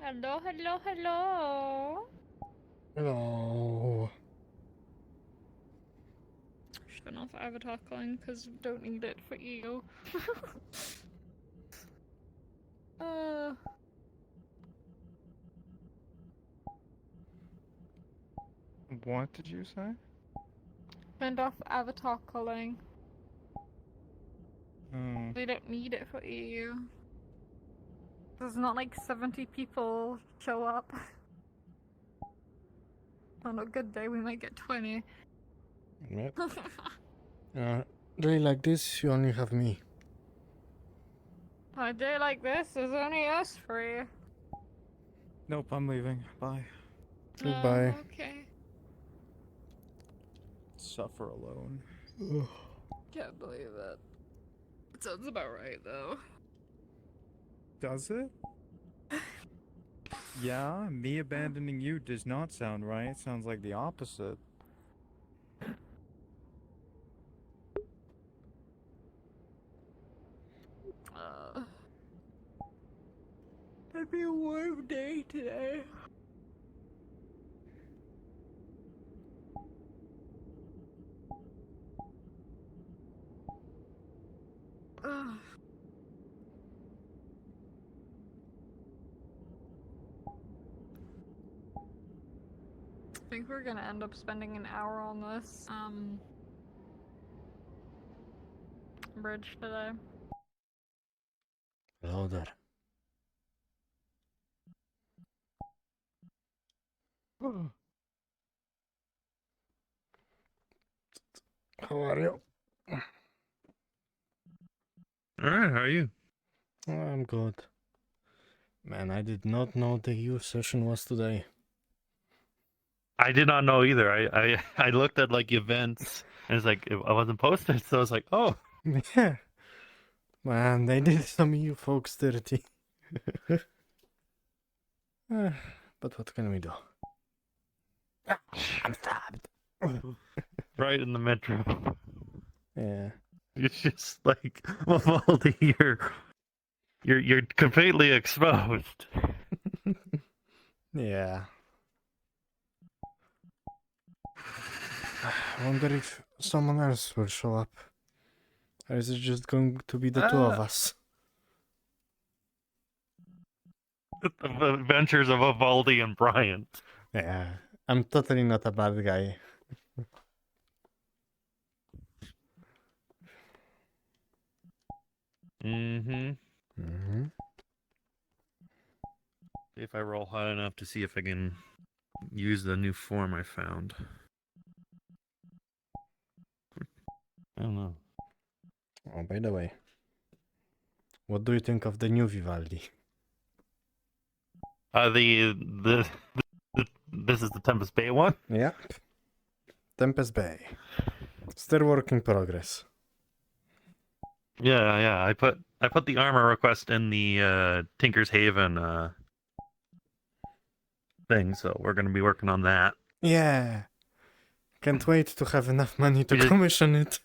Hello, hello, hello. Hello. Just turn off avatar calling because don't need it for you. uh, What did you say? turned off avatar calling. Oh. They don't need it for EU. There's not like 70 people show up. On a good day, we might get 20. Yep. Day like this, you only have me. On a day like this, there's only us three. Nope, I'm leaving. Bye. Oh, Goodbye. okay. Suffer alone. Can't believe it. It sounds about right, though. Does it? Yeah, me abandoning you does not sound right. It sounds like the opposite. It'd be a warm day today. I think we're gonna end up spending an hour on this bridge today. Hello there. How are you? Alright, how are you? Oh, I'm good. Man, I did not know the youth session was today. I did not know either. I looked at like events and it's like I wasn't posted, so I was like, oh. Yeah. Man, they did some you folks dirty. But what can we do? I'm stabbed. Right in the metro. Yeah. It's just like Vivaldi, you're completely exposed. Yeah. I wonder if someone else will show up. Or is it just going to be the two of us? The adventures of Vivaldi and Bryant. Yeah. I'm totally not a bad guy. Mm-hmm. If I roll high enough to see if I can use the new form I found. I don't know. Oh, by the way. What do you think of the new Vivaldi? This is the Tempest Bay one? Yep. Tempest Bay. Still work in progress. Yeah. I put the armor request in the Tinker's Haven thing, so we're gonna be working on that. Yeah. Can't wait to have enough money to commission it.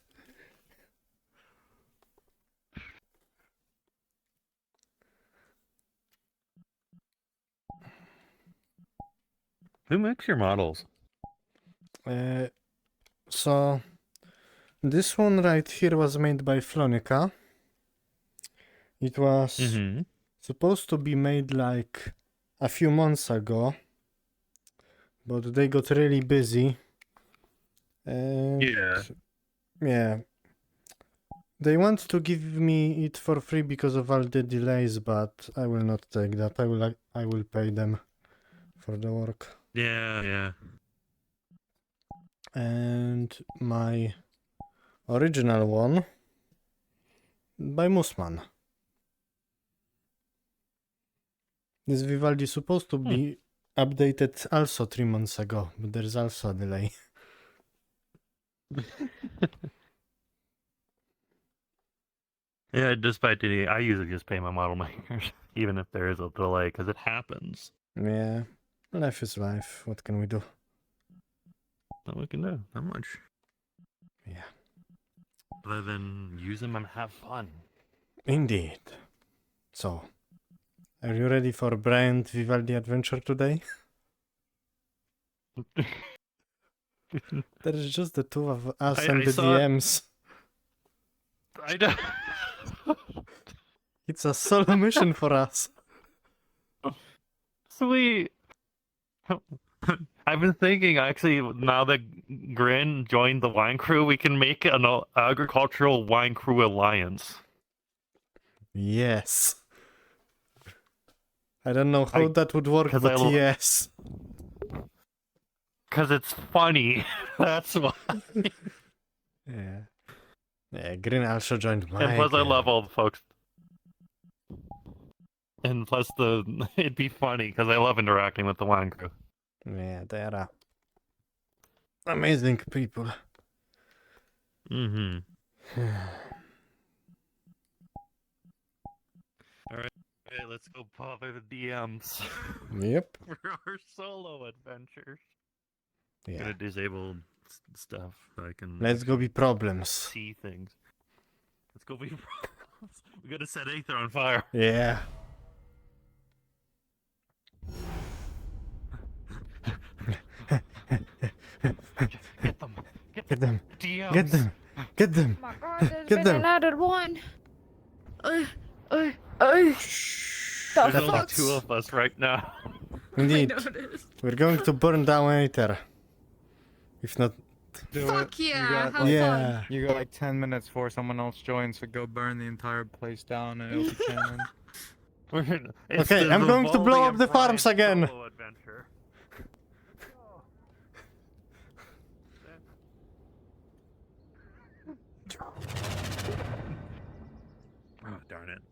Who makes your models? So this one right here was made by Flonica. It was supposed to be made like a few months ago, but they got really busy. And yeah. They want to give me it for free because of all the delays, but I will not take that. I will pay them for the work. Yeah. And my original one by Musman. This Vivaldi is supposed to be updated also 3 months ago, but there's also a delay. Yeah, despite the I usually just pay my model makers, even if there is a delay, because it happens. Yeah, life is life. What can we do? Not we can do. Not much. Yeah. Other than use them and have fun. Indeed. So, Are you ready for Brand Vivaldi adventure today? There's just the two of us and I the saw it. DMs. I know. It's a solo mission for us. Sweet. I've been thinking actually now that Grin joined the wine crew, we can make an agricultural wine crew alliance. Yes. I don't know how that would work, 'cause but yes. Because it's funny. That's why. Yeah. Yeah, Green also joined my And plus, I game. love all the folks. And plus, it'd be funny because I love interacting with the wine crew. Yeah, they are amazing people. Mm-hmm. Alright, let's go bother the DMs. Yep. For our solo adventures. Yeah. Gonna disable stuff so I can Let's go be problems. see things. Let's go be problems. We gotta set Aether on fire. Yeah. Get them. Get them. DMs. Get them. Get them. Oh my god, there's Get been them. another one. There's The only fuck? two of us right now. Indeed. I noticed. We're going to burn down Aether. If not... Do Fuck it. yeah, You got, have like, Yeah. you got like 10 minutes before someone else joins, so go burn the entire place down and it'll be canon. It's Okay, the I'm going to Vivaldi blow up and the farms Brian again. solo adventure. Oh, darn it.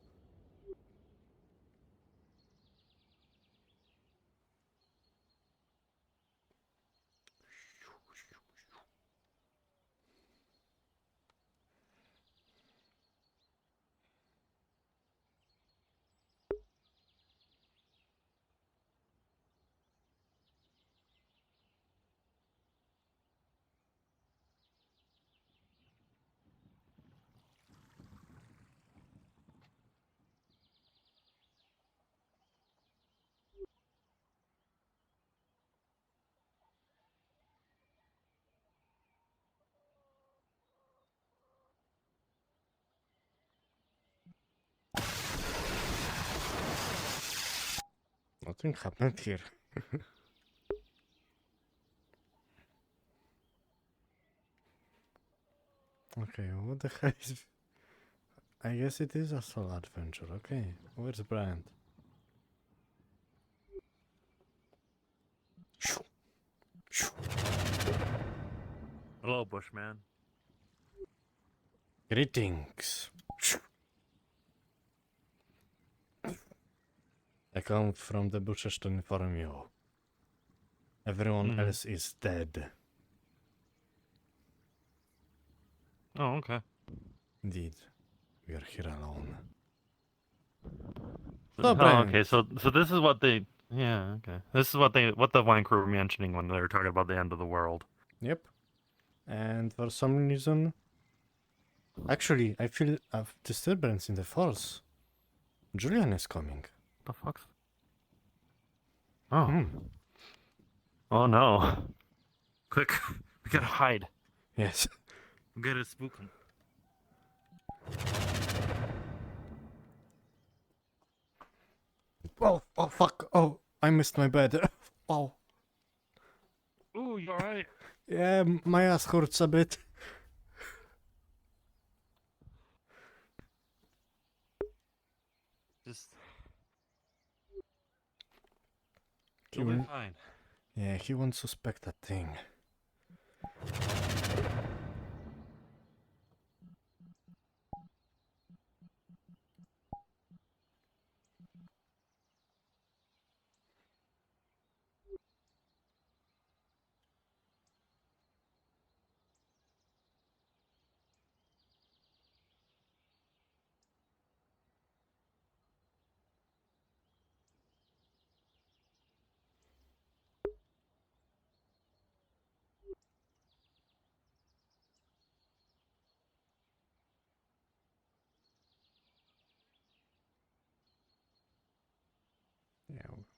Nothing happened here. Okay, what the hell is... I guess it is a solo adventure, okay. Where's Brand? Hello, Bushman. Greetings. I come from the bushes to inform you. Everyone else is dead. Oh, okay. Indeed. We are here alone. Oh, Brian. okay. So this is what they. Yeah. Okay. This is what the wine crew were mentioning when they were talking about the end of the world. Yep. And for some reason... Actually, I feel a disturbance in the force. Julian is coming. The fuck's? Oh. Hmm. Oh no. Quick, we gotta hide. Yes. We gotta spook him. Oh, fuck. Oh, I missed my bed. Oh. Ooh, you alright? Yeah, my ass hurts a bit. Just. He You'll be will... fine. Yeah, he won't suspect a thing.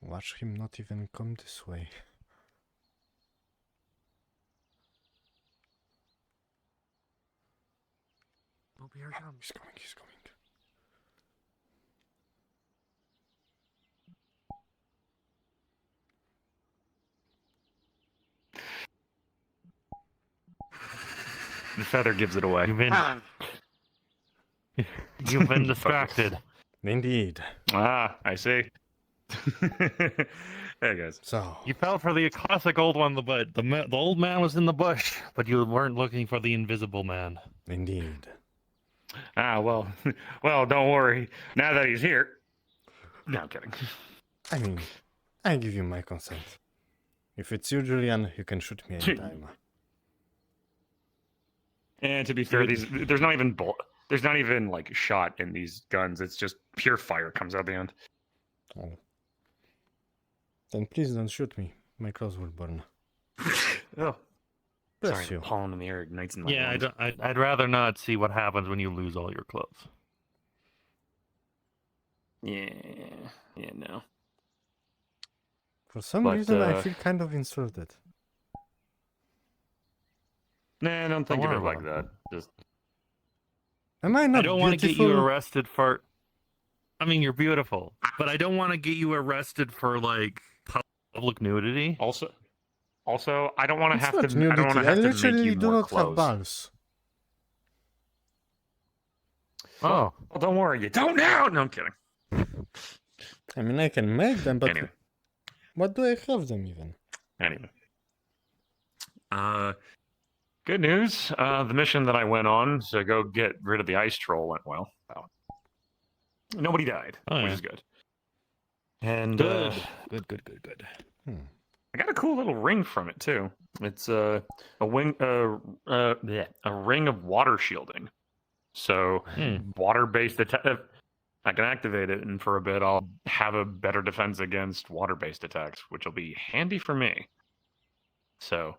Watch him not even come this way. Oh, here he comes. He's coming, he's coming. The feather gives it away. You've been distracted. Indeed. Ah, I see. Hey guys. So, You fell for the classic old one, but the old man was in the bush, but you weren't looking for the invisible man. indeed. Ah, well, well, don't worry. Now that he's here. No, I'm kidding. I mean, I give you my consent. If it's you, Julian, you can shoot me anytime. And to be fair, there's not even like shot in these guns. It's just pure fire comes out the end. Oh. Then please don't shoot me. My clothes will burn. Oh, Bless sorry. you. The pollen in the air ignites in my Yeah, lungs. I'd rather not see what happens when you lose all your clothes. Yeah, no. For some But, reason, I feel kind of insulted. Nah, don't think Don't of it worry like about that. Just Am I not I don't want to beautiful? get you arrested for. I mean, you're beautiful, but I don't want to get you arrested for like public nudity. also, I don't want to It's have not to. I don't want nudity. to I have to make literally you do more not have clothes. balls. Oh, Well, don't worry, you don't now. No, I'm kidding. I mean, I can make them, but Anyway. what do I have them even? Anyway. Good news. The mission that I went on to go get rid of the ice troll went well. Nobody died, Oh, which yeah. is good. And good. Hmm. I got a cool little ring from it too. It's a ring of water shielding. So water-based attack. I can activate it, and for a bit, I'll have a better defense against water-based attacks, which will be handy for me. So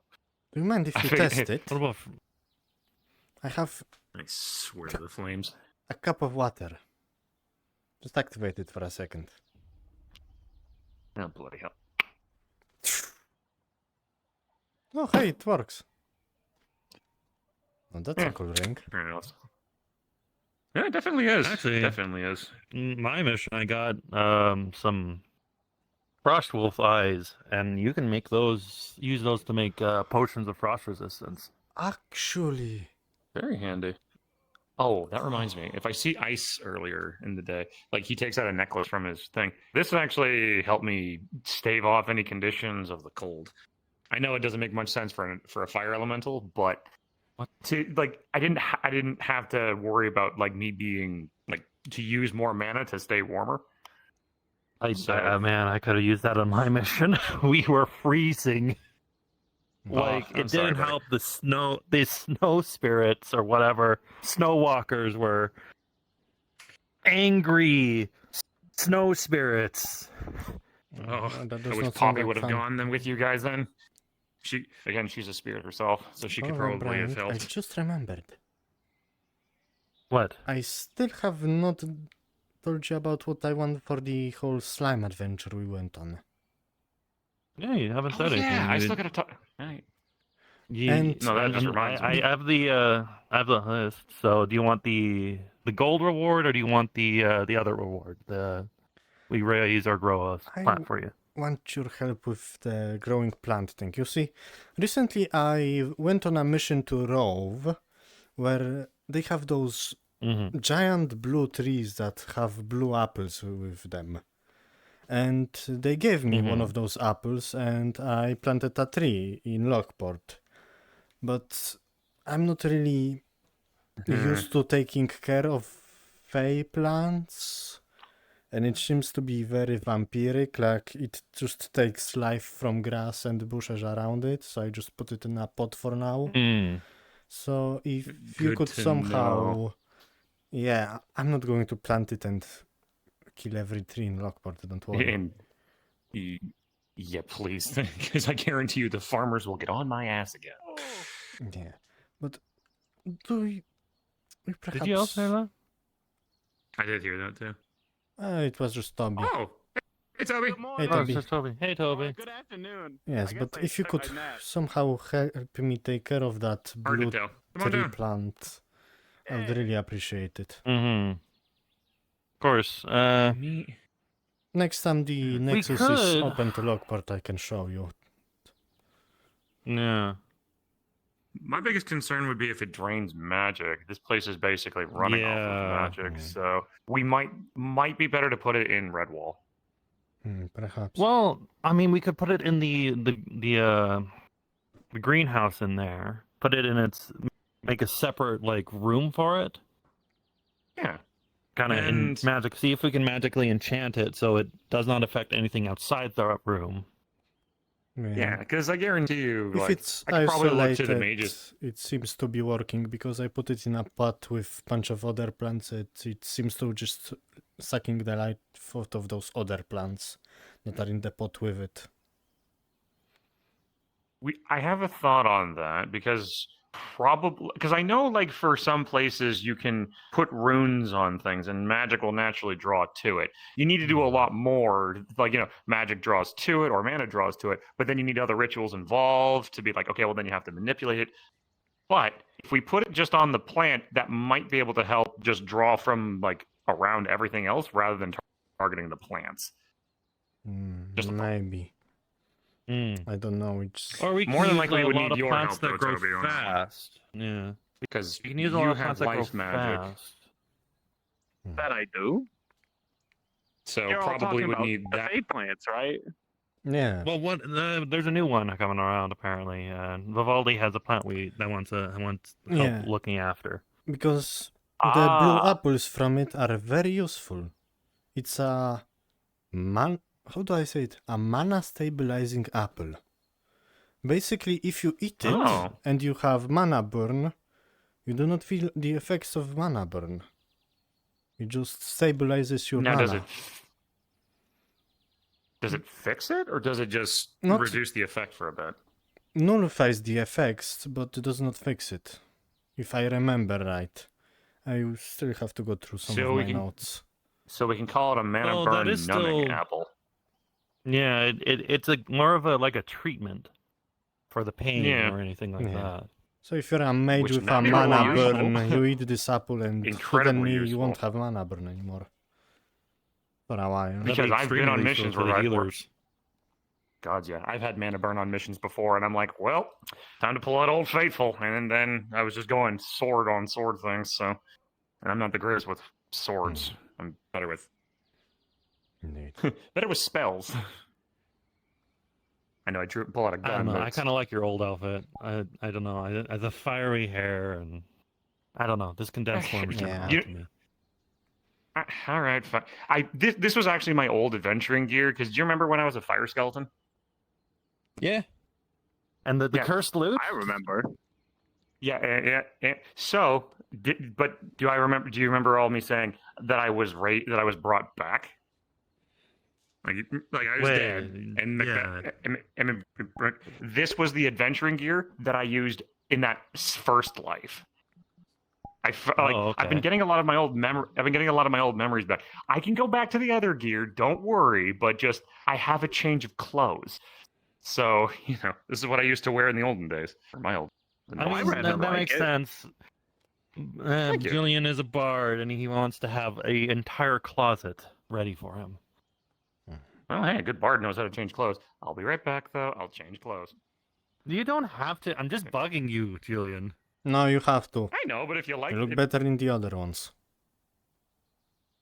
Do you mind if I you figured- test it? What about? I have I swear to the flames. a cup of water. Just activate it for a second. Oh bloody hell! Oh, hey, it works. Oh, that's Yeah. a cool ring. Very nice. Yeah, it definitely is. Actually- Definitely is. My mission, I got some frost wolf eyes, and you can make those. Use those to make potions of frost resistance. Actually, Very handy. Oh, that reminds me. If I see ice earlier in the day, like he takes out a necklace from his thing, this actually helped me stave off any conditions of the cold. I know it doesn't make much sense for a fire elemental, but I didn't have to worry about like me being like to use more mana to stay warmer. Man, I could have used that on my mission. We were freezing. Like I'm it sorry, didn't buddy. help the snow spirits or whatever snow walkers were angry snow spirits. Oh, that I does wish not sound Poppy like would have fun. gone then with you guys then. She's a spirit herself, so she could Oh, probably Brian, have I helped. just remembered. What? I still have not told you about what I want for the whole slime adventure we went on. Yeah, you haven't said anything. yeah, I You- still gotta talk. Right. And- No, that just reminds I me. have the list. So, do you want the gold reward, or do you want the other reward? We raise or grow a plant for you. Want your help with the growing plant thing. You see, recently I went on a mission to Rove, where they have those Mm-hmm. giant blue trees that have blue apples with them. And they gave me one of those apples, and I planted a tree in Lockport. But I'm not really used to taking care of fey plants. And it seems to be very vampiric, like it just takes life from grass and bushes around it, so I just put it in a pot for now. So if you Good could to somehow... know. Yeah, I'm not going to plant it and kill every tree in Lockport, don't worry. And yeah, please, because I guarantee you the farmers will get on my ass again. Yeah, but do we perhaps... Did you else hear that? I did hear that too. It was just Toby. Oh, Hey, Toby. Good morning. Hey, Oh, Toby. it's just Toby. Hey, Toby. Good afternoon. Yes, I guess but if you could I met. somehow help me take care of that Hard to blue tell. Come on tree down. plant, I would really appreciate it. Mm-hmm. Of course. Me. Next time the Nexus is could. open to Lockport, I can show you. Yeah. My biggest concern would be if it drains magic. This place is basically running off of Yeah. magic, Mm. so we might be better to put it in Redwall. Perhaps. Well, I mean, we could put it in the greenhouse in there. Put it in its, make a separate like room for it. Yeah. Kind of in And- magic. See if we can magically enchant it so it does not affect anything outside the room. Yeah, because I guarantee you, If like, it's I could probably look to the isolated, mages. it seems to be working because I put it in a pot with a bunch of other plants. It seems to just sucking the life out of those other plants that are in the pot with it. I have a thought on that because I know, like, for some places you can put runes on things and magic will naturally draw to it. You need to do a lot more, like, magic draws to it or mana draws to it, but then you need other rituals involved to be like, okay, well, then you have to manipulate it. But if we put it just on the plant, that might be able to help just draw from, like, around everything else rather than targeting the plants. Just a thought. Maybe. I don't know. It's Or we can More than use likely a would lot need of your plants help, that though, grow Toby, on that one. fast. Yeah. Because You can use a you lot of have plants that grow life magic. fast. That I do. So You're all probably talking would about need the that. fade plants, right? yeah. Well, there's a new one coming around apparently. Vivaldi has a plant that wants help Yeah. looking after. Because the blue Ah. apples from it are very useful. It's a how do I say it? A mana stabilizing apple. Basically, if you eat it Oh. and you have mana burn, you do not feel the effects of mana burn. It just stabilizes your Now, mana. does it fix it, or does it just Not- reduce the effect for a bit? Nullifies the effects, but it does not fix it. If I remember right. I will still have to go through some So of we my can- notes. So we can call it a mana Well, that burn is numbing still- apple. Yeah, it's more of a treatment for the pain Yeah. or anything like Yeah. that. So if you're a mage Which with a now is mana useful. burn, you eat this apple and Incredibly suddenly you won't useful. have mana burn anymore. For a while. Because That'd be I've been on extremely missions useful for where the I've worked. healers. God, yeah. I've had mana burn on missions before, and I'm like, well, time to pull out Old Faithful. And then I was just going sword on sword things, so. And I'm not the greatest with swords. I'm better with Indeed. better with spells. I know I pull out a I gun, don't know. but I it's- kind of like your old outfit. I don't know. The fiery hair and I don't know. This condensed form is Yeah. yeah. to me. All right, fine. This was actually my old adventuring gear, because do you remember when I was a fire skeleton? Yeah. And the Yeah. cursed loot? I remember. Yeah. So, do you remember all me saying that I was brought back? Like I was dead, and yeah. and this was the adventuring gear that I used in that first life. I've been okay. getting a lot of my old memories back. I can go back to the other gear, don't worry, but just I have a change of clothes. So, this is what I used to wear in the olden days. For my old I mean, rather that like makes it. sense. Thank you. Julian is a bard, and he wants to have an entire closet ready for him. Well, hey, a good bard knows how to change clothes. I'll be right back, though. I'll change clothes. You don't have to. I'm just bugging you, Julian. No, you have to. I know, but if you like, You look better in the other ones.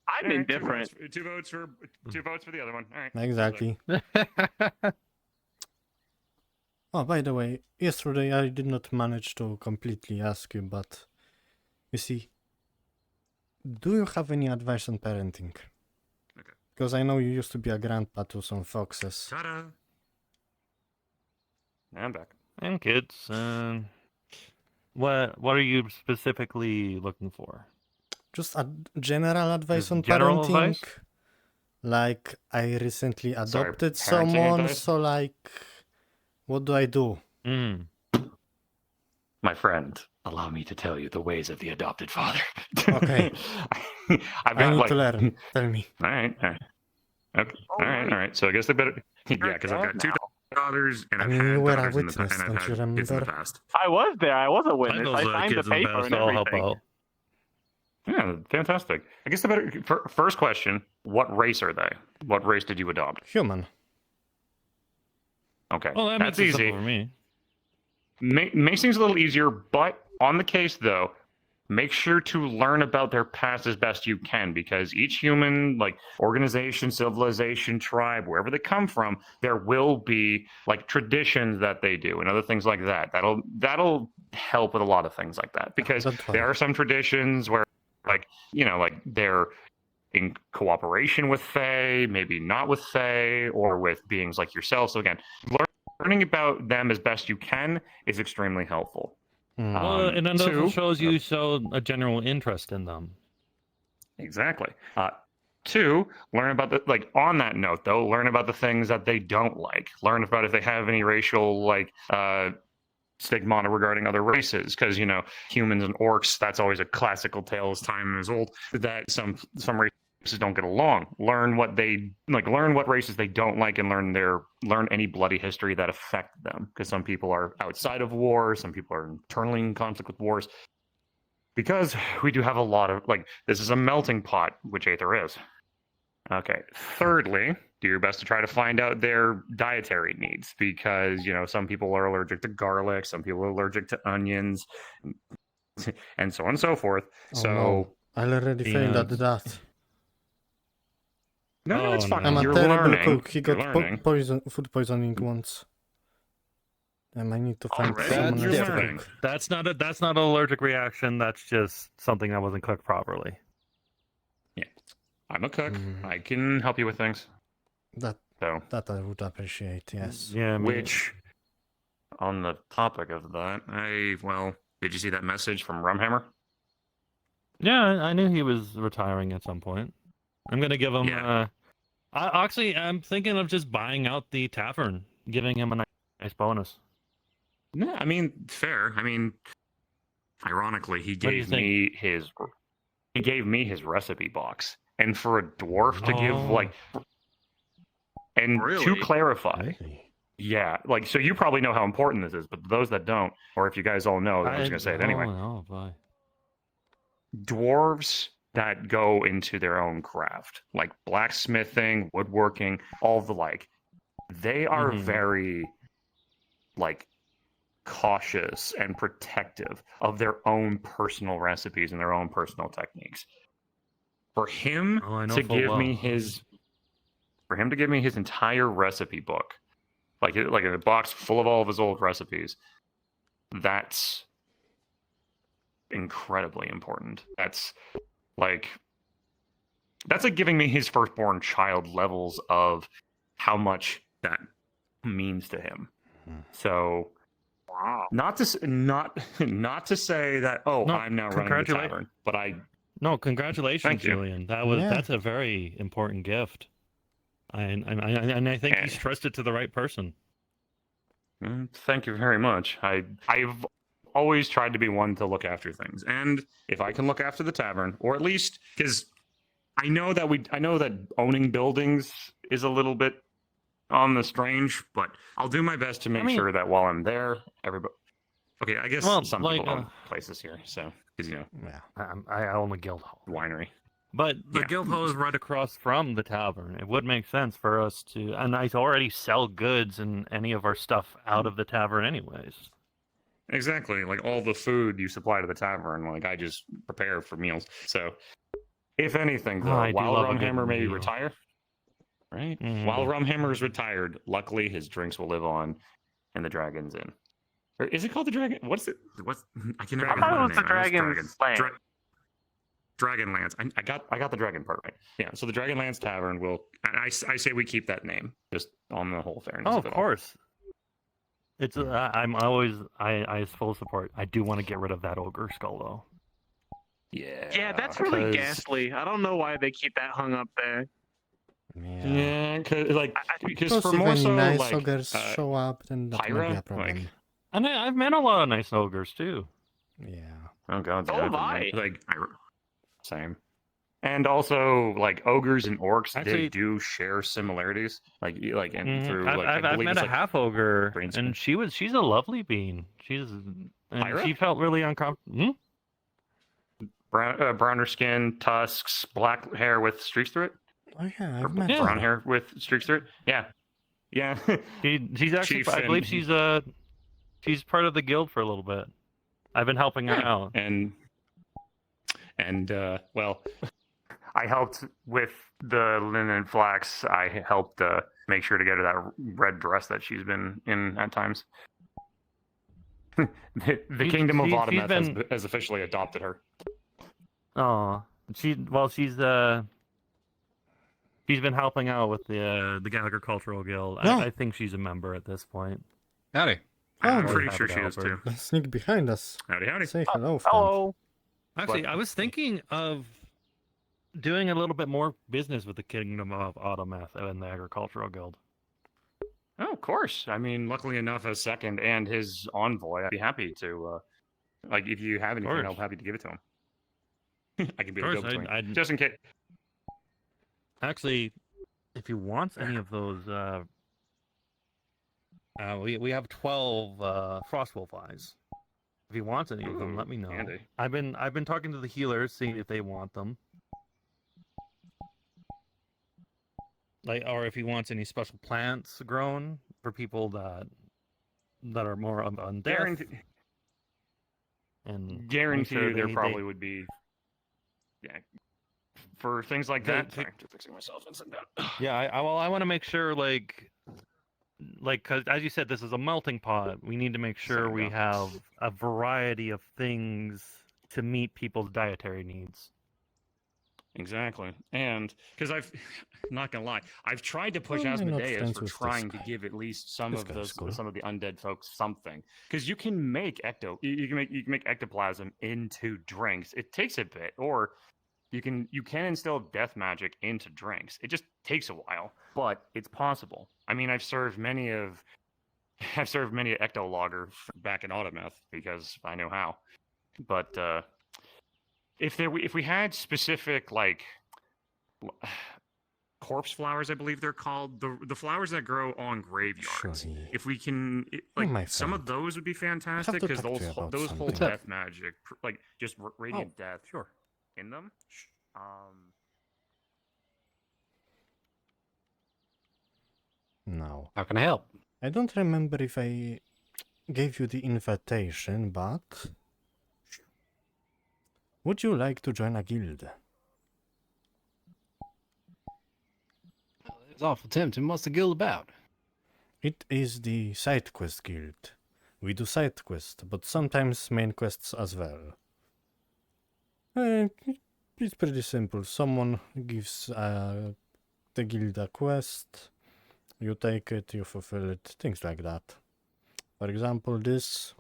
I'm indifferent. Two votes for the other one. All right. Exactly. Oh, by the way, yesterday I did not manage to completely ask you, but you see, do you have any advice on parenting? Okay. Because I know you used to be a grandpa to some foxes. Ta-da! Now I'm back. And kids. What are you specifically looking for? Just a general advice Just on general parenting. advice? Like, I recently Sorry, adopted parenting someone, advice? so like, what do I do? Mm. My friend, allow me to tell you the ways of the adopted father. Okay. I've I got need like. to learn. Tell me. All right. Okay. Oh, All right. So I guess they better. Yeah, because I've got two daughters, and I I've mean, you had were a daughters in the witness, and I've don't you had kids in the remember? past. I was there. I was a I witness. know I those signed the kids in the paper past. and I'll help everything. out. Yeah, fantastic. I guess the better. First question: what race are they? What race did you adopt? Human. Okay, Well, that that's makes it easy. simple for me. Makes things a little easier, but on the case though, make sure to learn about their past as best you can, because each human, like organization, civilization, tribe, wherever they come from, there will be like traditions that they do and other things like that. That'll help with a lot of things like that, because Don't worry. there are some traditions where, like, you know, like they're in cooperation with Fae, maybe not with Fae, or with beings like yourself. So again, learning about them as best you can is extremely helpful. Hmm. Well, and then Two, also shows you show a general interest in them. exactly. Two, learn about the, like, on that note though, learn about the things that they don't like. Learn about if they have any racial, like, stigmata regarding other races, because, you know, humans and orcs, that's always a classical tale as time is old, that some races don't get along. Learn what they like, learn what races they don't like, and learn any bloody history that affect them, because some people are outside of war, some people are internally in conflict with wars, because we do have a lot of, like, this is a melting pot, which Aether is. Okay. Thirdly, do your best to try to find out their dietary needs, because, you know, some people are allergic to garlic, some people are allergic to onions, and so on and so forth. Oh, So no. I already failed at Peanuts. that. no, it's Oh, fine. no. I'm a You're terrible learning. cook. He You're got learning. food poisoning once. And I need to find Already? someone You're else to learning. cook. That's not an allergic reaction. That's just something that wasn't cooked properly. I'm a cook. Mm. I can help you with things. That So, that I would appreciate, yes. Yeah, I mean, which, on the topic of that, did you see that message from Rumhammer? yeah, I knew he was retiring at some point. I'm gonna give him. Yeah. I'm thinking of just buying out the tavern, giving him a nice bonus. No, I mean, fair. I mean, ironically, he do you gave me his recipe box, and for a dwarf to give, Oh. like, and to Really? clarify, yeah, like, so you probably know how important this is, but those that don't, or if you guys all know, I'm just gonna say it anyway. Oh boy. Dwarves that go into their own craft, like blacksmithing, woodworking, all the like, they are Mhm. very, like, cautious and protective of their own personal recipes and their own personal techniques. For him Oh, I know to full give me well. his entire recipe book, like a box full of all of his old recipes, that's incredibly important. That's like giving me his firstborn child levels of how much that means to him. Mhm. So, Wow. not to say that, oh, No, I'm now running the tavern, but No, congratulations, Thank you. Julian. Yeah. That's a very important gift. And I think he's trusted to the right person. Thank you very much. I've always tried to be one to look after things, and if I can look after the tavern, or at least, because I know that owning buildings is a little bit on the strange, but I'll do my best to make sure that while I'm there, everybody. Okay, I guess Well, some like, people own places here, so, because, you know, Yeah. I own a guild hall. winery. But the Yeah. guild hall is right across from the tavern. It would make sense for us to, and I already sell goods and any of our stuff out of the tavern anyways. Exactly, like all the food you supply to the tavern, like I just prepare for meals. So, if anything, though, I do while love a good Rumhammer may meal. retire, right? Mhm. While Rumhammer is retired, luckily his drinks will live on in the Dragon's Inn. Or is it called the Dragon? What's it? What's I can never I remember thought it was the the name. I know it's Dragon's Land. Dragonlance. I got the Dragon part right. Yeah, so the Dragonlance Tavern will. I say we keep that name just on the whole fairness. Oh, of of it all. course. It's I'm always I full support. I do want to get rid of that ogre skull though. Yeah. Yeah, that's really 'cause- ghastly. I don't know why they keep that hung up there. Yeah. Yeah, because Because for if more any so nice like ogres show up, then that might be Pyra, a problem. like- And I've met a lot of nice ogres too. Yeah. oh god, So yeah, have I. same. And also, like ogres and orcs, they Actually- do share similarities. And through I've, like I've, I I've believe met it's a like half ogre, brain and skin. she's a lovely being. And Pyra? she felt really uncomfortable. browner skin, tusks, black hair with streaks through it. Oh yeah, Or I've met Yeah. brown her. hair with streaks through it. Yeah, yeah. She's actually, Chief I believe and- she's part of the guild for a little bit. I've been helping her Yeah. out. And well, I helped with the linen and flax. I helped make sure to get her that red dress that she's been in at times. the kingdom of she's Autometh been- has officially adopted her. Oh, she's been helping out with the agricultural guild. No. I think she's a member at this point. Howdy. I'm Oh, pretty happy sure to she help is her. too. Let's sneak behind us. Howdy, howdy. Say hello, friend. Hello. Actually, But- I was thinking of doing a little bit more business with the kingdom of Autometh and the agricultural guild. Oh, of course. I mean, luckily enough, as second and his envoy, I'd be happy to, if you have anything, course. I'll be happy to give it to him. I can be Of the course, go-between. I'd- Just in case. Actually, if you want any of those, we have 12 Frostwolf eyes. If you want any of them, let me know. Handy. I've been talking to the healers, seeing if they want them. Or if he wants any special plants grown for people that are more on death. And Guarantee make sure you there they- probably would be, yeah, for things like They- that. they- Sorry, just fixing myself and sitting down. Yeah, I want to make sure, because as you said, this is a melting pot. We need to make sure There we we go. have a variety of things to meet people's dietary needs. Exactly. And because not gonna lie, I've tried to push Why am I not Asmodeus friends for with this trying to guy? give at least some This of guy's those cool. some of the undead folks something. Because you can make you can make ectoplasm into drinks. It takes a bit, or you can instill death magic into drinks. It just takes a while, but it's possible. I mean, I've served many ectologger back in Autometh because I know how. But if we had specific corpse flowers, I believe they're called, the flowers that grow on graveyards. Surely. If we can, my some of friend. those would be fantastic to because talk to you about those hold something. death magic, just radiant death, Sure. in them. No. How can I help? I don't remember if I gave you the invitation, but... Would you like to join a guild? It's awful tempting. What's the guild about? It is the side quest guild. We do side quests, but sometimes main quests as well. It's pretty simple. Someone gives the guild a quest, you take it, you fulfill it, things like that. For example, this.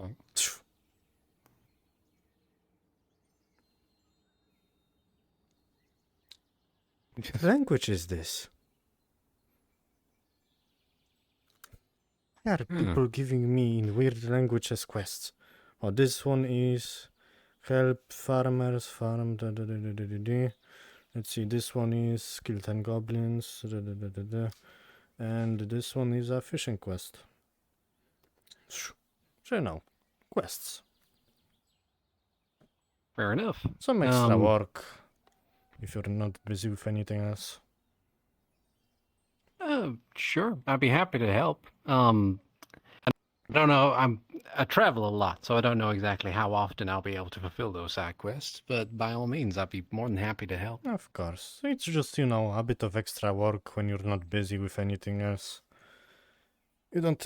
What language is this? Why are people giving me in weird languages quests? Oh, this one is help farmers farm. Let's see, this one is kill 10 goblins. And this one is a fishing quest. So, you know, quests. Fair enough. Some extra Um, work if you're not busy with anything else. Sure. I'd be happy to help. I don't know. I travel a lot, so I don't know exactly how often I'll be able to fulfill those side quests. But by all means, I'd be more than happy to help. Of course. It's just, you know, a bit of extra work when you're not busy with anything else. You don't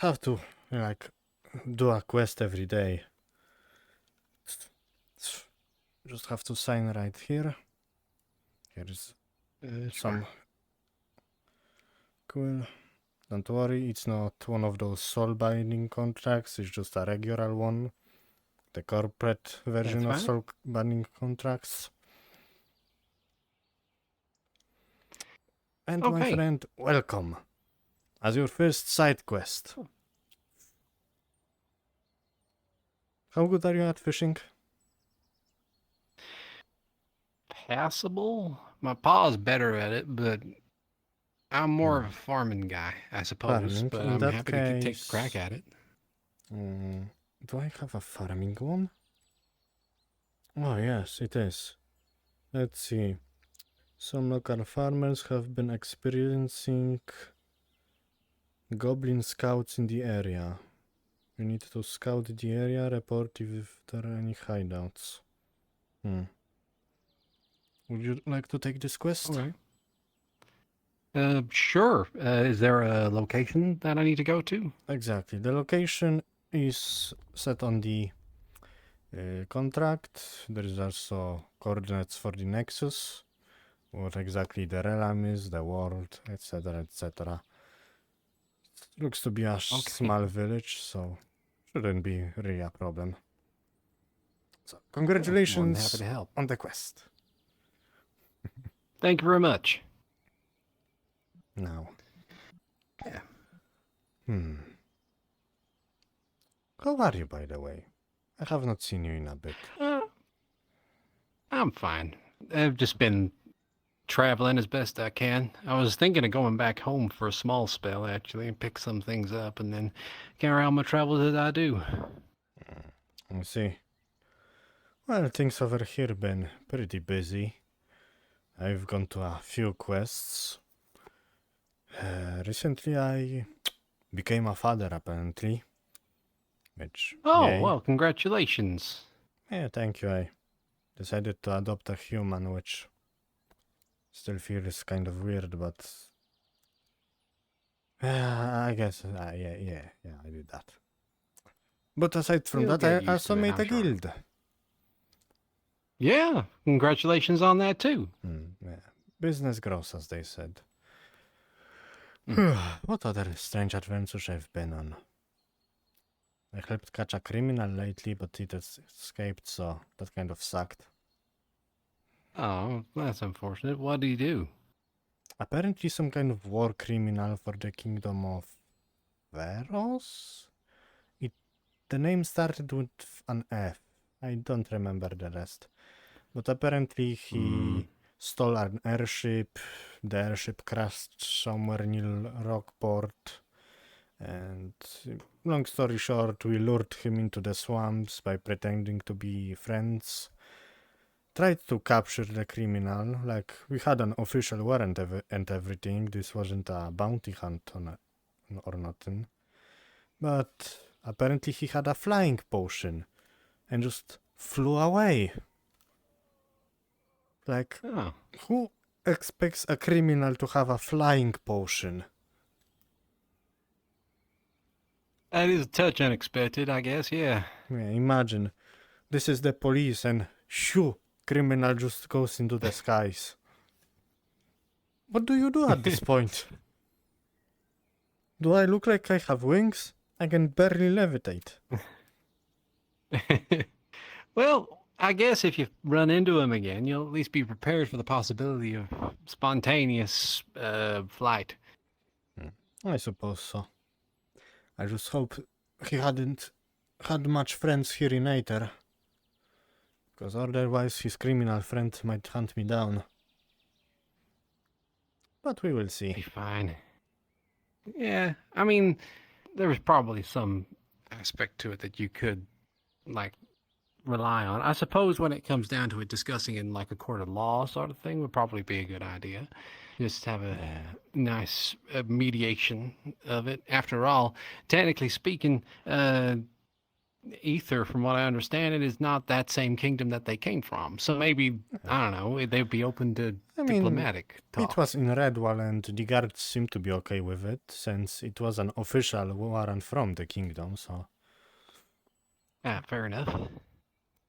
have to, like, do a quest every day. Just have to sign right here. Here is some... Cool. Don't worry, it's not one of those soul binding contracts, it's just a regular one. The corporate version of fine. soul binding contracts. And my Okay. friend, welcome. As your first side quest. How good are you at fishing? passable. My pa's better at it, but I'm more of a farming guy, I suppose. Farming. But In I'm that happy to take a case, crack at it. do I have a farming one? Oh, yes, it is. Let's see. Some local farmers have been experiencing goblin scouts in the area. You need to scout the area, report if there are any hideouts. Would you like to take this quest? Okay. Sure. Is there a location that I need to go to? Exactly. The location is set on the contract. There is also coordinates for the nexus, what exactly the realm is, the world, etc., etc. Looks to be a small village, so shouldn't be really a problem. So, More than happy congratulations to help. on the quest. Thank you very much. Now. Yeah. How are you, by the way? I have not seen you in a bit. I'm fine. I've just been traveling as best I can. I was thinking of going back home for a small spell, actually, and pick some things up and then carry on my travels as I do. I see. Well, things over here been pretty busy. I've gone to a few quests. Recently I became a father, apparently. Which, Oh, yay. well, congratulations. Yeah, thank you. I decided to adopt a human, which still feels kind of weird, but I guess, yeah, I did that. But aside from You'll that, get I used also to it, made I'm a sure. guild. Yeah, congratulations on that, too. Yeah. Business grows, as they said. What other strange adventures I've been on? I helped catch a criminal lately, but it has escaped, so that kind of sucked. Oh, that's unfortunate. What did he do? Apparently some kind of war criminal for the kingdom of Veros? The name started with an F. I don't remember the rest. But apparently he stole an airship. The airship crashed somewhere near Rockport. And long story short, we lured him into the swamps by pretending to be friends. Tried to capture the criminal, like we had an official warrant and everything. This wasn't a bounty hunt or nothing. But apparently he had a flying potion and just flew away. Like, Oh, who expects a criminal to have a flying potion? that is a touch unexpected, I guess, yeah. Yeah, imagine. This is the police and shoo, criminal just goes into the skies. What do you do at this point? Do I look like I have wings? I can barely levitate. Well, I guess if you run into him again, you'll at least be prepared for the possibility of spontaneous flight. I suppose so. I just hope he hadn't had much friends here in Aether. Because otherwise his criminal friend might hunt me down. But we will Be see. fine. Yeah, I mean, there was probably some aspect to it that you could, like, rely on. I suppose when it comes down to it, discussing in like a court of law sort of thing would probably be a good idea. Just have a nice mediation of it. After all, technically speaking, Aether, from what I understand, it is not that same kingdom that they came from. So maybe, I don't know, they'd be open to diplomatic talk. It was in Redwall and the guards seemed to be okay with it, since it was an official warrant from the kingdom, so... Ah, fair enough.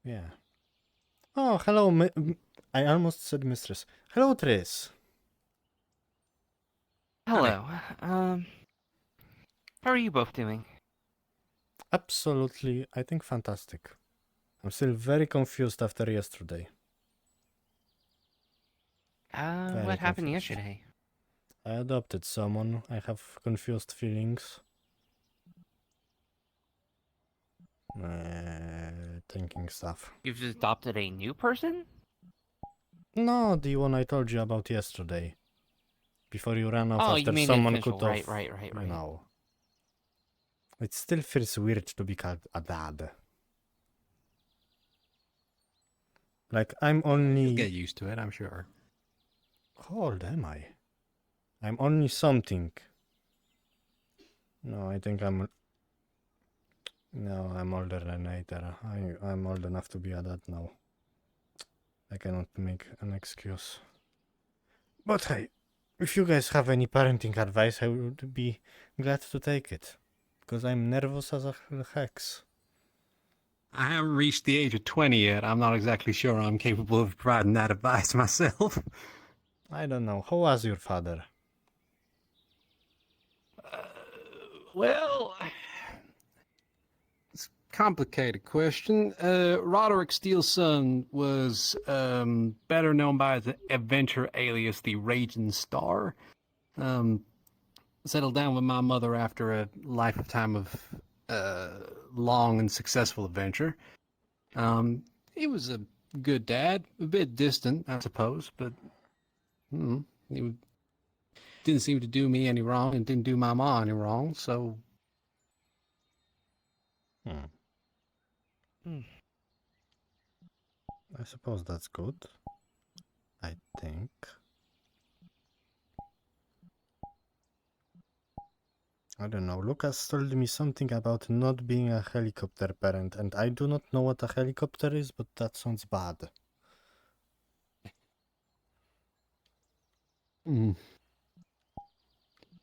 Yeah. Oh, hello, I almost said mistress. Hello, Tris. Hello. How are you both doing? Absolutely, I think fantastic. I'm still very confused after yesterday. Very What happened confused. yesterday? I adopted someone. I have confused feelings. Thinking stuff. You've adopted a new person? No, the one I told you about yesterday. Before you ran off Oh, after you mean someone official. cut off. Right. You know. It still feels weird to be called a dad. Like, I'm You'll only... get used to it, I'm sure. How old am I? I'm only something. No, I think I'm... No, I'm older than Aether. I'm old enough to be a dad now. I cannot make an excuse. But hey, if you guys have any parenting advice, I would be glad to take it. Because I'm nervous as a hex. I haven't reached the age of 20 yet. I'm not exactly sure I'm capable of providing that advice myself. I don't know. How was your father? Well, it's a complicated question. Roderick Steele's son was better known by the adventure alias the Raging Star. Settled down with my mother after a lifetime of long and successful adventure. He was a good dad, a bit distant, I suppose, but he didn't seem to do me any wrong and didn't do my mom any wrong, so... I suppose that's good. I think. I don't know. Lucas told me something about not being a helicopter parent, and I do not know what a helicopter is, but that sounds bad. You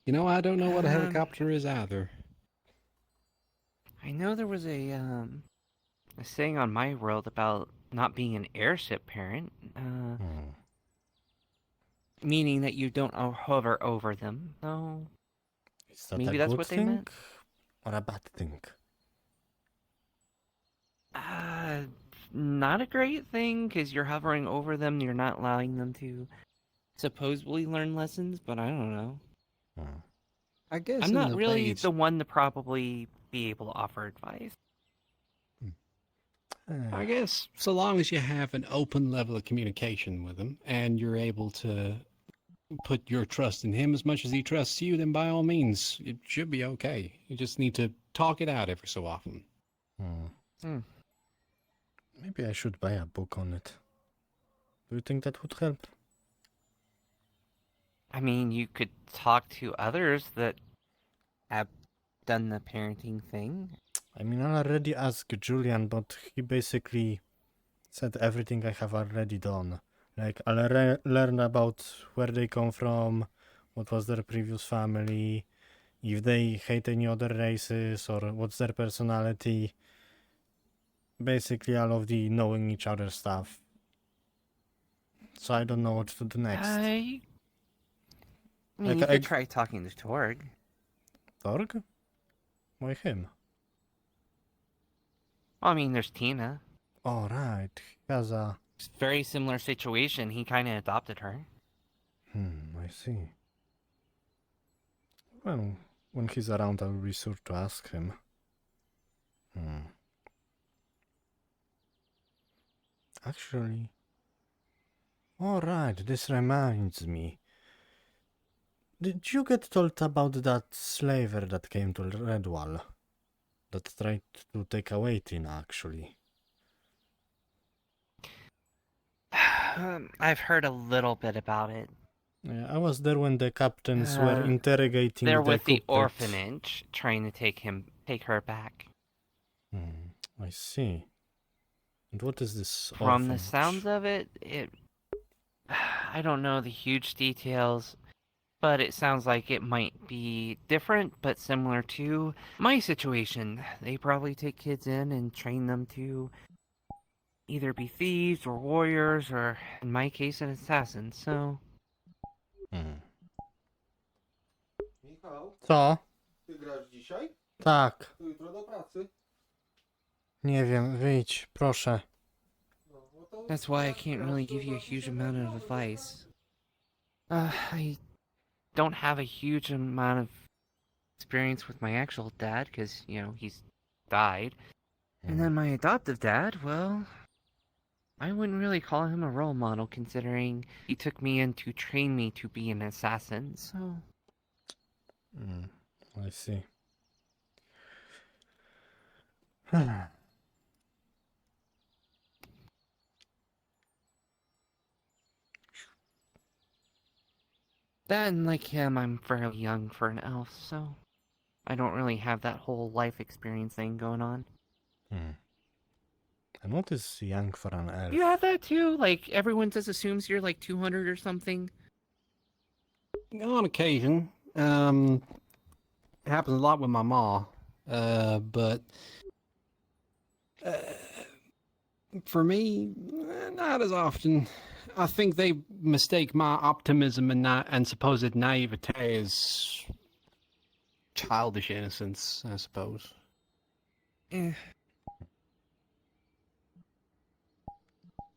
know, I don't know what a helicopter is either. I know there was a saying on my world about not being an airship parent, meaning that you don't hover over them. No, Is that maybe a that's good what they thing meant. or a bad thing? Not a great thing because you're hovering over them. You're not allowing them to supposedly learn lessons, but I don't know. I guess I'm in not the really way it's... the one to probably be able to offer advice. I guess so long as you have an open level of communication with him and you're able to put your trust in him as much as he trusts you, then by all means, it should be okay. You just need to talk it out every so often. Maybe I should buy a book on it. Do you think that would help? I mean, you could talk to others that have done the parenting thing. I mean, I already asked Julian, but he basically said everything I have already done. Like, I'll learn about where they come from, what was their previous family, if they hate any other races, or what's their personality. Basically, all of the knowing each other stuff. So I don't know what to do next. I mean, Like, you could try talking to Torg. Torg? Why him? Well, I mean, there's Tina. Oh, right. He has a... Very similar situation. He kind of adopted her. I see. Well, when he's around, I'll be sure to ask him. Actually... Alright, this reminds me. Did you get told about that slaver that came to Redwall? That tried to take away Tina, actually. I've heard a little bit about it. Yeah, I was there when the captains were interrogating They're the with the culprit. orphanage, trying to take her back. I see. And what is this From orphanage? the sounds of it, I don't know the huge details, but it sounds like it might be different, but similar to my situation. They probably take kids in and train them to either be thieves or warriors, or in my case, an assassin, so... Co? Ty grasz dzisiaj? Tak. To jutro do pracy. Nie wiem, wyjdź, proszę. That's why I can't really give you a huge amount of advice. I don't have a huge amount of experience with my actual dad, because, you know, he's died. And then my adoptive dad, well... I wouldn't really call him a role model, considering he took me in to train me to be an assassin, so... I see. Then, like him, I'm fairly young for an elf, so... I don't really have that whole life experience thing going on. And what is young for an elf? You have that too? Like, everyone just assumes you're like 200 or something? On occasion. It happens a lot with my ma. But for me, not as often. I think they mistake my optimism and supposed naivete as childish innocence, I suppose. Eh.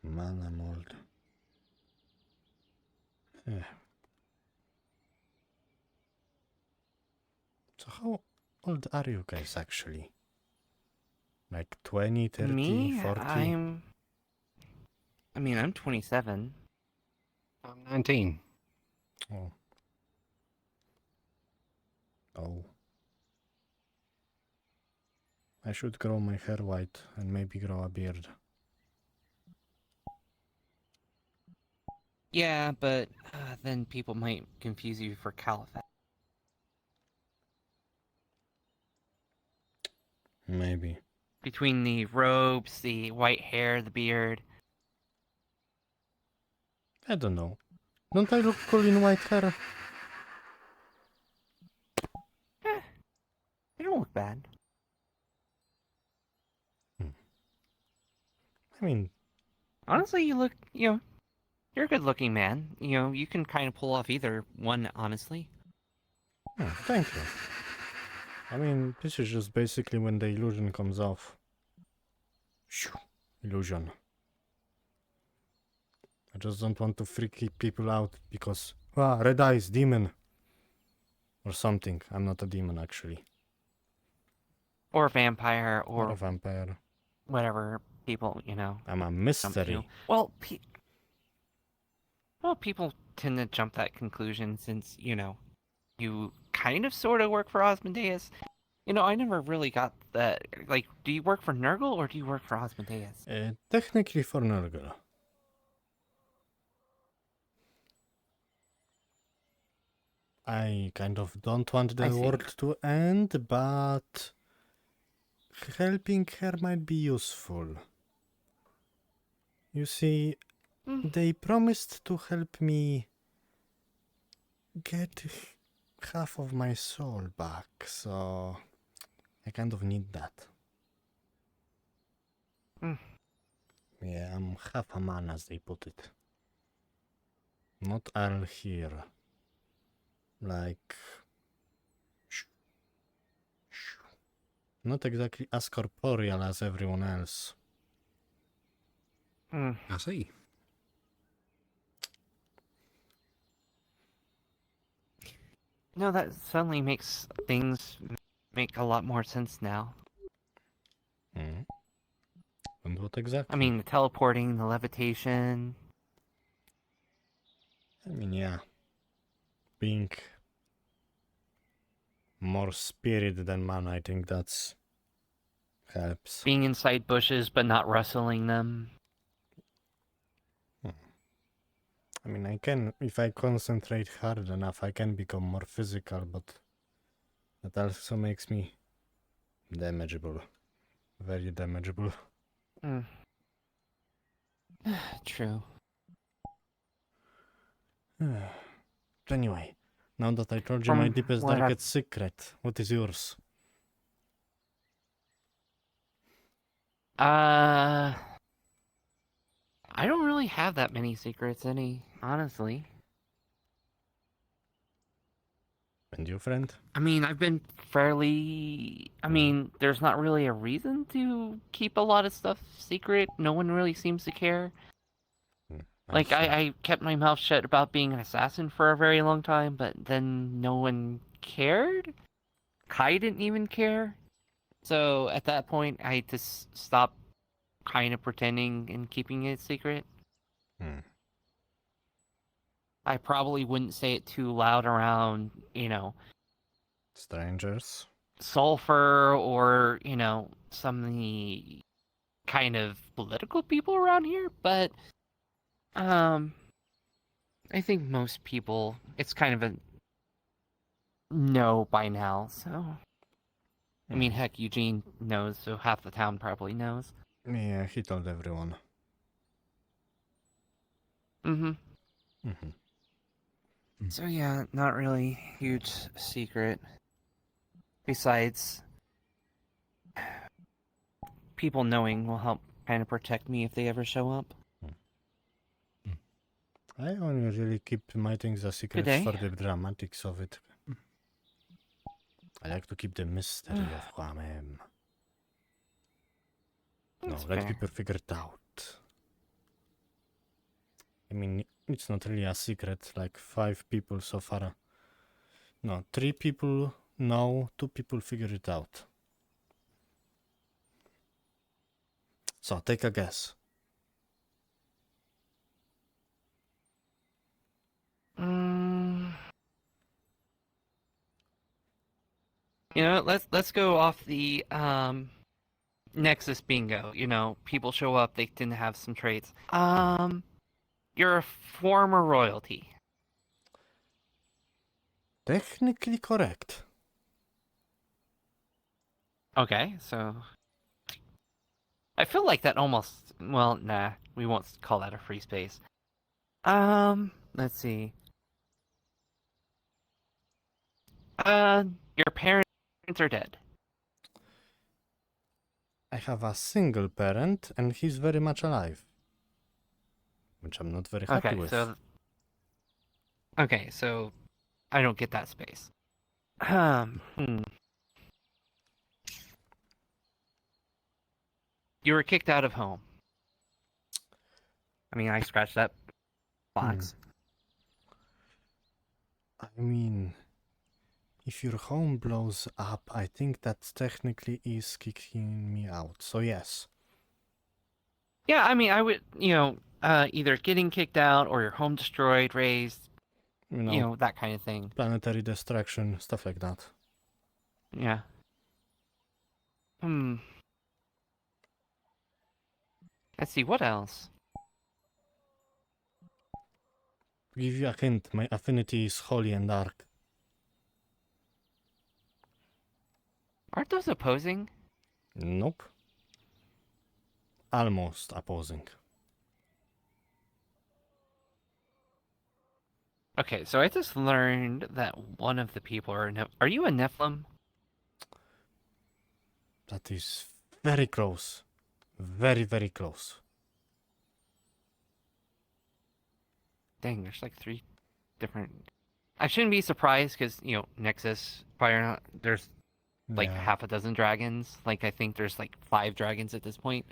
Man, I'm old. Yeah. So how old are you guys actually? Like 20, 30, Me? 40? I'm 27. I'm 19. Oh. Oh. I should grow my hair white and maybe grow a beard. Yeah, but then people might confuse you for Caliphate. Maybe. Between the robes, the white hair, the beard. I don't know. Don't I look cool in white hair? You don't look bad. I mean, Honestly, you look, you're a good looking man. You can kind of pull off either one, honestly. thank you. I mean, this is just basically when the illusion comes off. Shoo, illusion. I just don't want to freak people out because, red eyes, demon. Or something. I'm not a demon, actually. Or vampire, Or or a vampire. whatever people, I'm a jump mystery. to. Well, people tend to jump that conclusion since, you kind of sort of work for Osmodeus. I never really got that. Like, do you work for Nurgle or do you work for Osmodeus? Technically for Nurgle. I kind of don't want I the see. world to end, but helping her might be useful. You see, they promised to help me get half of my soul back, so I kind of need that. Yeah, I'm half a man, as they put it. Not all here. Like... Not exactly as corporeal as everyone else. I see. No, that suddenly makes things make a lot more sense now. And what exactly? I mean, the teleporting, the levitation. I mean, yeah. Being more spirit than man, I think that's helps. Being inside bushes but not rustling them. I mean, I can, if I concentrate hard enough, I can become more physical, but that also makes me damageable. Very damageable. True. Anyway, now that I told you my From deepest, what darkest secret, what is yours? I don't really have that many secrets, honestly. And you, friend? I mean, I've been fairly... there's not really a reason to keep a lot of stuff secret. No one really seems to care. Like, I kept my mouth shut about being an assassin for a very long time, but then no one cared? Kai didn't even care. So, at that point, I just stopped kind of pretending and keeping it secret. Hmm. I probably wouldn't say it too loud around, Strangers. sulfur or, some of the kind of political people around here, but I think most people, it's kind of a no by now, so. I mean, heck, Eugene knows, so half the town probably knows. Yeah, he told everyone. Mm-hmm. Mm-hmm. So yeah, not really huge secret. Besides, people knowing will help kind of protect me if they ever show up. I only really keep my things a secret day. for the dramatics of it. I like to keep the mystery of who I am. No, That's let fair. people figure it out. I mean, it's not really a secret, like 5 people so far. No, 3 people know, 2 people figure it out. So, take a guess. Let's go off the Nexus bingo. People show up, they tend to have some traits. You're a former royalty. Technically correct. Okay, so I feel like that almost. Well, nah, we won't call that a free space. Let's see. Your parents are dead. I have a single parent, and he's very much alive. Which I'm not very happy with. Okay, so I don't get that space. You were kicked out of home. I mean, I scratched that box. I mean, if your home blows up, I think that technically is kicking me out. So yes. Yeah, I mean, I would, either getting kicked out or your home destroyed, razed, that kind of thing. Planetary destruction, stuff like that. Yeah. Let's see, what else? To give you a hint, my affinity is holy and dark. Aren't those opposing? Nope. Almost opposing. Okay, so I just learned that one of the people are you a Nephilim? That is very close. Very, very close. Dang, there's like 3 different. I shouldn't be surprised because Nexus fire not there's like Yeah. half a dozen dragons. Like I think there's like 5 dragons at this point.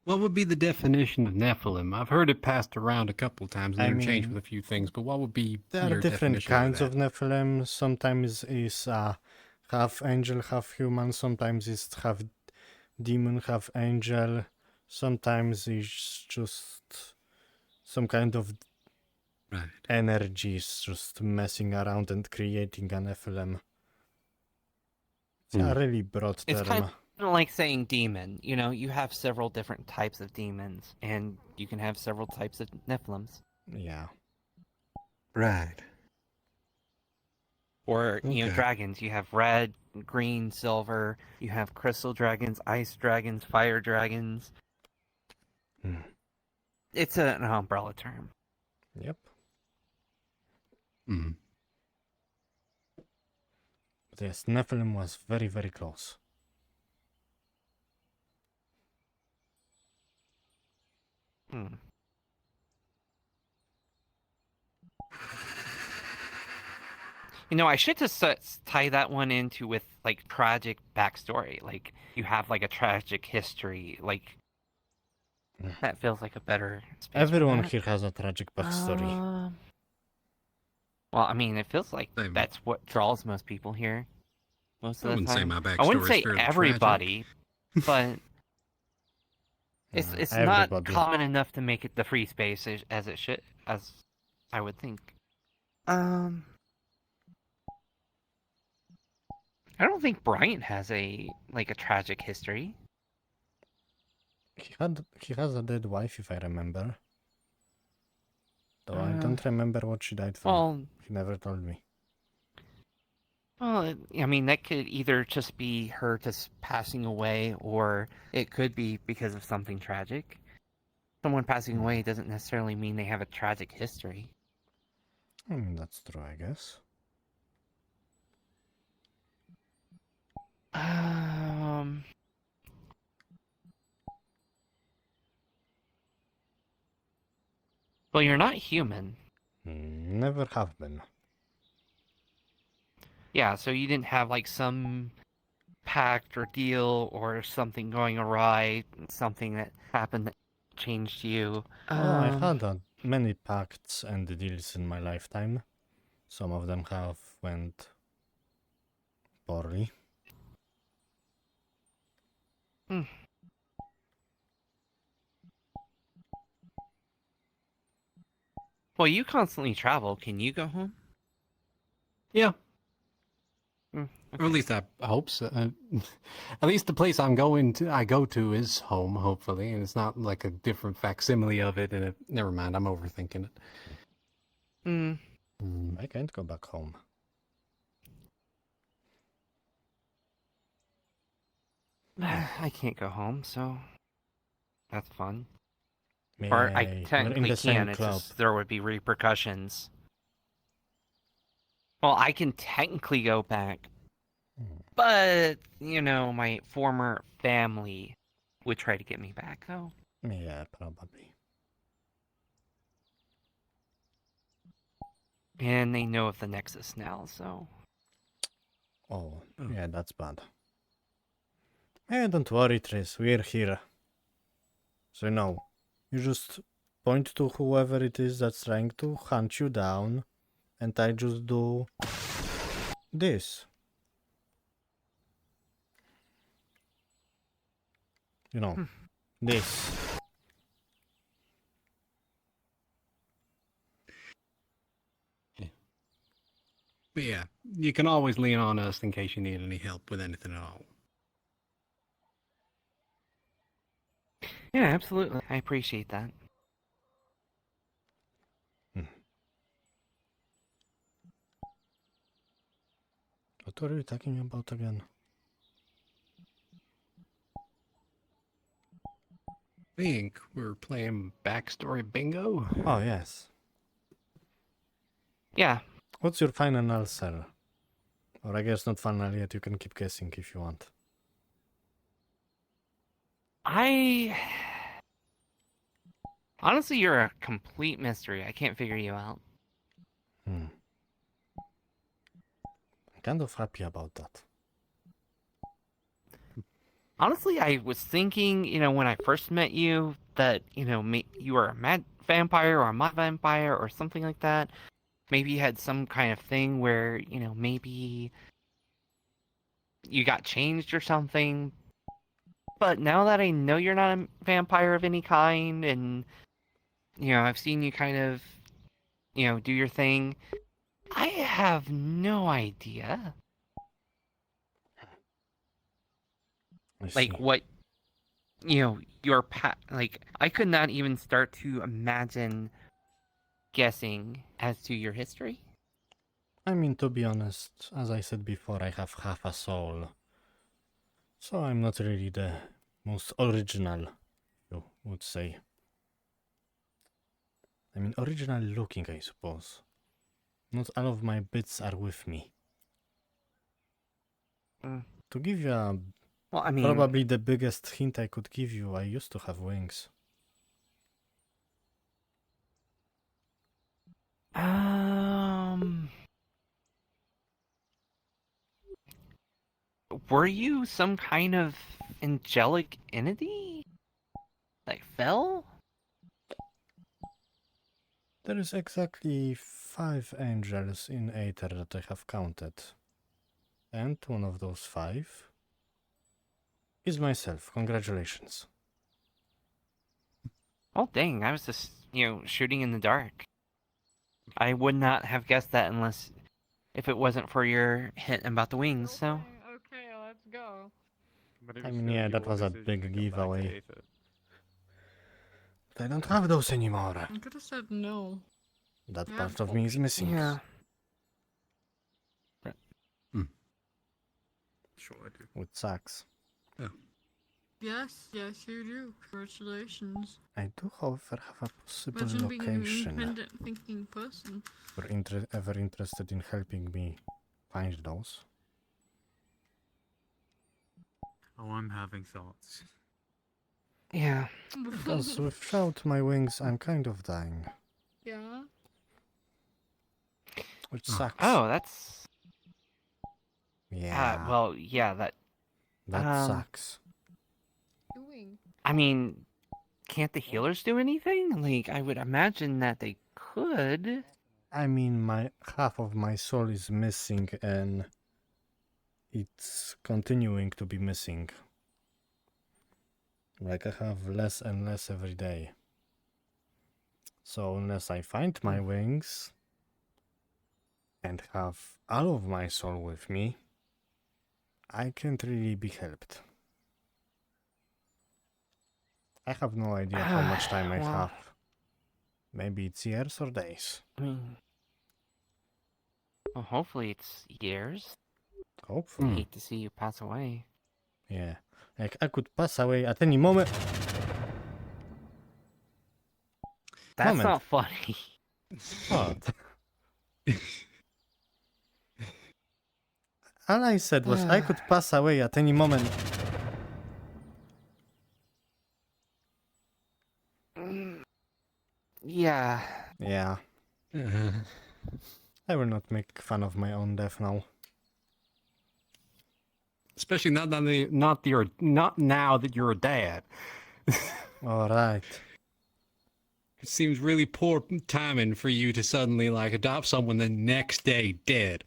What would be the definition of Nephilim? I've heard it passed around a couple of times and I interchanged mean, with a few things, but what would be There are your different definition kinds of that? Nephilim. Sometimes is half angel, half human. Sometimes it's half demon, half angel. Sometimes it's just some kind of Right. energies just messing around and creating a Nephilim. It's a really broad It's term. kind of like saying demon. You have several different types of demons, and you can have several types of Nephilims. Yeah. Right. Or, Okay. dragons. You have red, green, silver. You have crystal dragons, ice dragons, fire dragons. Hmm. It's an umbrella term. Yep. Mm. But yes, Nephilim was very, very close. I should just tie that one into with like tragic backstory. Like you have like a tragic history. Like that feels like a better. Space for Everyone that. here has a tragic backstory. Well, I mean, it feels like Same. that's what draws most people here. Most I of the wouldn't say time. my I wouldn't backstory's say fairly everybody, but it's not Everybody. common enough to make it the free space as it should, as I would think. I don't think Bryant has a tragic history. He has a dead wife, if I remember. Though I Uh, don't remember what she died from. Well, He never told me. I mean, that could either just be her just passing away, or it could be because of something tragic. Someone passing away doesn't necessarily mean they have a tragic history. I mean, that's true, I guess. Well, you're not human. Never have been. Yeah, so you didn't have like some pact or deal or something going awry, something that happened that changed you. Oh, I've had many pacts and deals in my lifetime. Some of them have went poorly. Well, you constantly travel. Can you go home? Yeah, Mm, or at least I hope so. At least the place I go to is home, hopefully, and it's not like a different facsimile of it. And never mind, I'm overthinking it. I can't go back home. I can't go home, so that's fun. Yay, Or I we're in technically the same can. It's club. just there would be repercussions. Well, I can technically go back, but my former family would try to get me back, though. Yeah, probably. And they know of the Nexus now, so. Oh, yeah, that's bad. Don't worry, Triss, we're here. So no, you just point to whoever it is that's trying to hunt you down, and I just do this. This. But yeah, you can always lean on us in case you need any help with anything at all. Yeah, absolutely. I appreciate that. What are you talking about again? I think we're playing backstory bingo. Oh, yes. Yeah. What's your final answer? Or I guess not final yet, you can keep guessing if you want. Honestly, you're a complete mystery. I can't figure you out. I'm kind of happy about that. Honestly, I was thinking, when I first met you, that, you were a mad vampire or a mod vampire or something like that. Maybe you had some kind of thing where, maybe you got changed or something. But now that I know you're not a vampire of any kind, and, I've seen you kind of, do your thing, I have no idea. Like, what, your like, I could not even start to imagine guessing as to your history. I mean, to be honest, as I said before, I have half a soul. So I'm not really the most original, you would say. I mean, original looking, I suppose. Not all of my bits are with me. To give you a... Well, I mean... Probably the biggest hint I could give you, I used to have wings. Were you some kind of angelic entity? Like, fell? There is exactly 5 angels in Aether that I have counted. And one of those 5 is myself. Congratulations. Oh dang! I was just shooting in the dark. I would not have guessed that unless if it wasn't for your hint about the wings. So Okay, let's go. But it I was mean, still yeah, that your was a decision big to come back to giveaway. Aether. But I don't have those anymore. I could have said no. That Yeah. part of me is missing. yeah. Sure, I do. Which sucks. Yes, yes, you do. Congratulations. I do, however, have a possible Imagine being an location. independent thinking person. You're ever interested in helping me find those? Oh, I'm having thoughts. Yeah. Because without my wings, I'm kind of dying. Yeah. Which sucks. Oh, that's. Yeah. Well, yeah. that sucks. Doing. I mean, can't the healers do anything? Like, I would imagine that they could. I mean, my half of my soul is missing, and it's continuing to be missing. Like, I have less and less every day. So unless I find my wings and have all of my soul with me, I can't really be helped. I have no idea how much time I Well. have. Maybe it's years or days. I mean, well, hopefully it's years. Hopefully. Hate to see you pass away. Yeah. Like, I could pass away at any moment. That's Moment. not funny. What? All I said was I could pass away at any moment. Yeah. Yeah. I will not make fun of my own death now. Especially not now that you're a dad. Alright. It seems really poor timing for you to suddenly adopt someone the next day dead.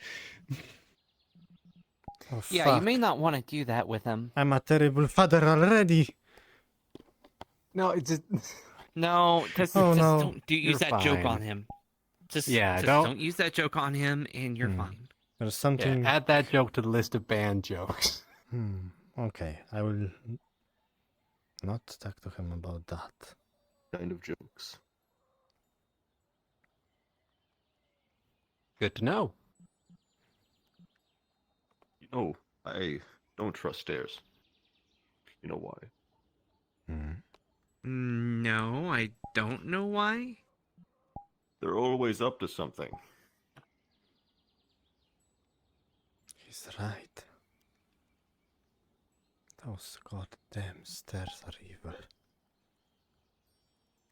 Oh, Yeah, fuck. you may not want to do that with him. I'm a terrible father already. No, it's just... No, just Oh, no. don't use You're that joke fine. on him. Just Yeah, don't use that joke on him, and you're Hmm. fine. There's something... add that joke to the list of banned jokes. Okay, I will not talk to him about that. Kind of jokes. Good to know. You know, I don't trust stairs. You know why? No, I don't know why. They're always up to something. He's right. Those goddamn stairs are evil.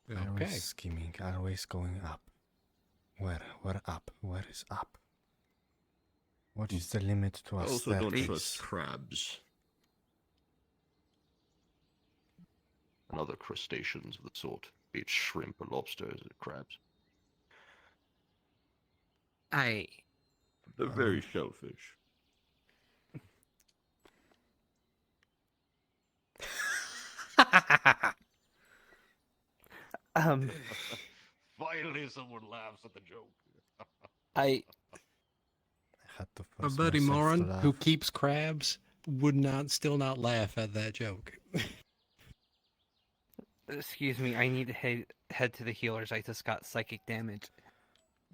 Okay. Always scheming, always going up. Where up? Where is up? What is the limit to I a also don't staircase? trust crabs. And other crustaceans of the sort. Be it shrimp or lobsters or crabs. They're very shellfish. Finally someone laughs at the joke. I had to My force buddy myself to Moran, laugh. who keeps crabs, would still not laugh at that joke. excuse me. I need to head to the healers. I just got psychic damage.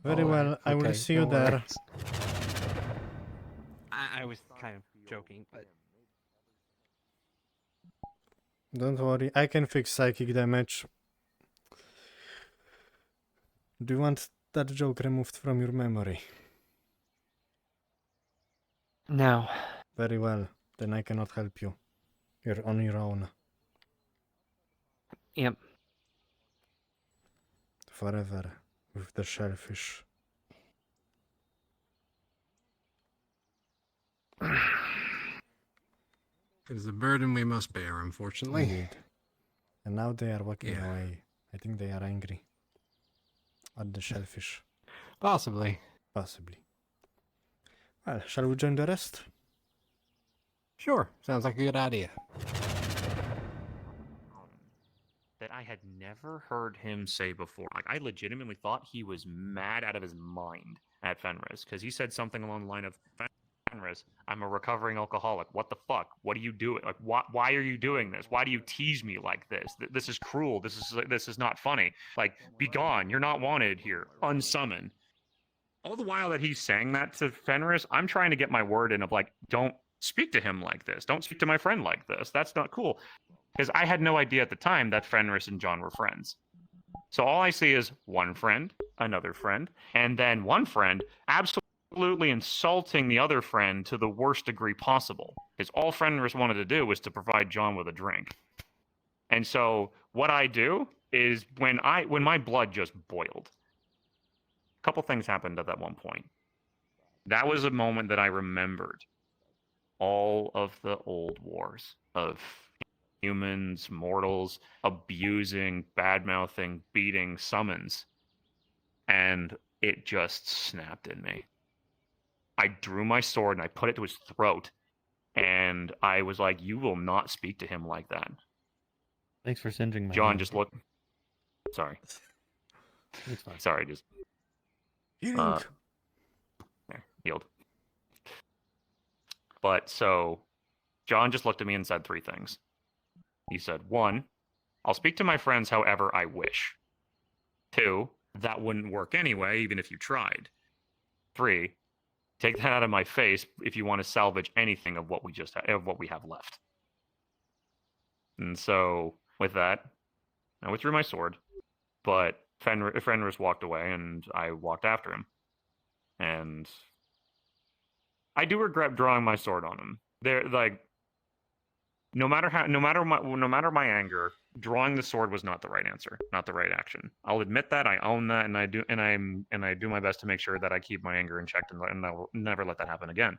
Very well, I will Okay, see you no there. worries. I was kind of joking, but Don't worry, I can fix psychic damage. Do you want that joke removed from your memory? no. Very well, then I cannot help you. You're on your own. Yep. Forever with the shellfish. It is a burden we must bear, unfortunately. Indeed. And now they are walking Yeah. away. I think they are angry. At the shellfish. Possibly. Possibly. Well, shall we join the rest? Sure. Sounds like a good idea. I had never heard him say before. Like, I legitimately thought he was mad out of his mind at Fenris, because he said something along the line of, Fenris, I'm a recovering alcoholic. What the fuck? What are you doing? Like, why are you doing this? Why do you tease me like this? This is cruel. This is not funny. Like, be gone. You're not wanted here. Unsummon. All the while that he's saying that to Fenris, I'm trying to get my word in of like, don't speak to him like this. Don't speak to my friend like this. That's not cool. Because I had no idea at the time that Fenris and John were friends. So all I see is one friend, another friend, and then one friend absolutely insulting the other friend to the worst degree possible. Because all Fenris wanted to do was to provide John with a drink. And so what I do is when my blood just boiled, a couple things happened at that one point. That was a moment that I remembered all of the old wars of humans, mortals, abusing, bad-mouthing, beating summons. And it just snapped in me. I drew my sword and I put it to his throat. And I was like, you will not speak to him like that. Thanks for singeing my John hand. just looked... Sorry. It's fine. Sorry, just... Healing. There, healed. But so, John just looked at me and said three things. He said, 1, I'll speak to my friends however I wish. 2, that wouldn't work anyway, even if you tried. 3, take that out of my face if you want to salvage anything of what we have left. And so, with that, I withdrew my sword, but Fenris walked away, and I walked after him. And I do regret drawing my sword on him. They're like, no matter my anger, drawing the sword was not the right answer, not the right action. I'll admit that, I own that, and I do my best to make sure that I keep my anger in check, and I will never let that happen again.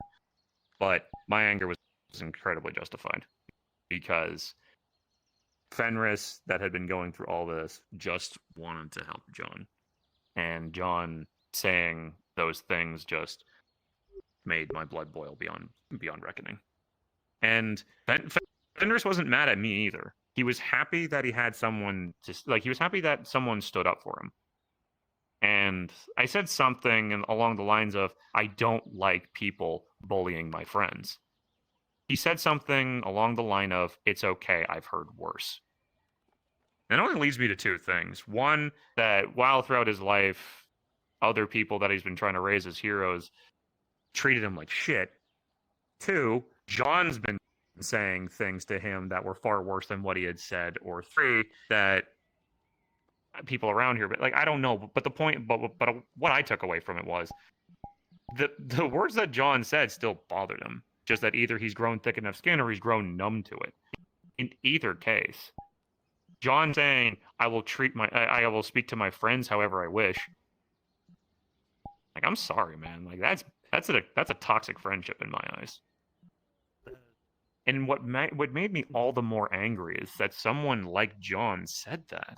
But my anger was incredibly justified, because Fenris, that had been going through all this, just wanted to help John, and John saying those things just made my blood boil beyond reckoning. And Fenris wasn't mad at me either. He was happy that he had someone he was happy that someone stood up for him. And I said something along the lines of, I don't like people bullying my friends. He said something along the line of, it's okay, I've heard worse. And it only leads me to two things. One, that while throughout his life, other people that he's been trying to raise as heroes treated him like shit. 2, John's been saying things to him that were far worse than what he had said. Or 3, that people around here, but like, I don't know. But the point, but what I took away from it was the words that John said still bothered him. Just that either he's grown thick enough skin or he's grown numb to it. In either case, John saying, I will speak to my friends however I wish. Like, I'm sorry, man. Like, that's a toxic friendship in my eyes. And what made me all the more angry is that someone like John said that.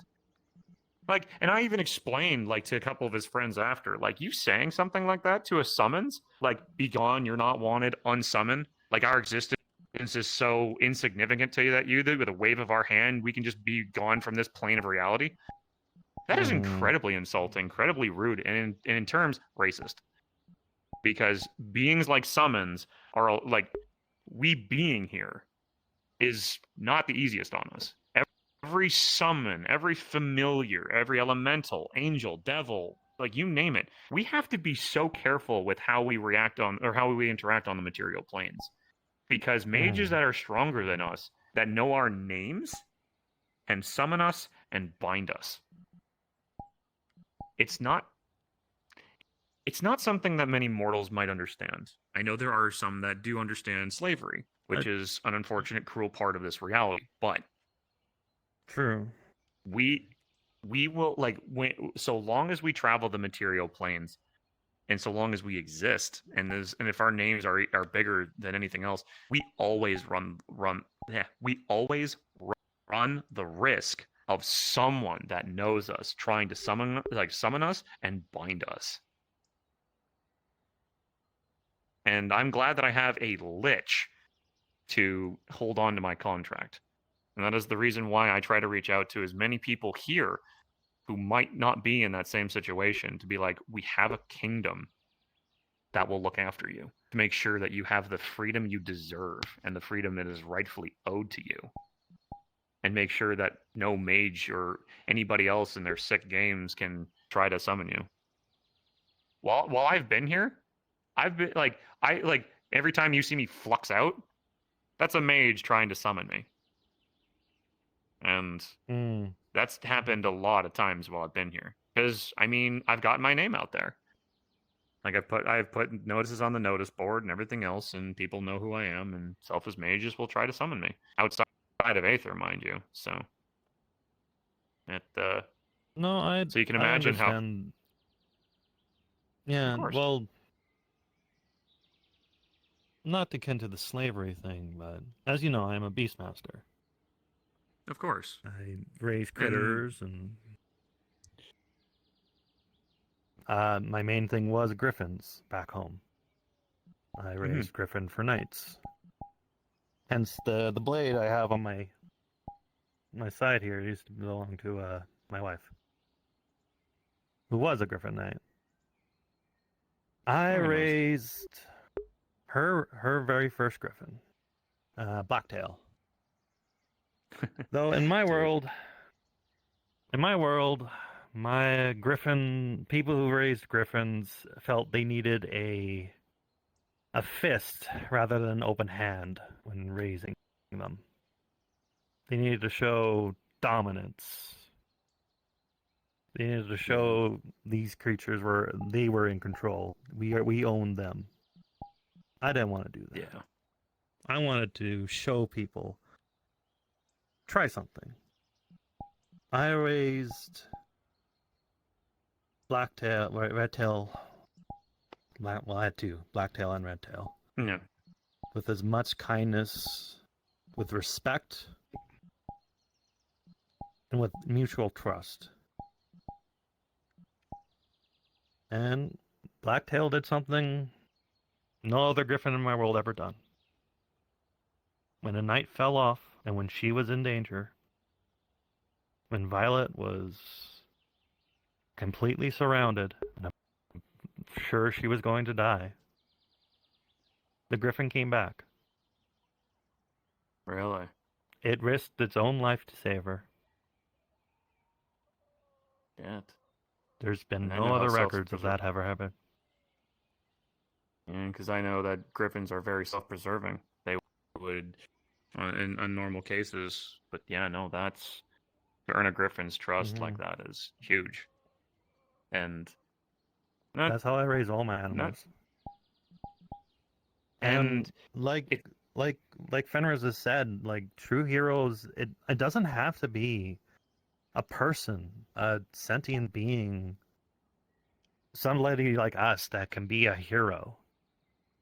Like, and I even explained, like, to a couple of his friends after, like, you saying something like that to a summons, like, be gone, you're not wanted, unsummon, like, our existence is so insignificant to you that with a wave of our hand, we can just be gone from this plane of reality. That is incredibly insulting, incredibly rude, and in terms, racist. Because beings like summons are, like, we being here is not the easiest on us. Every summon, every familiar, every elemental, angel, devil, like, you name it, we have to be so careful with how we react on, or how we interact on the material planes. Because mages that are stronger than us, that know our names, can summon us and bind us. It's not something that many mortals might understand. I know there are some that do understand slavery, which is an unfortunate, cruel part of this reality, but True. we will, like, so long as we travel the material planes, and so long as we exist, and if our names are bigger than anything else, we always run the risk of someone that knows us trying to summon us and bind us. And I'm glad that I have a lich to hold on to my contract. And that is the reason why I try to reach out to as many people here who might not be in that same situation to be like, we have a kingdom that will look after you, to make sure that you have the freedom you deserve and the freedom that is rightfully owed to you. And make sure that no mage or anybody else in their sick games can try to summon you. While I've been here, I've been like every time you see me flux out, that's a mage trying to summon me. And that's happened a lot of times while I've been here. Because I mean, I've gotten my name out there. Like I've put notices on the notice board and everything else, and people know who I am, and selfless mages will try to summon me. Outside of Aether, mind you. So No, so you can I imagine how. understand. Yeah, Of course. well, not to get into the slavery thing, but as you know, I'm a beastmaster. Of course. I raise critters, and my main thing was griffins back home. I raised griffin for knights. Hence the blade I have on my side here used to belong to my wife, who was a griffin knight. I Very nice. raised her very first griffin, Blacktail. Though in my world, my griffin people who raised griffins felt they needed a fist rather than an open hand when raising them. They needed to show dominance. They needed to show these creatures were in control. We owned them. I didn't want to do that. Yeah. I wanted to show people. Try something. I raised Blacktail, Redtail. Well, I had two, Blacktail and Redtail. Yeah. With as much kindness, with respect, and with mutual trust. And Blacktail did something no other griffin in my world ever done. When a knight fell off, and when she was in danger, when Violet was completely surrounded, and I'm sure she was going to die, the griffin came back. Really? It risked its own life to save her. Yeah. There's been And I no know how other records of that ever happened. Yeah, because I know that griffins are very self-preserving. They would, in normal cases, but yeah, no, that's to earn a griffin's trust like that is huge. And That's how I raise all my animals. And like Fenris has said, like true heroes, it doesn't have to be a person, a sentient being, somebody like us that can be a hero.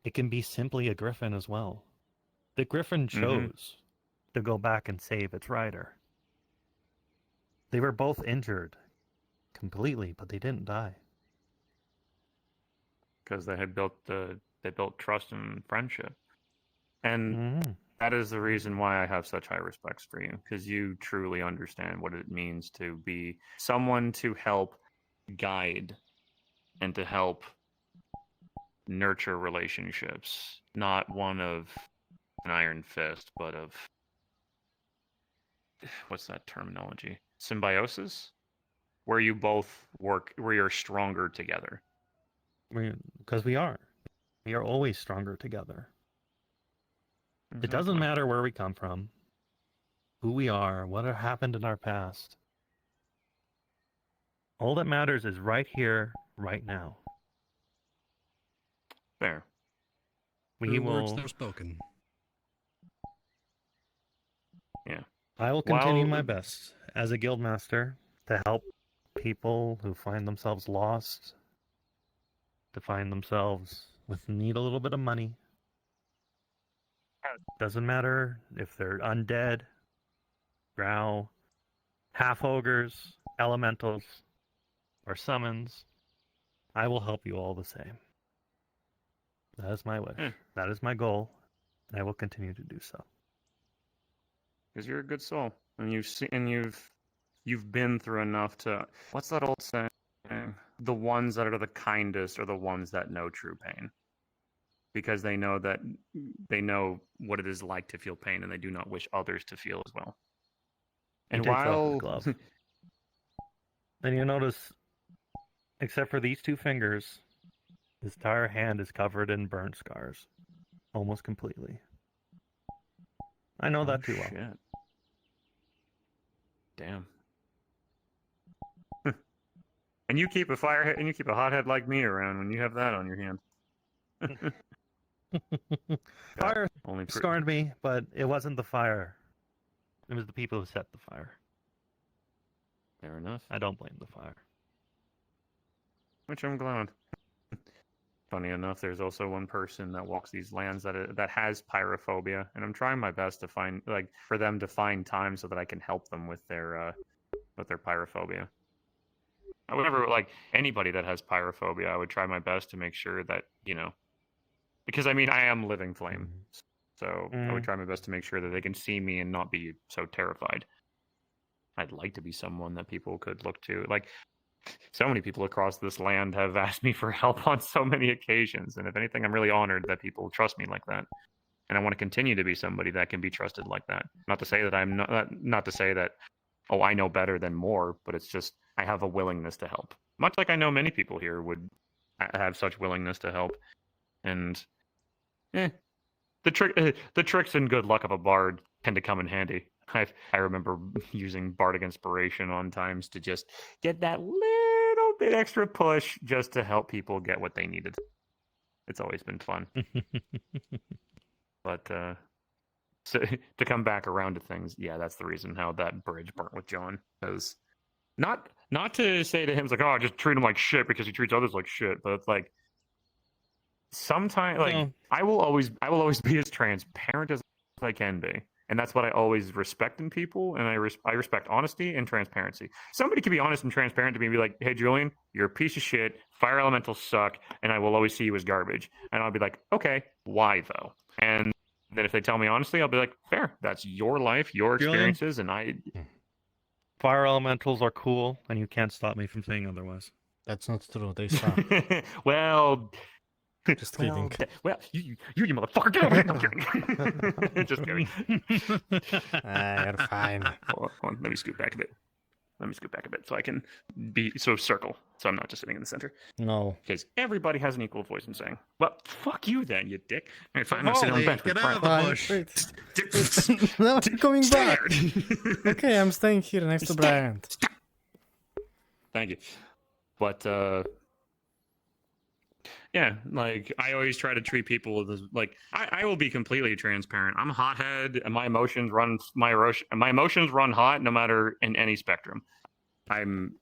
It can be simply a griffin as well. The griffin chose to go back and save its rider. They were both injured completely, but they didn't die. Because they had built trust and friendship. And that is the reason why I have such high respects for you, because you truly understand what it means to be someone to help guide and to help nurture relationships, not one of an iron fist, but of what's that terminology? Symbiosis, where you both work, where you're stronger together. Because we are always stronger together. It doesn't matter where we come from, who we are, what happened in our past. All that matters is right here, right now. Fair. Words that are spoken. Yeah. I will continue my best as a guildmaster to help people who find themselves lost, to find themselves need a little bit of money. Doesn't matter if they're undead, drow, half ogres, elementals, or summons. I will help you all the same. That is my wish. That is my goal, and I will continue to do so. because you're a good soul, and you've been through enough to. What's that old saying? The ones that are the kindest are the ones that know true pain, because they know what it is like to feel pain, and they do not wish others to feel as well. And He takes off his while glove. And you notice, except for these two fingers, his entire hand is covered in burn scars, almost completely. I know that too well. Shit. Damn. And you keep a firehead, and you keep a hothead like me around when you have that on your hand. Fire Only scorned me, but it wasn't the fire. It was the people who set the fire. Fair enough. I don't blame the fire. Which I'm glad. Funny enough, there's also one person that walks these lands that has pyrophobia, and I'm trying my best to find for them to find time so that I can help them with their pyrophobia. Whenever anybody that has pyrophobia, I would try my best to make sure that because I mean I am living flame, so I would try my best to make sure that they can see me and not be so terrified. I'd like to be someone that people could look to. So many people across this land have asked me for help on so many occasions, and if anything, I'm really honored that people trust me like that. And I want to continue to be somebody that can be trusted like that. Not to say that I'm not to say that I know better than more, but it's just I have a willingness to help. Much like I know many people here would have such willingness to help. And the tricks and good luck of a bard tend to come in handy. I remember using bardic inspiration on times to just get that little bit extra push just to help people get what they needed. It's always been fun. But so to come back around to things, yeah, that's the reason how that bridge burnt with John. Because not to say to him, it's I just treat him like shit because he treats others like shit, but it's sometimes I will always be as transparent as I can be. And that's what I always respect in people, and I respect honesty and transparency. Somebody can be honest and transparent to me and be like, hey, Julian, you're a piece of shit, fire elementals suck, and I will always see you as garbage. And I'll be like, okay, why though? And then if they tell me honestly, I'll be like, fair, that's your life, your experiences, and I... Fire elementals are cool, and you can't stop me from saying otherwise. That's not true, they suck. Well... Just kidding. Well, you motherfucker, get over here! I'm kidding. Just kidding. You're fine. Hold on, let me scoot back a bit. So I can circle. So I'm not just sitting in the center. No. Because everybody has an equal voice in saying, well, fuck you then, you dick. All right, fine, I'm sitting on the bench. Get out of the bush. No, I'm coming back. Okay, I'm staying here next to Brian. Thank you. But, yeah, I always try to treat people as I will be completely transparent. I'm a hothead, and my emotions run hot no matter in any spectrum. I'm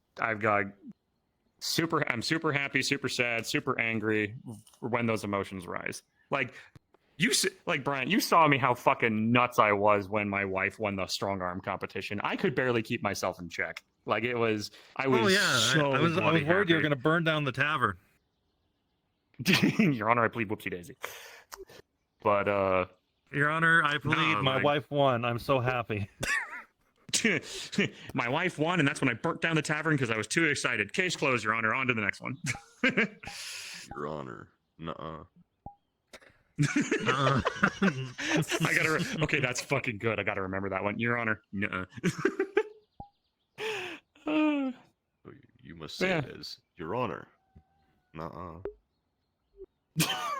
super happy, super sad, super angry when those emotions rise. Brian, you saw me how fucking nuts I was when my wife won the strong arm competition. I could barely keep myself in check. I was I was worried you were going to burn down the tavern. Your Honor, I plead whoopsie daisy. But Your Honor, I plead. My wife won. I'm so happy. My wife won, and that's when I burnt down the tavern because I was too excited. Case closed, Your Honor. On to the next one. Your Honor, nuh-uh. I gotta. Okay, that's fucking good. I gotta remember that one. Your Honor, nuh-uh. You must say it as Your Honor, nuh-uh.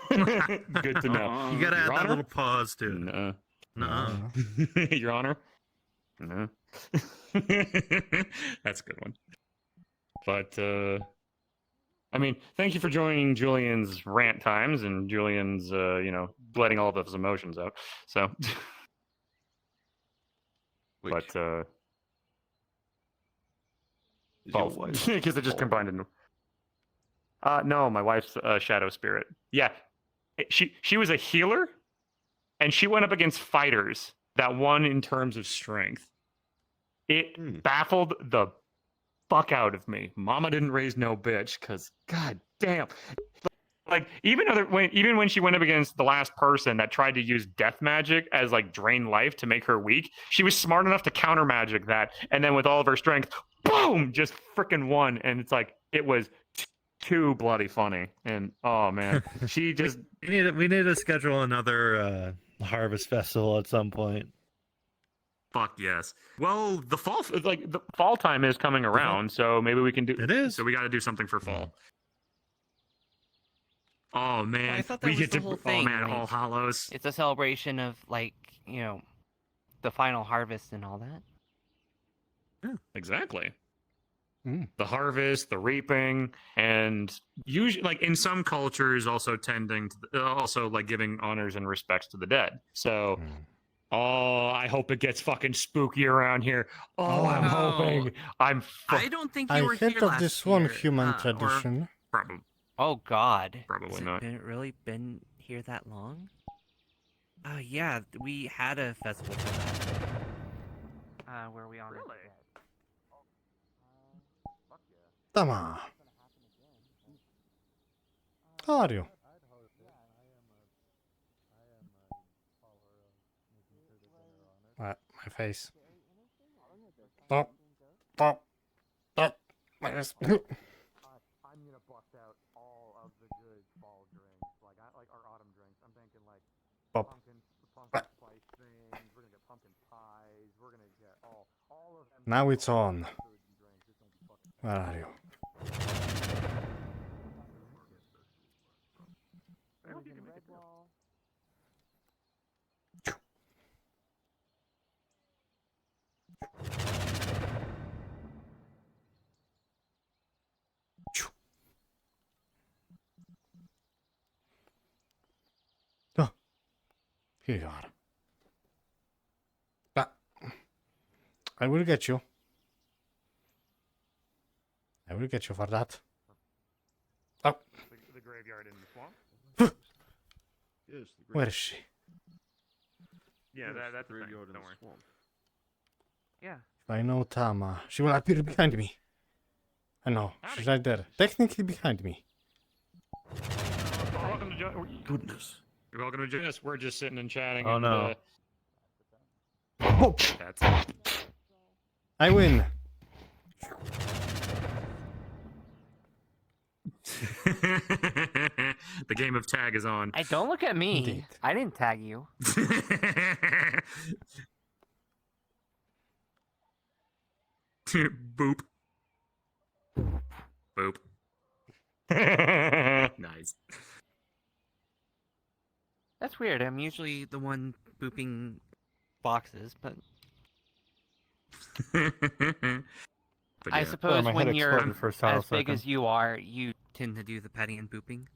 Good to know. You gotta Your add that Honor? little pause to it. Nuh-uh. Nuh-uh. Your Honor? No. That's a good one. But, I mean, thank you for joining Julian's rant times and Julian's, letting all of his emotions out. So, Wait, but, is your both. wife Because they're just combined into... no, my wife's a shadow spirit. Yeah. She was a healer, and she went up against fighters that won in terms of strength. It baffled the fuck out of me. Mama didn't raise no bitch, because god damn. Like even when she went up against the last person that tried to use death magic as like drain life to make her weak, she was smart enough to counter magic that, and then with all of her strength, boom, just freaking won. And it's like it was too bloody funny. And oh man, she just We need to schedule another harvest festival at some point. fuck yes. Well, the fall time is coming around, so maybe we can do. It is. So we got to do something for fall. Oh man, I thought that we was get the to. whole Oh thing, man, like- All Hallows. It's a celebration of like, you know, the final harvest and all that. Yeah, exactly. Mm. The harvest, the reaping, and usually, like in some cultures, also tending to, also like giving honors and respects to the dead. So, oh, I hope it gets fucking spooky around here. Oh, I'm no. hoping. I don't think you I were heard here of last this one year, human or- tradition. Probably, Oh God. probably Has not. it really been here that long? Yeah, we had a festival for that. Where we on? Really? Tama. How are you? My face. Stop. Stop. Stop. My face. I'm gonna bust out all of the good fall drinks, like our autumn drinks. I'm thinking like Pop. pumpkin spice things. We're gonna get pumpkin pies. We're gonna get all of them. Now it's on. Foods and drinks. It's gonna be fucking. Where are you? I hope you can make it through. Oh. Here you are. But I will get you. I will get you for that. Oh, The graveyard in the swamp. Yes, the where is she? Yeah, that's the thing. graveyard in Don't the worry. swamp. Yeah. If I know Tama, she will appear behind me. I know, she's right there. Technically behind me. Welcome to Goodness. You're welcome to join us. We're just sitting and chatting. Oh, and, no. Oh, That's it. I win. The game of tag is on. Hey, don't look at me. Indeed. I didn't tag you. Boop. Boop. Nice. That's weird. I'm usually the one booping boxes, but But I yeah. suppose my when head you're exploded for a solid as big second. as you are, you tend to do the petting and booping.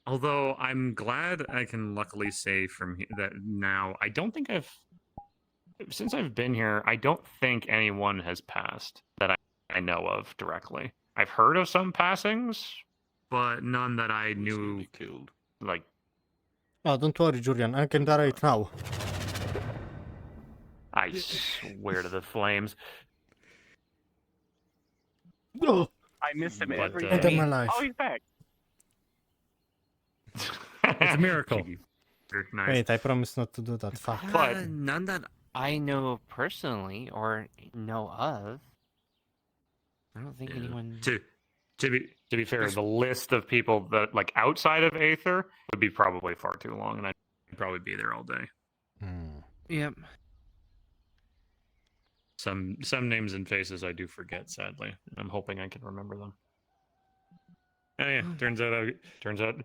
Although I'm glad I can luckily say that now I don't think since I've been here, I don't think anyone has passed that I know of directly. I've heard of some passings, but none that I knew Recently killed. like. Oh, don't worry, Julian. I can die right now. I swear to the flames. Oh, I miss him But, every uh, end of day. my life. Oh, he's back. It's a miracle. Nice. Wait, I promise not to do that. Fuck. But- None that I know of personally or know of. I don't think Yeah. anyone. To be fair, the list of people that like outside of Aether would be probably far too long, and I'd probably be there all day. Yep. Some names and faces I do forget, sadly. I'm hoping I can remember them. Oh yeah, turns out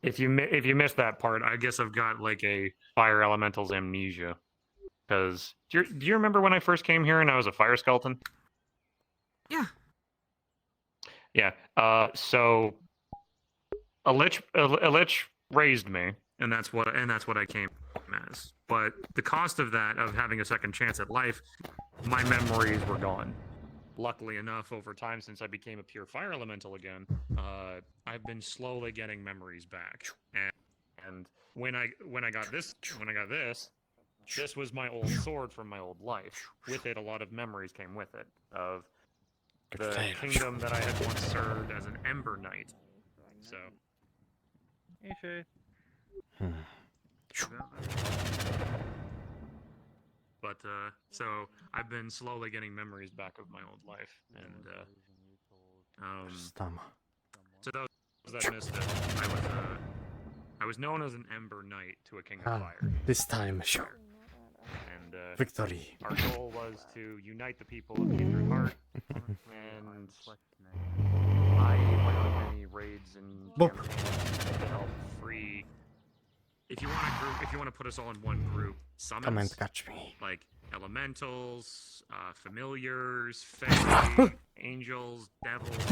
if you missed that part, I guess I've got like a fire elemental's amnesia. Because do you remember when I first came here and I was a fire skeleton? Yeah. Yeah. So a lich raised me, and that's what I came as. But the cost of that, of having a second chance at life, my memories were gone. Luckily enough, over time, since I became a pure fire elemental again, I've been slowly getting memories back. And when I got this, this was my old sword from my old life. With it, a lot of memories came with it of the kingdom that I had once served as an Ember Knight. So. Hey, Shay. But so I've been slowly getting memories back of my old life, and Stam. so those that missed it, I was known as an Ember Knight to a King of Fire. This time, And victory. our goal was to unite the people of Kindred Heart, and I went on many raids and campaigns to help free. If you want to put us all in one group, summons. Come and catch me. Like elementals, familiars, fae, angels, devils,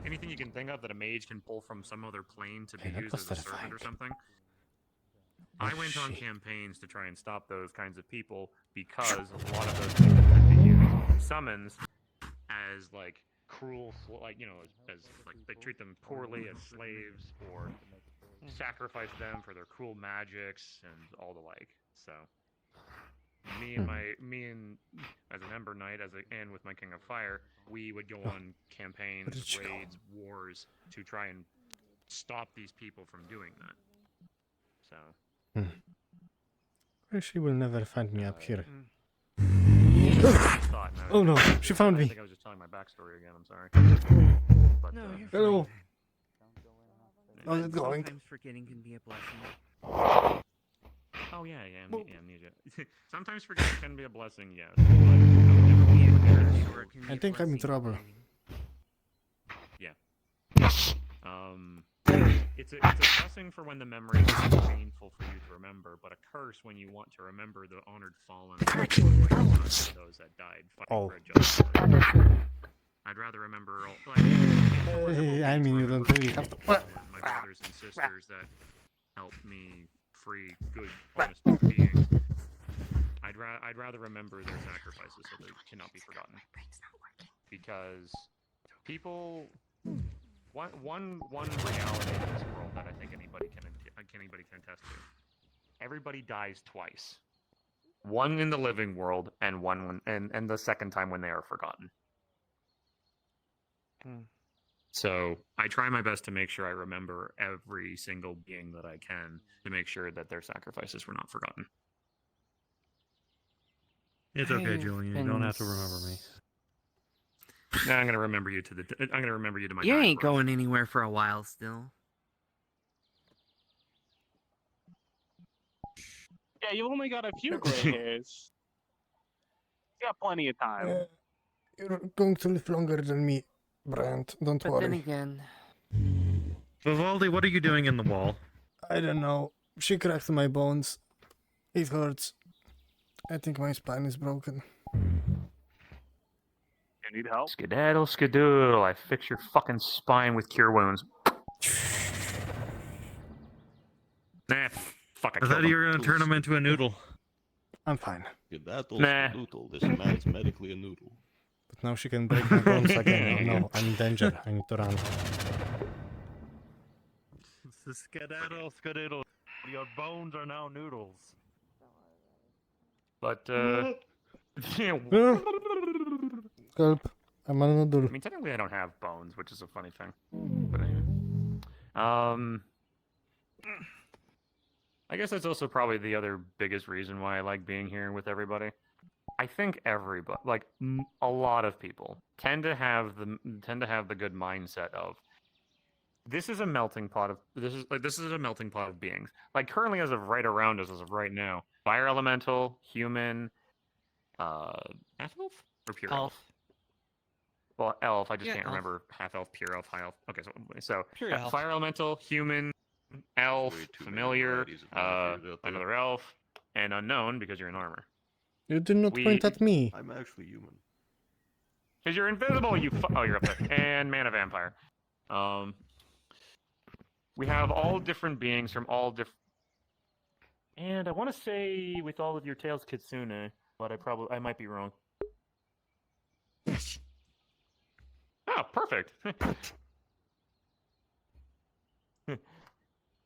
anything you can think of that a mage can pull from some other plane to be used as a servant or something. I went on campaigns to try and stop those kinds of people because a lot of those people tend to use summons as like cruel, like as like they treat them poorly as slaves or sacrifice them for their cruel magics and all the like. So me and as an Ember Knight and with my King of Fire, we would go on campaigns, raids, wars to try and stop these people from doing that. So She will never find me up here. oh no, she found me. I think I was just telling my backstory again, I'm sorry. But, No, you're hello. How's it going? Sometimes forgetting can be a blessing. Oh yeah, amnesia. Sometimes forgetting can be a blessing, yes. But I would never be I think I'm in trouble. Yeah. It's a blessing for when the memory is painful for you to remember, but a curse when you want to remember the honored fallen, like those that died fighting for a just cause. I'd rather remember all, like, I mean, you don't really have to. my brothers and sisters that helped me free good, honest beings. I'd rather remember their sacrifices so they cannot be forgotten. Because people, one reality in this world that I think anybody can attest to. Everybody dies twice. One in the living world, and and the second time when they are forgotten. So I try my best to make sure I remember every single being that I can to make sure that their sacrifices were not forgotten. It's okay, Julian. You don't have to remember me. Nah, I'm gonna remember you to my. You ain't going anywhere for a while still. Yeah, you've only got a few gray hairs. You got plenty of time. You're going to live longer than me, Brent. Don't But worry. then again, Vivaldi, what are you doing in the wall? I don't know. She cracked my bones. It hurts. I think my spine is broken. You need help? Skedaddle, skedoodle. I fix your fucking spine with cure wounds. Nah, fuck. I thought you were gonna turn him into a noodle. I'm fine. Skedaddle, Nah. skedoodle. This man's medically a noodle. But now she can break my bones again. Oh no, I'm in danger. I need to run. Skedaddle, skedoodle. Your bones are now noodles. But Gulp. I'm a noodle. I mean, technically, I don't have bones, which is a funny thing. But anyway, I guess that's also probably the other biggest reason why I like being here with everybody. I think everybody, like a lot of people, tend to have the good mindset of this is a melting pot of a melting pot of beings. Like currently, as of right around us, as of right now, fire elemental, human, half elf or pure elf. Well, elf. I just can't remember half elf, pure elf, high elf. Okay, so Pure elf. fire elemental, human, elf, familiar, another elf, and unknown because you're in armor. You did not point at me. I'm actually human. Because you're invisible. You're up there. And man, a vampire. We have all different beings from all different. And I want to say with all of your tails, Kitsune, but I might be wrong. Oh, perfect.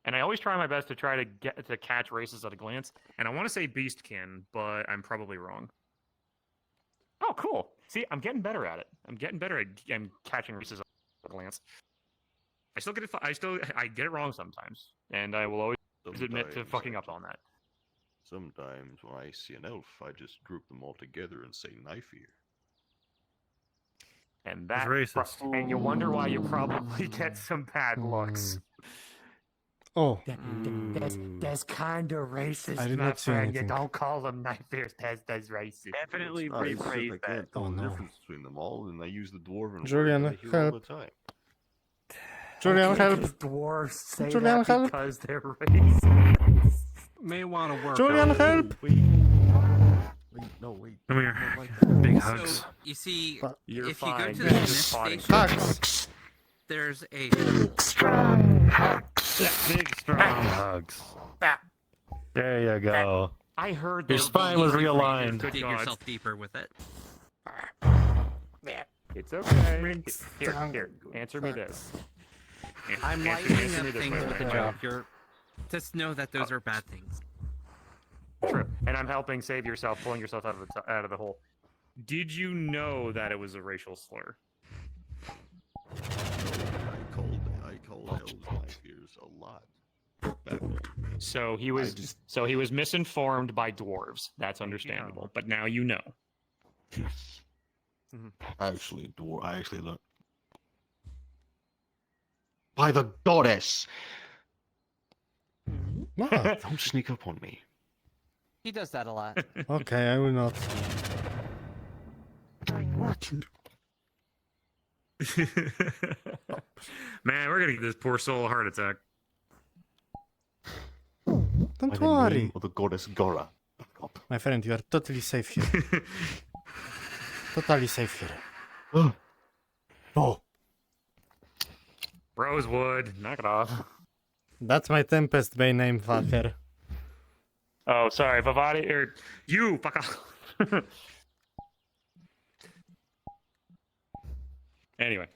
And I always try my best to try to get to catch races at a glance. And I want to say Beastkin, but I'm probably wrong. Oh, cool. See, I'm getting better at it. I'm getting better at catching races at a glance. still get it. I get it wrong sometimes, and I will always admit to Sometimes fucking I up on that. Sometimes when I see an elf, I just group them all together and say knife ear. And It's that racist. and you wonder why you probably get some bad looks. Oh, That's kind of racist, I did my not see friend. You anything. don't call them knife ears. That's racist. Definitely It's not, it's just I rephrase that. can't tell Oh, the no. difference between them all, and I use the dwarven Julian, word that I hear all the help. time. Julian, Okay, help. just dwarves say Julian, that help. because they're racist. May want to work Julian, on help. Wait, no, wait. Come here. Not like that. Big So hugs. you see, You're if you go fine. to You're the just mist spotting station, Hugs. there's a Big strong hugs. There you go. I heard Your those spine was beliefs. realigned. Good dig gods. yourself deeper with it. It's okay. Here. Answer me this. I'm Answer lightening me up this, things my with the friend. joke. You're just know that those are bad things. True. And I'm helping save yourself, pulling yourself out of the hole. Did you know that it was a racial slur? I called elves knife ears a lot. Back then. So he was misinformed by dwarves. That's understandable. But now you know. I actually learned. By the goddess! What? Don't sneak up on me. He does that a lot. Okay, I will not. Man, we're gonna give this poor soul a heart attack. Don't By the worry. name of the goddess Gora. Back up. My friend, you are totally safe here. Totally safe here. Oh, Rosewood, knock it off. that's my Tempest Bay name, fucker. Oh, sorry, Vivaldi, or you, fuck off. Anyway.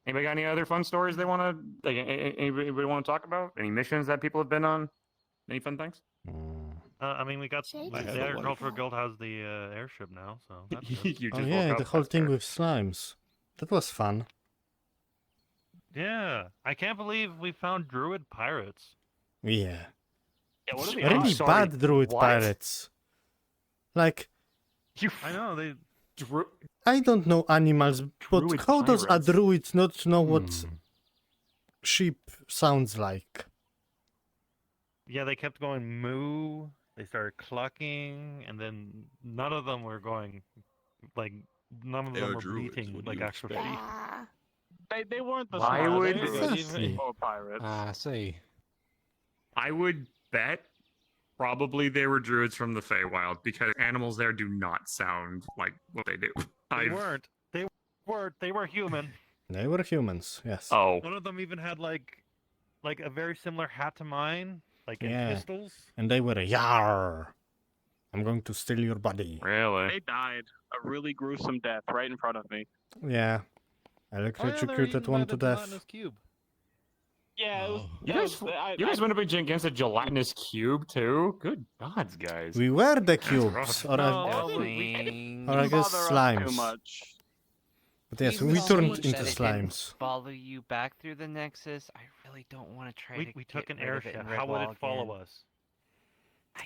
Anybody got any other fun stories they want to? Like, anybody want to talk about? Any missions that people have been on? Any fun things? I mean, we got I had the a Agricultural wife. Guild has the airship now, so that's good. You Oh just yeah, woke the up, whole that's thing fair. with slimes. That was fun. Yeah, I can't believe we found druid pirates. Yeah. Yeah, what are the Really odds? sorry, bad druid what? pirates. Like, You I know they. I don't know animals, but Druid how does a pirates? druid not know what Hmm. sheep sounds like? Yeah, they kept going moo. They started clucking, and then none of them were going like none of They them are were druids, bleating what do like you actual expect? sheep. They weren't the Why smartest would- druids Exactly. or pirates. I see. I would bet probably they were druids from the Feywild because animals there do not sound like what they do. They weren't. They weren't. They were human. They were humans, yes. Oh, One of them even had like a very similar hat to mine, like in Yeah. pistols. And they were yar. I'm going to steal your body. really? They died a really gruesome death right in front of me. Yeah. Oh, yeah, they were Electrocuted eaten one by to the death. gelatinous cube. Yeah, it was, Oh. You that guys, was- you guys went up against a gelatinous cube too? Good gods, guys. We were the That's cubes, rough. or, No, I, Thing. or I guess bother us too slimes. much. But yes, Even we though turned you into said it didn't slimes. Follow you back through the Nexus. I really don't want to try to. We took get an rid of it airship. in How would Redwall it follow again. us?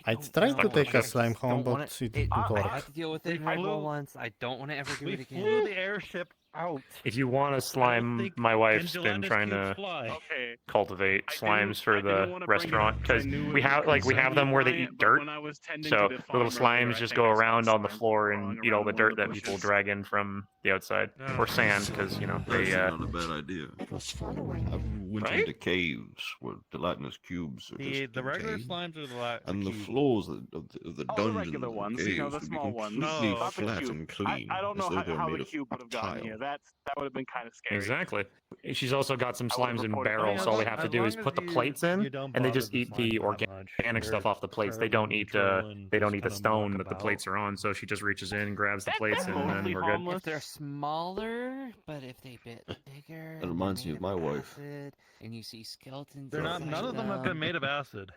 I don't tried to know. take I a slime just home, don't wanna- but it didn't I work. had to deal with it in We Redwall flew- once. I don't want to ever do We it again. flew the airship out. If you want to slime, think my wife's been gelatinous trying cubes to fly. Okay. cultivate I slimes didn't- for I didn't the wanna bring it restaurant up 'cause because I knew it we would have we concern have you, them where they Bryant, eat but dirt. when I was tending So to the little farm earlier, slimes I just think go I saw around on the slime floor crawling and eat all around the one of dirt that people bushes. drag in from the outside Yeah. or sand because you know That's they not a bad idea. I went Right? into caves where gelatinous cubes are just The regular contained, slimes are the and the cube. floors of the Oh, the dungeons regular and ones, caves you know, the would be small ones. completely No. Not the flat cube. and clean, I don't as know though they're how made the of cube would have gotten tile. here. That would have been kind of scary. exactly. She's also got some I would've slimes in reported barrels. that. So all they have to do is put the plates in, and they just eat the organic stuff off the plates. They don't eat the stone that the plates are on. So she just reaches in and grabs the plates, and then mostly we're good. harmless. If they're smaller, but if they bit bigger, That reminds me of my wife. And you see skeletons. They're not. inside None of them have been made of acid.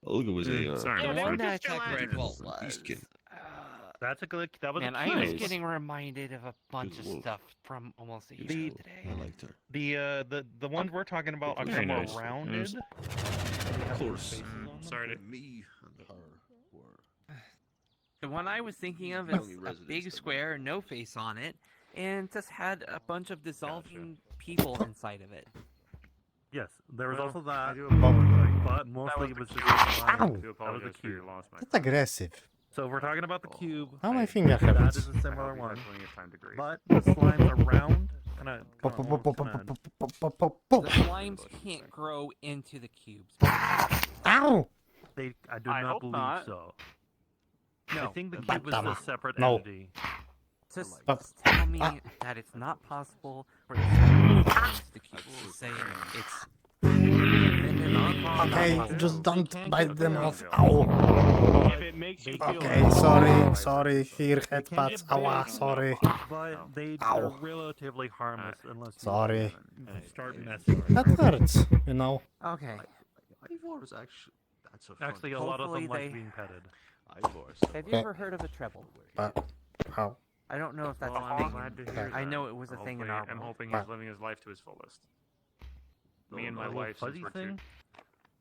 Olga was a Sorry, Yeah, The they one were that just attacked gelatinous. Redwall Beast was. skin. That's a good. That was Man, a I cute. was Nice. getting reminded of a bunch of wolf. stuff from almost a year The- ago today. I liked her. The ones we're talking about are Very kind of nice. more rounded. Of course. Sorry to Me and her were. The one I was thinking of Only is a residents big that square, no face on it, and just had a bunch of dissolving people inside of it. Yes, there was Well, also I that, do apologize. but mostly it was was the just cube. a I slime. do That was the apologize for your cube. loss, my That's friend. aggressive. So if we're talking about the cube, How my I- finger that hurts. is a I similar hope you one. have plenty of time to grieve. But the slimes are round. Kinda, Pop, kinda, pop, pop, pop, kinda- pop, pop, pop, pop, The pop. slimes can't grow into the cubes. Ow! I do I not hope believe not. so. No, I think the But, cube is a separate no. entity. just But- tell me that it's not possible for the slimes to grow into the cubes. Just saying it's dependent on Okay, just They don't can't bite get them grown. off. Ow! If it makes you feel Okay, better. sorry, here, They can't headpats, get awa, big, sorry. But they're Ow. relatively harmless unless you Sorry. start messing. That hurts, you know. Okay. Ivor's actually. That's a fun. Actually, a lot of Hopefully them like they- being petted. Ivor's. Have you Okay. ever heard of a treble? Ow. I don't know if that's Well, a I'm thing. glad to in- hear I that. know it was a thing in our I'm world. hoping he's living his life to his fullest. Me and my A little wife, since fuzzy we're thing.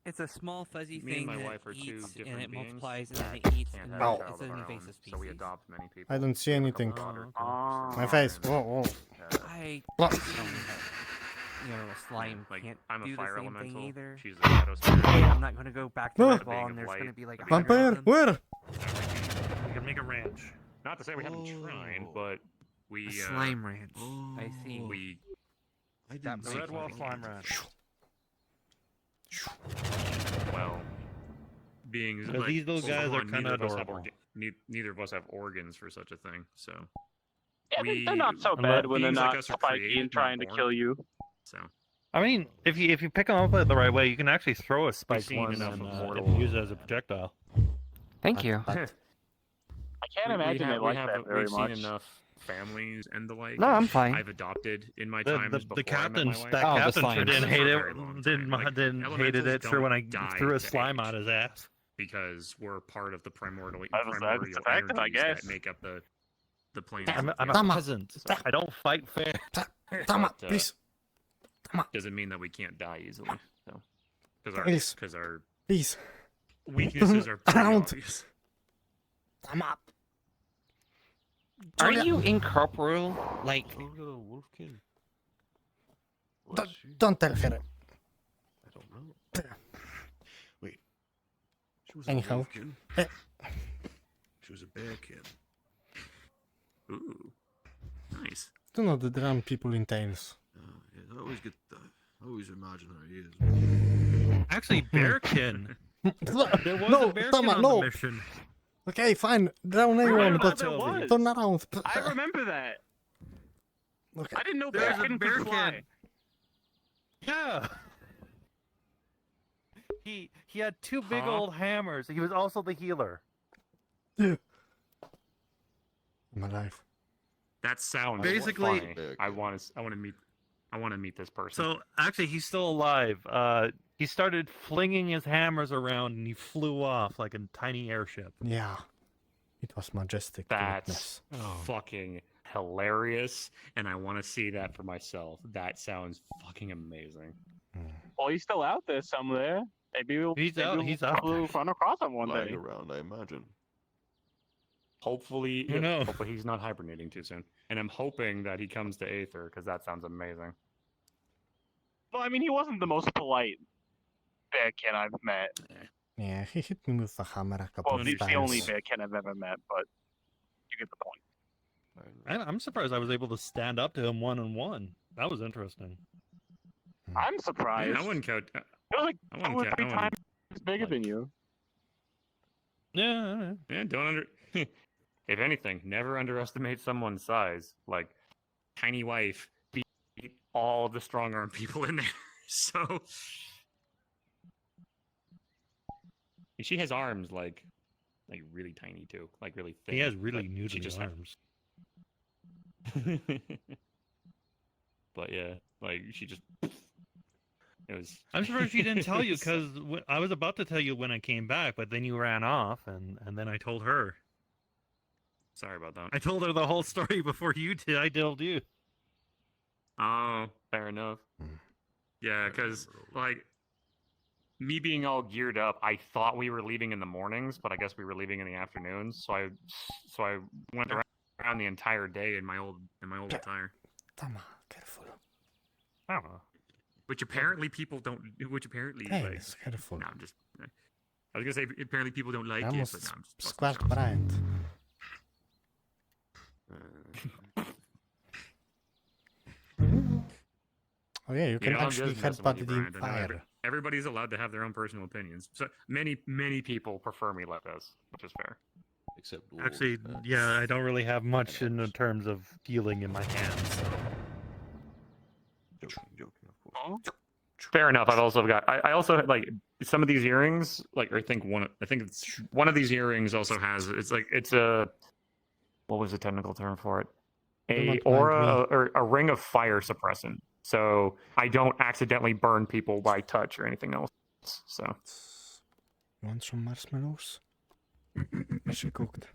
It's a small fuzzy Me and thing my that wife are two eats and different it beings multiplies and that then it eats. can't And have Ow. a it's child an of our own, invasive species. so we adopt many people. I don't see anything. Oh, Oh. My face. Whoa, whoa. I What? don't know that, a slime Like, can't I'm do a fire the same elemental. thing either. She's a shadow spirit. I'm not gonna go back to Ah. Red The Ball being and of there's gonna light, be like the 100 Vampire, of them. where? You can make a ranch. Not to say we haven't tried, Oh. but we A slime ranch. I see. we I didn't That The see Red Wall that. Slime Ranch. well, being Because like, these little for guys are one, kinda neither of us have adorable. neither of us have organs for such a thing. So Yeah, we, they're not so unless bad when they're beings like not us are spiky created, and trying not to born. kill you. so I mean, if you pick them up the right way, you can actually throw a spiked seen one enough and, of and mortal- use it as a projectile. Thank you. I can't imagine they like that very we've much. seen enough families and the like. No, I'm fine. I've adopted in my The, times the, before the captain, I met my wife. that Oh, the captain sure slime. didn't For a hate very long it. time. Like, Didn't hated elementals it. Sure, when I don't die threw a to slime age. out his ass. because we're part of the primordial That's energies effective, I guess. that make up the planes. I'm of a the Tama. peasant. I don't fight fair. Tama, But, please. doesn't mean that we can't die easily. So, Please. because our Please. weaknesses are pretty Around. obvious. Tama. Are Julia. you incorporeal? Like, Oh, no, Wolfkin. Don't, don't tell her. I don't know. Wait. She was Anyhow. a Wolfkin. Eh. She was a bear kid. Ooh, nice. Do not drown people in tails. Yeah, I always get I always imagine how he is. Actually, Bearkin. There was No, a Bearkin Tama, on no. the mission. Okay, fine. Drown everyone, remember but there was. turn around. I remember that. Okay. I didn't know There's a Bearkin could fly. Bearkin. Yeah. He had two big Huh? old hammers. He was also the healer. I'm alive. That sounds Basically- funny. I want to meet this person. So actually, he's still alive. He started flinging his hammers around, and he flew off like a tiny airship. Yeah. It was majestic. to That's witness. fucking hilarious, and I want to see that for myself. That sounds fucking amazing. Well, he's still out there somewhere. Maybe we'll, He's maybe out- we'll, he's out we'll there. run across him one Flying day. around, I imagine. Hopefully, Who knows? hopefully he's not hibernating too soon, and I'm hoping that he comes to Aether because that sounds amazing. Well, I mean, he wasn't the most polite Bearkin I've met. Yeah, he hit me with the hammer a couple Well, of he's times. the only Bearkin I've ever met, but you get the point. I'm surprised I was able to stand up to him one-on-one. That was interesting. I'm surprised. I wouldn't count. It was like I 2 wouldn't or count. 3 I times wouldn't, bigger like- than you. Yeah. Yeah, don't under. If anything, never underestimate someone's size. Like, tiny wife beat all the strong arm people in there. So, and she has arms like really tiny too, like really thin. He has really but she noodly just arms. But yeah, like she just. It was. I'm surprised she didn't tell you because I was about to tell you when I came back, but then you ran off, and then I told her. Sorry about that. I told her the whole story before you did. I told you. Oh, fair enough. Yeah, because like me being all geared up, I thought we were leaving in the mornings, but I guess we were leaving in the afternoons. So I went around the entire day in my old attire. Tama, careful. Oh. Which apparently people don't. Which apparently like. Careful. No, I'm just. I was gonna say apparently people don't like I it, almost but no, I'm just squashed Bryant. Oh yeah, you can I'm actually just messing with headbutt you, the Brian. I know fire. everybody's allowed to have their own personal opinions. So many people prefer me like this, which is fair. Except Actually, yeah, I don't really have much in the terms of healing in my hands. Joking, of course. Fair enough. I've also got. I also like some of these earrings. Like I think it's one of these earrings also has. It's a. What was the technical term for it? A aura or a ring of fire suppressant. So I don't accidentally burn people by touch or anything else. So. You want some marshmallows? She cooked.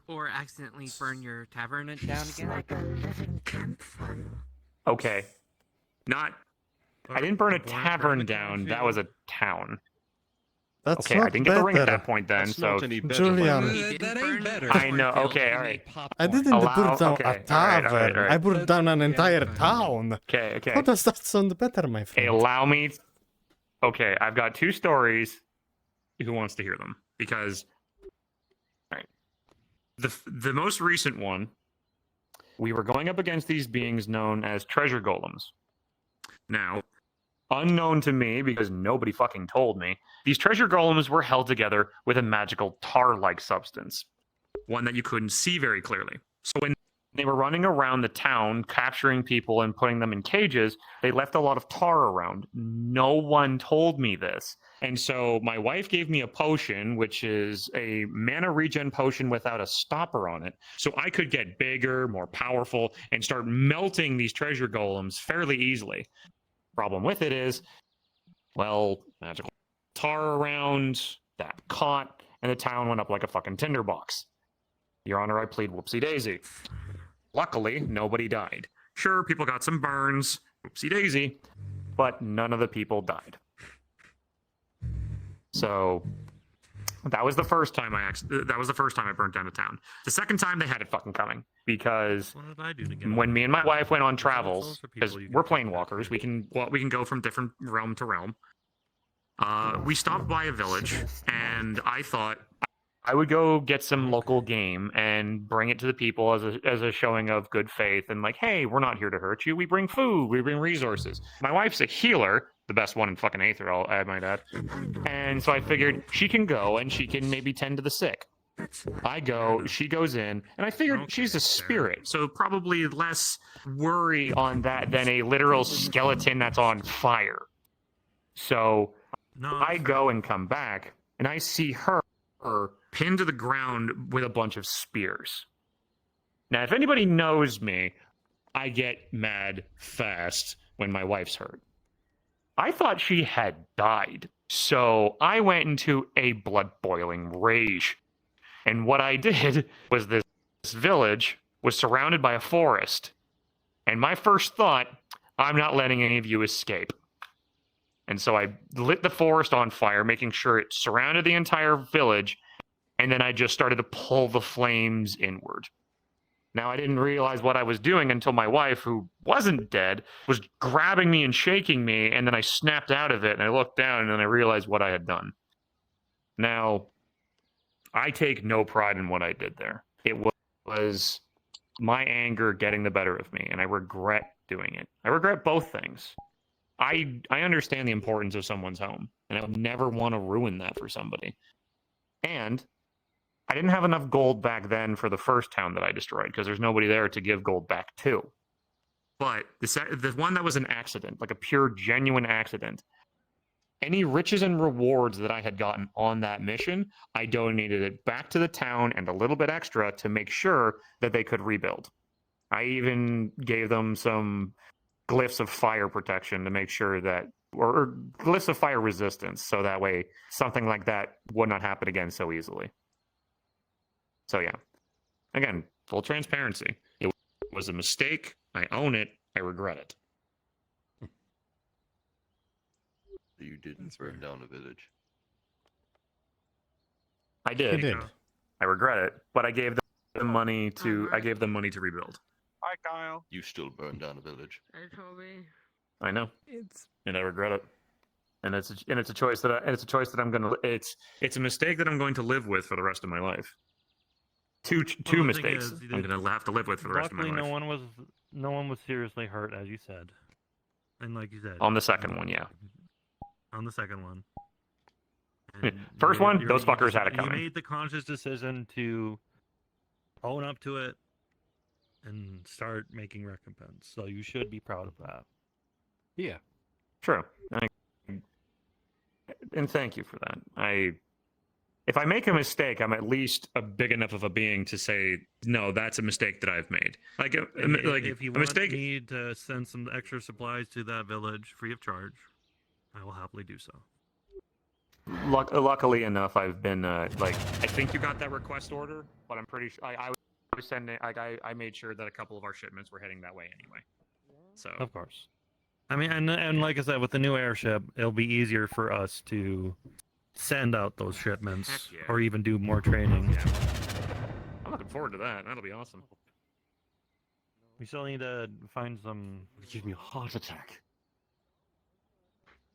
Or accidentally burn your tavern down again. Okay. I didn't burn a tavern down. That was a town. That's okay. I didn't get the ring at that point then. That's so not any better. Julian. That ain't better. I know. Okay. All right. I didn't burn down a tavern. I burned down an entire town. Okay. How does that sound better, my Hey, friend? allow me. Okay, I've got 2 stories. Who wants to hear them? Because, all right, the most recent one, we were going up against these beings known as treasure golems. Now, unknown to me, because nobody fucking told me, these treasure golems were held together with a magical tar-like substance, one that you couldn't see very clearly. So when they were running around the town, capturing people and putting them in cages, they left a lot of tar around. No one told me this. And so my wife gave me a potion, which is a mana regen potion without a stopper on it. So I could get bigger, more powerful, and start melting these treasure golems fairly easily. Problem with it is, well, magical tar around, that caught, and the town went up like a fucking tinderbox. Your Honor, I plead whoopsie daisy. Luckily, nobody died. Sure, people got some burns, whoopsie daisy, but none of the people died. So that was the first time I burnt down a town. The second time they had it fucking coming because What did I do to get when off? me and my wife went on There's travels, also people because you can we're contact planewalkers, we directly. can go from different realm to realm. We stopped by a village, and I thought I would go get some local game and bring it to the people as a showing of good faith and like, hey, we're not here to hurt you. We bring food, we bring resources. My wife's a healer, the best one in fucking Aether, I might add. And so I figured she can go and she can maybe tend to the sick. I go, she goes in, and I figured she's a spirit, so probably less worry on that than a literal skeleton that's on fire. So I go and come back, and I see her pinned to the ground with a bunch of spears. Now, if anybody knows me, I get mad fast when my wife's hurt. I thought she had died, so I went into a blood-boiling rage. And what I did was this village was surrounded by a forest. And my first thought, I'm not letting any of you escape. And so I lit the forest on fire, making sure it surrounded the entire village, and then I just started to pull the flames inward. Now, I didn't realize what I was doing until my wife, who wasn't dead, was grabbing me and shaking me, and then I snapped out of it, and I looked down, and then I realized what I had done. Now, I take no pride in what I did there. It was my anger getting the better of me, and I regret doing it. I regret both things. I understand the importance of someone's home, and I would never want to ruin that for somebody. And I didn't have enough gold back then for the first town that I destroyed, because there's nobody there to give gold back to. But the one that was an accident, like a pure, genuine accident, any riches and rewards that I had gotten on that mission, I donated it back to the town and a little bit extra to make sure that they could rebuild. I even gave them some glyphs of fire protection to make sure that, or glyphs of fire resistance, so that way something like that would not happen again so easily. So yeah, again, full transparency. It was a mistake. I own it. I regret it. You didn't burn down a village. I He did. did. I regret it, but I gave them money to. I gave them money to rebuild. Hi, Kyle. You still burned down a village. Hey, Toby. I know, It's and I regret it. And it's a choice that I'm gonna. It's a mistake that I'm going to live with for the rest of my life. Two Well, the thing mistakes is, I'm gonna have to live with for the rest of my Luckily, life. no one was seriously hurt, as you said. And like you said, On the second one, yeah. On the second one. First you one, made- those you fuckers had it you coming. made the conscious decision to own up to it and start making recompense. So you should be proud of that. Yeah. True. And thank you for that. If I make a mistake, I'm at least a big enough of a being to say, no, that's a mistake that I've made. Like If you a want mistake. me to send some extra supplies to that village free of charge, I will happily do so. Luckily enough, I've been I think you got that request order, but I'm pretty sure I was sending. I made sure that a couple of our shipments were heading that way anyway. So Of course. I mean, and like I said, with the new airship, it'll be easier for us to send out those shipments Heck yeah. or even do more training. yeah, I'm looking forward to that. That'll be awesome. We still need to find some. Give me a heart attack.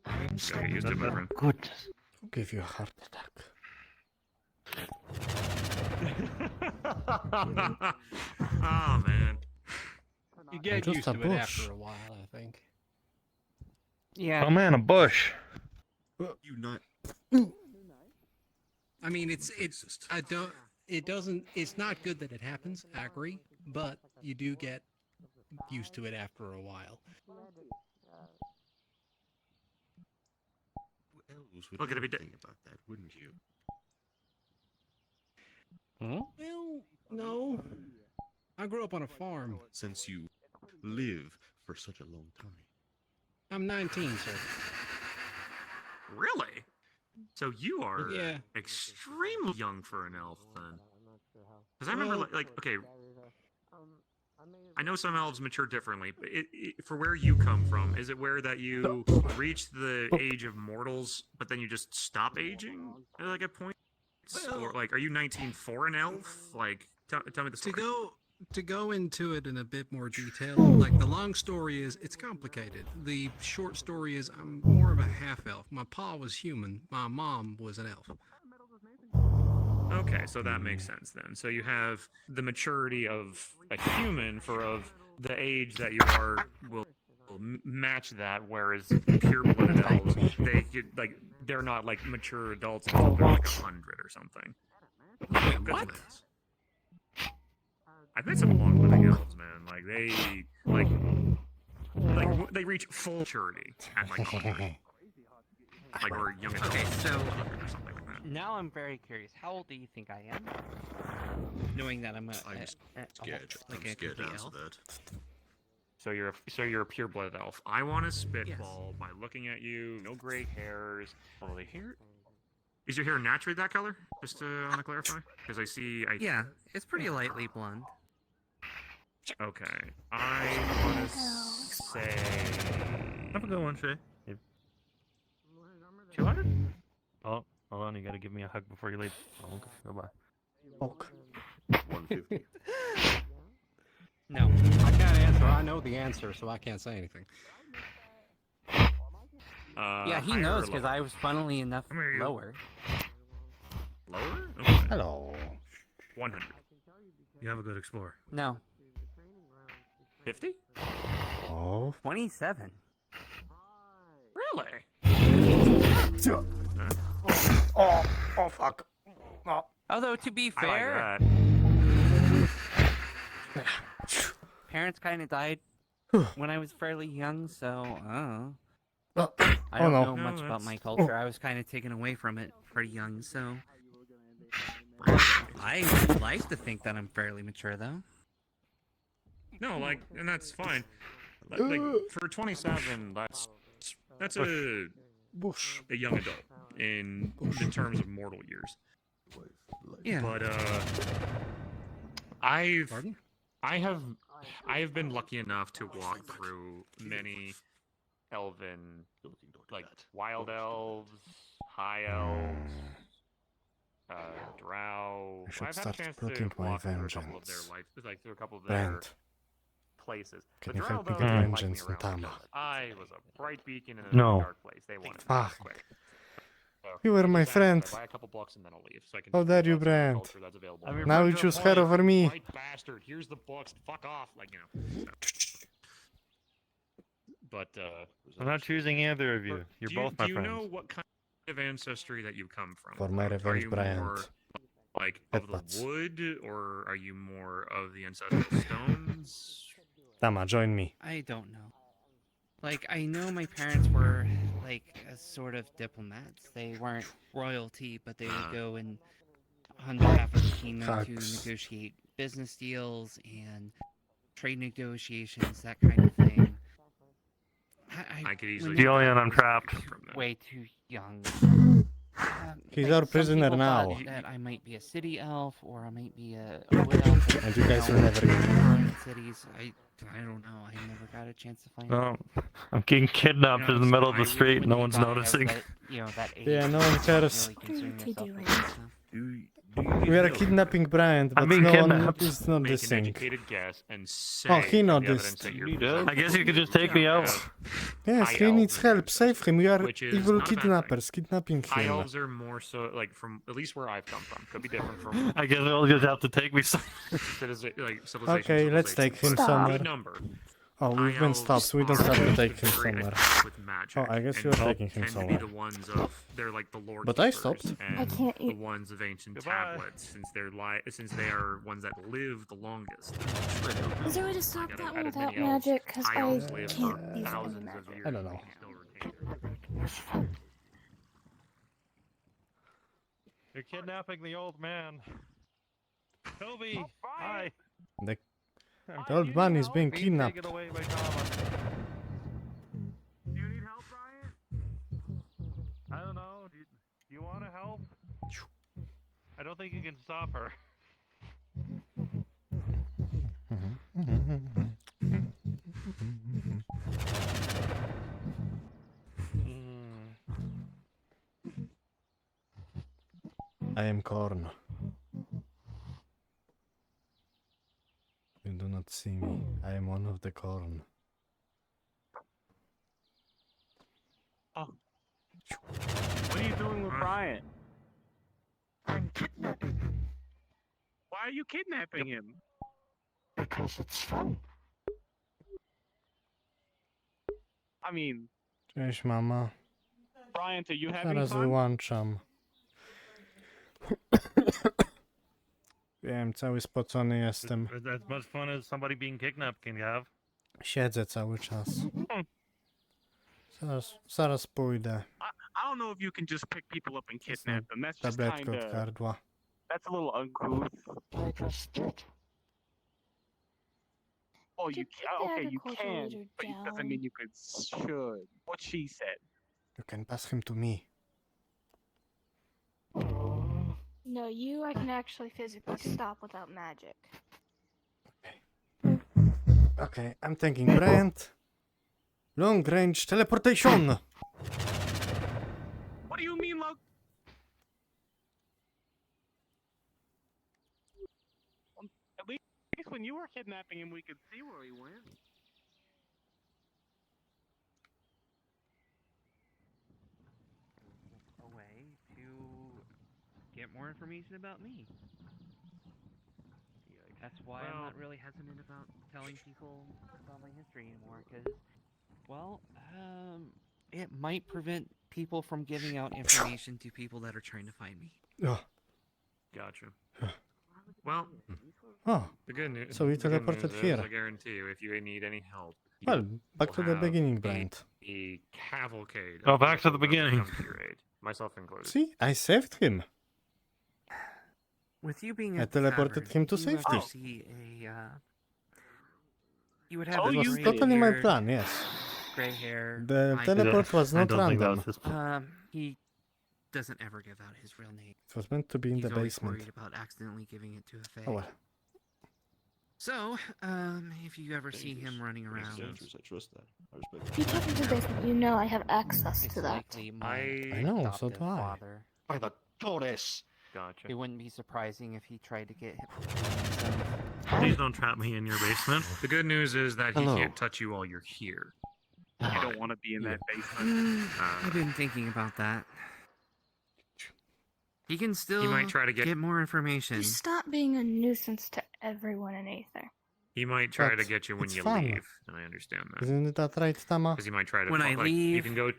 I'm Get used to it, my friend. Goodness. Who gave you a heart attack? Oh man. You get just used a to it bush. after a while, I think. Yeah. Oh man, a bush. You not. I mean, it's not good that it happens, I agree, but you do get used to it after a while. Elves would Look, it'd be think about that, wouldn't you? Well, no. I grew up on a farm. Since you live for such a long time. I'm 19, sir. Really? So you are Yeah. extremely young for an elf, then. Because I remember, okay, I know some elves mature differently, but for where you come from, is it where that you reach the age of mortals, but then you just stop aging at a point? Or are you 19 for an elf? Tell me the story. To go into it in a bit more detail, the long story is it's complicated. The short story is I'm more of a half elf. My pa was human. My mom was an elf. Okay, so that makes sense then. So you have the maturity of a human of the age that you are will match that, whereas pure-blooded elves, they're not mature adults until they're 100 or something. What? Goodness. I've met some long-living elves, man. They reach full maturity at 100. Or young adults. Okay, so or something like that. now I'm very curious. How old do you think I am? Knowing that I'm I'm scared. I'm scared to answer that. So you're a pure-blooded elf. I want to spitball by looking at you. No gray hairs. Oh, they hair. Is your hair naturally that color? Just to want to clarify, because I see. Yeah, it's pretty lightly blonde. Okay, I want to say. Have a good one, Shay. 200. Oh, hold on. You gotta give me a hug before you leave. Oh, okay. Goodbye. Fuck. 150. No. I can't answer. I know the answer, so I can't say anything. Yeah, he higher knows or because lower? I was funnily enough How many are you? lower. Lower. Okay. Hello. 100. You have a good explorer. No, 50. Oh. 27. Really? Oh, fuck. Oh. Although to be I fair, like that. parents kind of died when I was fairly young, so Oh, I don't no. know much about my culture. I was kind of taken away from it pretty young, so I would like to think that I'm fairly mature, though. No, and that's fine. For 27, that's a Bush. young adult in terms of mortal years. Yeah. But I Pardon? have been lucky enough to walk through many elven, like wild elves, high elves, drow. I should I've had a start chance plotting to my walk through a couple of their vengeance. life, like through a couple of their Brent, places. can The you drow help me though get didn't like me vengeance on around Tama? because I was a bright beacon in a No. dark place. They wanted me Fuck. quick. So, You were I my just asked, friend. I buy a couple books and then I'll leave, so I can How just dare reach you, out to some of the Brent? culture that's available. I mean, Now you Brent, choose good her point. over me. Right, bastard! Here's the books. Fuck off! Like But I'm not choosing either of you. You're both my do you friends. know what kind of ancestry that you come from? For my Are revenge, you Bryant. more like of the Headbutts. wood, or are you more of the ancestral stones? Tama, join me. I don't know. Like, I know my parents were, like, a sort of diplomats. They weren't royalty, but they would go and on behalf of the kingdom to Hugs. negotiate business deals and trade negotiations, that kind of thing. I could easily. when Julian, I I'm was trapped. Way too young. He's Like, our some prisoner people now. thought that I might be a city elf, or I might be a wood elf. And you guys will never get in cities. I don't know. I never got a chance to find out. No, I'm getting kidnapped in the middle of the street. when No you one's got out of noticing. That, that age, Yeah, no one you don't cares. really concern What are you yourself with doing? that stuff. We are kidnapping Bryant, but I'm being no one kidnapped. is Make an noticing. educated guess and say. Oh, he from the noticed. evidence that you're I presenting guess you could just take me out. Yes, High he needs elven help. Save him. We are which is evil not a bad thing. kidnappers kidnapping High him. elves are more so like from at least where I've come from. Could be different from I guess they'll just have to take me some. civilization. Okay, let's take him Stop. somewhere. Number. Oh, we've High been elves stopped, so we don't are have to take him very somewhere. adept with magic, Oh, I guess and you're taking him tend to somewhere. be the ones of they're like the lore But I keepers stopped. and I can't the eat. ones of ancient Goodbye. tablets since they are ones that live the longest. Is there a way to stop Out that of one without many elves, magic? Because high I elves live can't for use it in thousands of magic. years. I don't know. and still retain their- You're kidnapping the old man. Toby, hi. The old man is being Being kidnapped. taken away by Tama. Do you need help, Brian? I don't know. Do you want to help? I don't think you can stop her. I am corn. You do not see me. I am one of the corn. What are you doing with Brian? I'm kidnapping him Why are you kidnapping him? because it's fun. I mean, Cześć, mama. Brian, are you having Zaraz fun? wyłączam. Wiem, cały spocony jestem. As much fun as somebody being kidnapped can have. Siedzę cały czas. Zaraz pójdę. I don't know if you can just pick people up and kidnap them. That's just Tabletkę od kind of gardła. that's a little uncouth. I just did. Oh, you Get can. the Okay, you agriculture can, leader but it doesn't down. mean you could. Should. What she said. You can pass him to me. No, I can actually physically stop without magic. Okay, I'm thinking Brent. Long range teleportation. What do you mean, Log? At least when you were kidnapping him, we could see where he went. A way to get more information about me. That's why I'm not really hesitant about telling people about my history anymore, because, well, it might prevent people from giving out information to people that are trying to find me. Oh, Gotcha. Well, oh. the good news. So we the good teleported news is, here. I guarantee you, if you need any help, you Well, back to will the have beginning, Brent. a cavalcade. Oh, of back to the people that will beginning. come to your aid, myself included. See, I saved him. With you being I at the teleported tavern, him to you safety. actually see you would have Oh, a It was you totally my gray-haired, plan, yes. Gray hair. The eye teleport patch. was I not don't think that random. was his plan. He doesn't ever give out his real name. It was meant to be in He's the always basement. worried about accidentally giving it to a fae. Oh well. So, if you ever see him running around, Dangerous, I trust that. I respect If you take me to the basement, you know I have access it's to that. likely my I know, so adoptive do I. father. By the goddess! Gotcha. It wouldn't be surprising if he tried to get him. Please don't trap me in your basement. The good news is that he Hello. can't touch you while you're here. I don't want to be in that basement. I've been thinking about that. He can still He might try to get. more information. Just stop being a nuisance to everyone in Aether. He might try to But get you when it's you fun. leave, and I understand that. Isn't that right, Tama? Because he might try to. When I like, leave- you can go.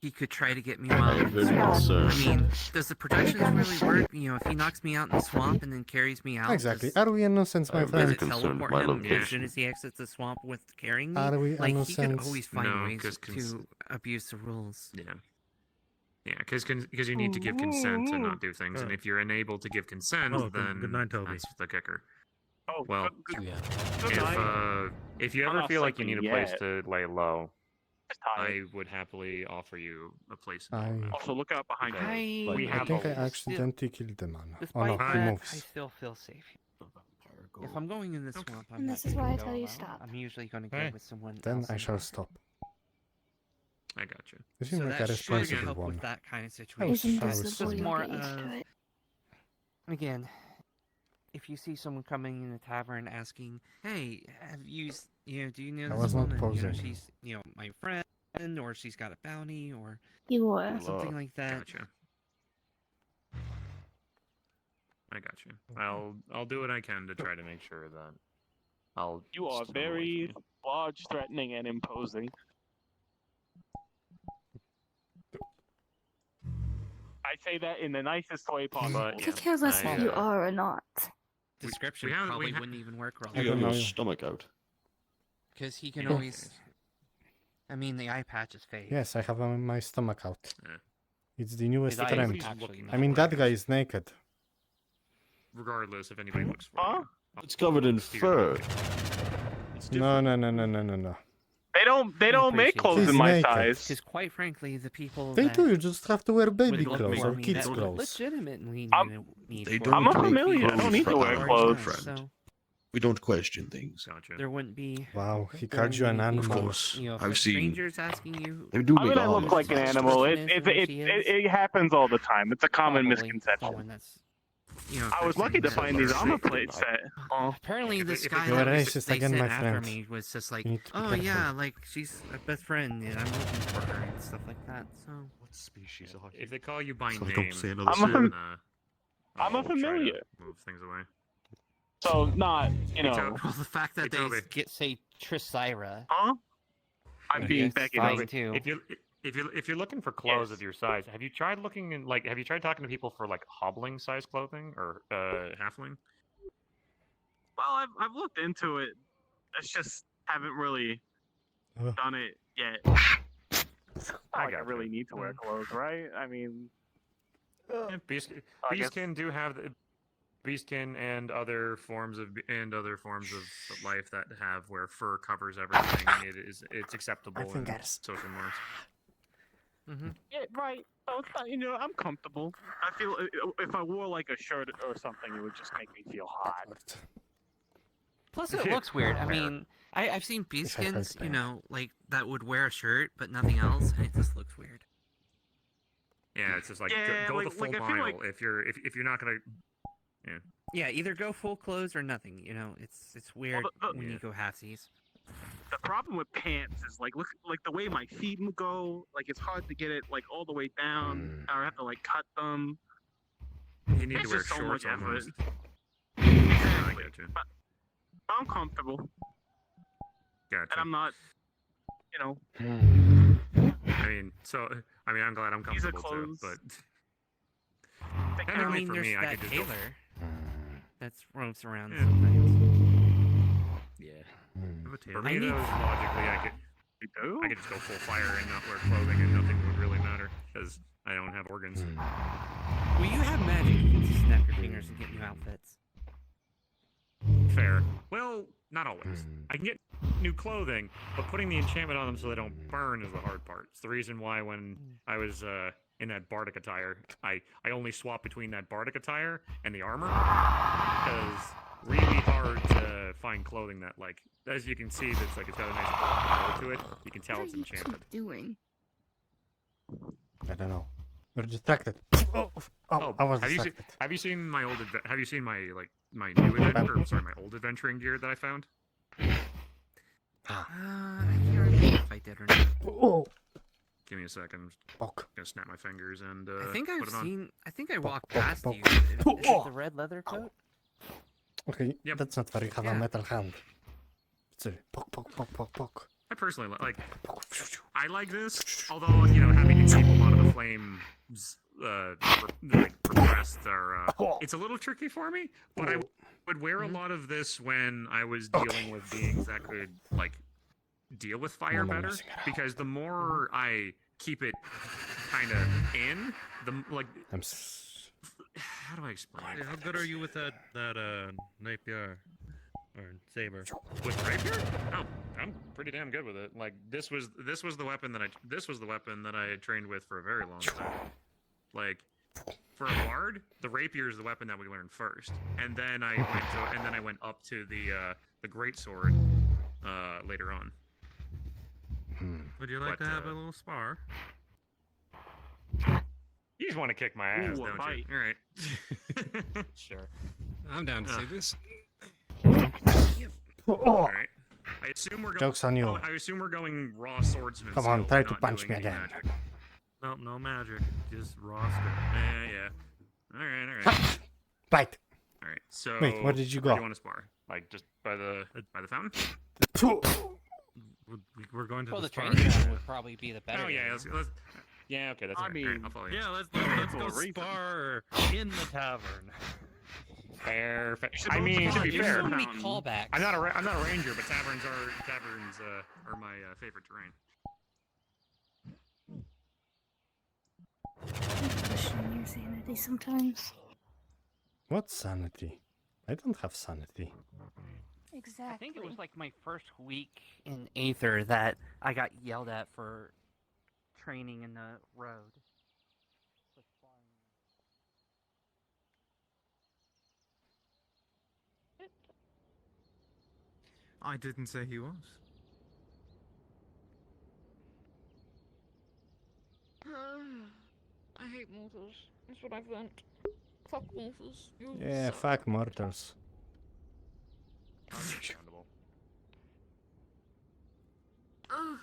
He could try to get me while I'm in the Very well, swamp. sir. I mean, does the projections really work? You know, if he knocks me out in the swamp and then carries me out, Exactly. does, Are we innocents, my I'm does very friend? it concerned with teleport my him as location. soon as he exits the swamp with carrying me? Are we Like, he could innocents? always find No, ways 'cause to abuse the rules. Yeah. Yeah, because you need to give consent to not do things, and if you're unable to give consent, Oh, then good night, Toby. that's the kicker. Oh, Well, good Yeah. If you I'm ever not feel like you need sleeping a place yet. to lay low, just tired. I would happily offer you a place. in I- Alabama. Also, look out behind you. We I have think I a- accidentally killed the man. Oh Despite no, he that, I moves. still feel safe. If I'm going in the swamp, I'm And not this is gonna why I go tell you alone. stop. I'm usually going to go Hey. with someone Then else. I in shall there. stop. I got you. You So seem like a that should responsible help one. with that kind of was situation. It's so It's invisible, just you'll more get used to it. again, if you see someone coming in the tavern asking, "Hey, have you, do you know I this was not woman? posing. She's, my friend, or she's got a bounty, or You were. something like that." Gotcha. I got you. I'll do what I can to try to make sure that I'll. You are stay away from very you. large, threatening, and imposing. I say that in the nicest way possible. But, I yeah, could care less if you are or not. Description we have- probably we ha- wouldn't even work I You don't have know your you. stomach out. because he can Yeah. always. I mean, the eye patch is fake. Yes, I have my stomach out. Yeah. It's the newest His eye trend. is actually I mean, that guy is naked. Regardless, if anybody looks for Huh? you. I'll It's covered in steer fur. them. It's No, different. no. They don't make appreciate clothes He's in my naked. size. Because quite frankly, the people They that do, you just have to wear baby would look clothes for or me kids that would clothes. legitimately I'm- need They for don't I'm a make familiar. I don't clothes need for to wear our clothes. friend. So We don't question things. Gotcha. there wouldn't be. Wow, he called you an Of animal. course. If I've a seen- strangers asking you. They do I make mean, I look armor. like an animal. It happens all the time. It's a common Probably misconception. someone that's, I was lucky to find these armor plates that. Oh, Apparently, If this it- guy if You're that racist they again, sent my after friend. me was just like, You need to be oh yeah, careful. like she's a best friend, and I'm looking for her and stuff like that. So What species are If they call you by So name, don't say another I'm a syllable. I'm a I'll try to familiar. Move things away. so not Tell- well, the fact that Hey, they Toby. say Trisira, Huh? I'm being Yes, Becky. fine Toby. too. If you're looking for clothes Yes. of your size, have you tried looking in have you tried talking to people for like hobbling size clothing or halfling? Well, I've looked into it. It's just haven't really done it yet. I got really you. need to wear clothes, right? I mean, Yeah, I guess- Beastkin do have Beastkin and other forms of life that have where fur covers everything. It's acceptable in fingers. social norms. yeah, right. So it's not, I'm comfortable. I feel if I wore like a shirt or something, it would just make me feel hot. plus it looks weird. I Fair. mean, I've seen If I beastskins, felt like that would wear a shirt but nothing else, and it just looks weird. Yeah, it's just like Yeah, go like- the full like, I feel mile like- if you're not gonna. Yeah, either go full clothes or nothing. It's weird when you go halfsies. The problem with pants is look the way my feet go. Like it's hard to get it like all the way down. Or I have to like cut them. You need It's to wear just so shorts much effort. almost. I Exactly. get you. But I'm comfortable, Gotcha. and I'm not. I'm glad I'm These are comfortable too, clothes. but They Technically I kinda- mean, for there's me, I that could just go- tailor that's roams around Yeah. sometimes. Yeah. for I me, need- though, logically, They do. I could just go full fire and not wear clothing, and nothing would really matter because I don't have organs. Well, you have magic. You can just snap your fingers and get new outfits. Fair. Well, not always. I can get new clothing, but putting the enchantment on them so they don't burn is the hard part. It's the reason why when I was in that bardic attire. I only swap between that bardic attire and the armor because really hard to find clothing that, like, as you can see, that's like it's got a nice glow to it. You can tell it's enchanted. Doing? I don't know. We're distracted. Oh, I was distracted. Have you seen my old? Have you seen my my new adventure? Or, sorry, my old adventuring gear that I found? I can't remember if I did or not. Oh. Give me a second. I'm gonna snap my fingers and I think put I've it on. seen. I think I walked past you. poke. Is it the red leather coat? Okay, Yep. that's not very have a Yeah. metal hand. It's a poke. I personally like. I like this, although you know having to keep a lot of the flames like repressed are it's a little tricky for me. But I would wear a lot of this when I was dealing with beings that could like deal with fire better, because the more I keep it kind of in, the like. How do I explain? Hey, how good are you with that rapier or saber? With rapier? Oh, I'm pretty damn good with it. Like this was the weapon that I had trained with for a very long time. Like for a bard, the rapier is the weapon that we learned first, and then I went up to the great sword later on. Would you like to have a little spar? You just want to kick my ass, Ooh, a don't fight. you? All right. Sure. I'm down to see this. All right. I assume we're going. Joke's on you. I assume we're going raw swordsman. Come on, skill, try to not punch doing me any again. magic. No, no magic. Just raw skill. Yeah. All right. Bite. All right. So Wait, where did you where go? do you want to spar? Like just by the fountain? We're going to Well, the the spar. training ground would probably be the better. Oh yeah. area. Let's yeah. Okay. That's I all right. All right, mean, I'll follow you. Yeah, let's go spar in the tavern. Fair. should I both mean, to spar. be There's fair, so many callbacks. I'm not a ranger, but taverns are my favorite terrain. Question your sanity sometimes. What sanity? I don't have sanity. Exactly. I think it was like my first week in Aether that I got yelled at for training in the road. I didn't say he was. I hate mortals. That's what I've learned. Fuck mortals. You Yeah, suck. fuck mortals. Understandable. Ugh.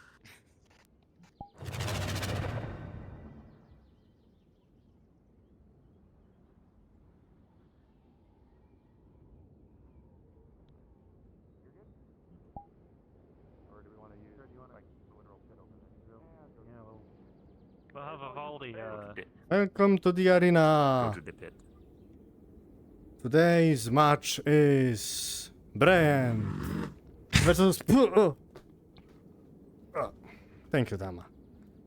Or do we want to use? Or do you want like the literal pit open? Yeah, we'll have Vivaldi. Welcome to the arena. Go to the pit. Today's match is Brian versus. Thank you, Dama.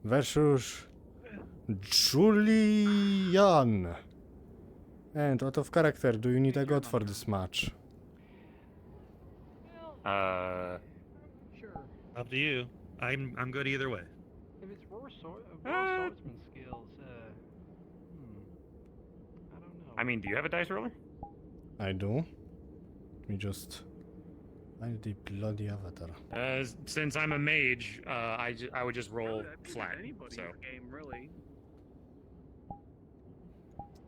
Versus Julian. And out of character, do you need a god for this match? Sure. Up to you. I'm good either way. If it's raw swordsman skills, I don't know. I mean, do you have a dice roller? I do. We just find the bloody avatar. Since I'm a mage, I would just roll Really, that'd be flat. anybody's So game, really.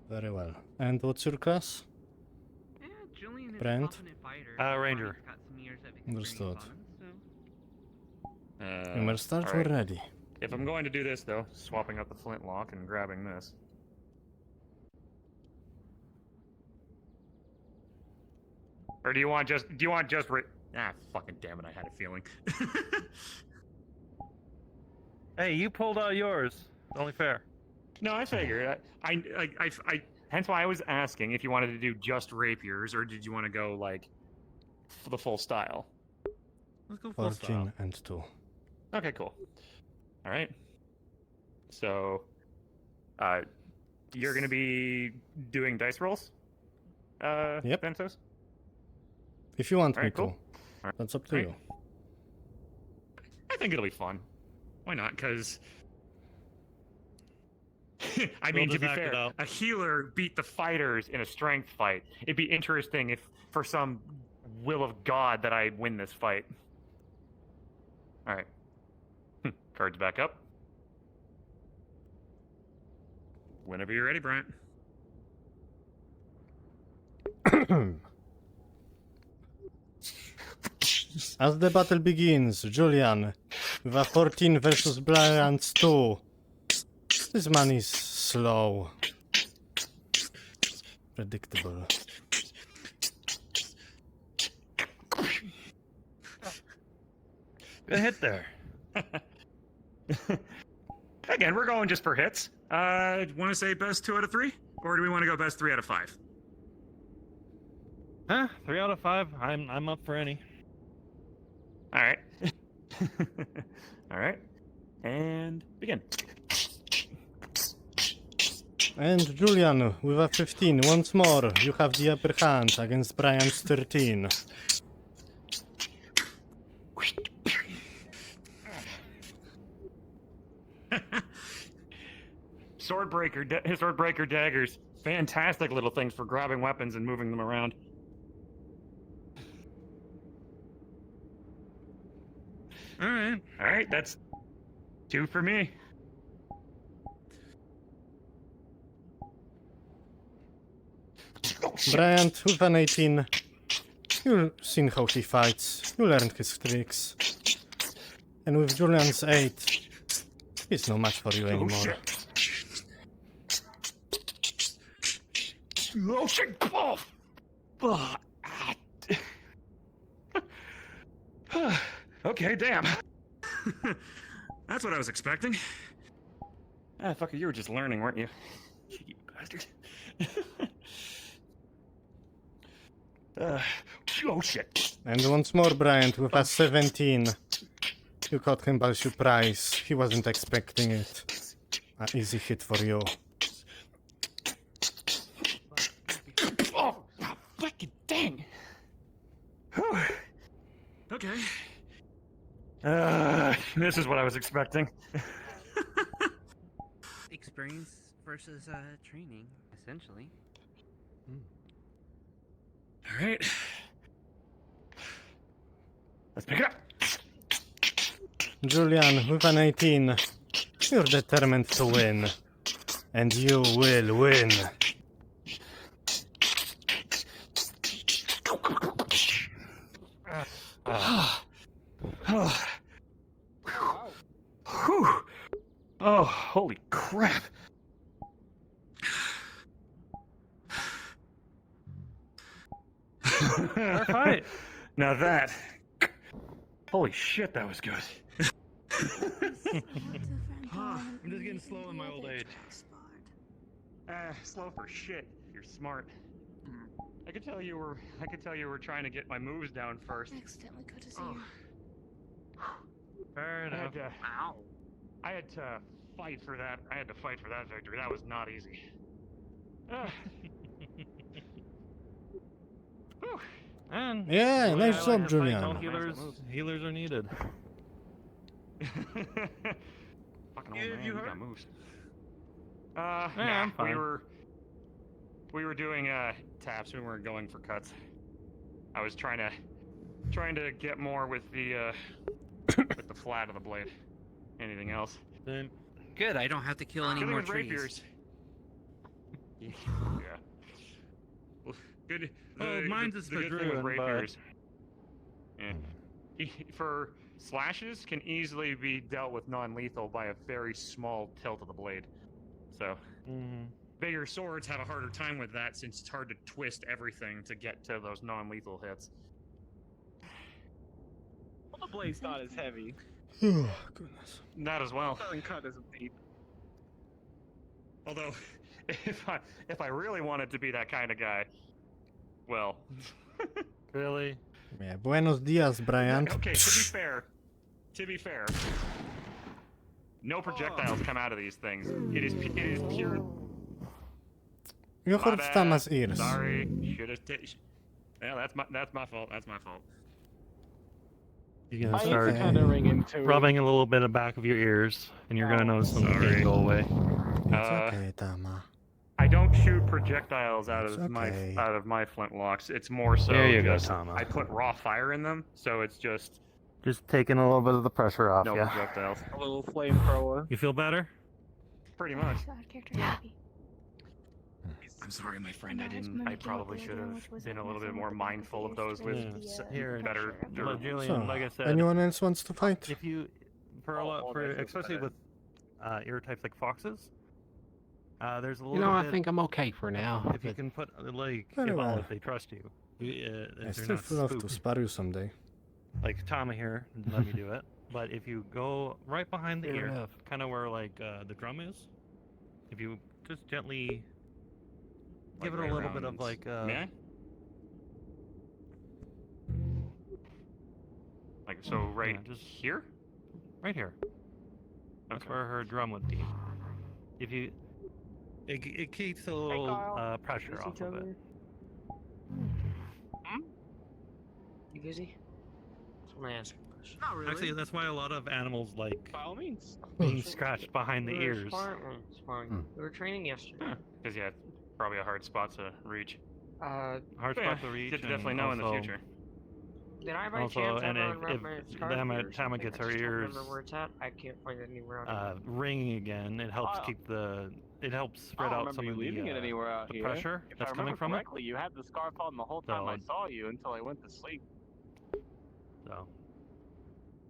Very well. And what's your class? Yeah, Julian is Brent? a confident fighter. Ranger. He's got some years of experience Understood. on him, so. And we'll start alright. when ready. If I'm going to do this though, swapping out the flintlock and grabbing this. Or do you want just ah, fucking damn it, I had a feeling. Hey, you pulled out yours. It's only fair. No, I figured. I hence why I was asking if you wanted to do just rapiers or did you want to go like the full style. Let's go full 14 style. and 2. Okay, cool. All right. So, you're gonna be doing dice rolls. Yep. Ventos? If you want me Alright, to. cool. That's up to Alright. you. I think it'll be fun. Why not? Because I mean, to be fair, a healer beat the fighters in a strength fight. It'd be interesting if, for some will of God, that I win this fight. All right. Cards back up. Whenever you're ready, Bryant. As the battle begins, Julian, with a 14 versus Bryant's 2. This man is slow. Predictable. Good hit there. Again, we're going just for hits. Want to say best 2 out of 3? Or do we want to go best 3 out of 5? Huh? 3 out of 5. I'm up for any. All right. All right. And begin. And Julian, with a 15, once more, you have the upper hand against Bryant's 13. Swordbreaker daggers. Fantastic little things for grabbing weapons and moving them around. All right, that's 2 for me. Bryant, with an 18, you've seen how he fights, you learned his tricks. And with Julian's 8, he's no match for you anymore. Oh shit! Oh. Okay, damn. That's what I was expecting. Ah, fucker, you were just learning, weren't you? You bastard. Oh shit. And once more, Bryant, with a 17. You caught him by surprise. He wasn't expecting it. An easy hit for you. Oh, fucking dang. Okay. This is what I was expecting. Experience versus training, essentially. All right. Let's pick it up. Julian, with an 18, you're determined to win. And you will win. Oh, holy crap. Fair fight. Now that... Holy shit, that was good. I'm just getting slow in my old age. Slow for shit. You're smart. I could tell you were trying to get my moves down first. Accidentally good to see you. Fair enough. I had to fight for that. I had to fight for that victory. That was not easy. And Yeah, well, nice I job, like to fight Julian. till healers are needed. Fucking old man, you he hurt? got moves. I'm fine. We were doing taps. We weren't going for cuts. I was trying to get more with the with the flat of the blade. Anything else? Then Good, I don't have to kill any Good more with trees. rapiers. Yeah. Well, good. mine's the just good for thing with Druid, but- rapiers. Yeah. For slashes, can easily be dealt with non-lethal by a very small tilt of the blade. So, bigger swords have a harder time with that since it's hard to twist everything to get to those non-lethal hits. Well, the blade's not as heavy. Oh, goodness. That as well. It doesn't cut as deep. Although, if I really wanted to be that kind of guy, well, really? Yeah, buenos dias, Bryant. okay. To be fair, no projectiles come out of these things. It is pure. You My heard bad. Stama's ears. Sorry, should have. Yeah, that's my fault. That's my fault. You're I gonna used to start kind of ring into rubbing a little bit of back of your ears, and you're gonna notice some pain go away. It's okay, Tama. I don't shoot projectiles out It's of okay. my flintlocks. It's more so There you go, just Tama. I put raw fire in them, so it's just Just taking a little bit of the pressure off, no yeah. projectiles. A little flamethrower. You feel better? Pretty much. So out of character happy. I'm sorry, my friend. No, I it's didn't. Monica I probably Gilbert, should which have was been a little messing bit with more the back of mindful of the those with ears to the, Here, better. pressure of Well, the- Julian, So, like I said, anyone else wants to fight? if you, for a lot, for especially with ear types like foxes, there's a little You know, I bit. think I'm okay for now. If you but- can put like, Very if, well. if they trust you, I they're still not love to spooked. spar you someday. Like Tama here, let me do it. But if you go right behind the Fair ear, enough. kind of where like the drum is, if you just gently give it Like a right little bit of around- like Meh? Like so, right Yeah, just- here. right here. That's Okay. where her drum would be. If you, it keeps a little Kyle. pressure off of it. You busy? Just want to ask a question. Not really. Actually, that's why a lot of animals like By all means. being scratched behind the We were ears. sparring. We were training yesterday. Because yeah, it's probably a hard spot to reach. Uh, Hard spot to reach. Good to and definitely know in the also- future. did I by Also, chance and ever if- unwrap if my the scarf Tama- here or Tama something? gets I her just don't ears, remember where it's at. I can't find it anywhere on ringing again, it helps keep the. It helps spread I out don't some remember of you the, leaving it anywhere out the here. pressure If that's I coming remember from it. correctly, you had the scarf on the whole time So- I saw you until I went to sleep. So,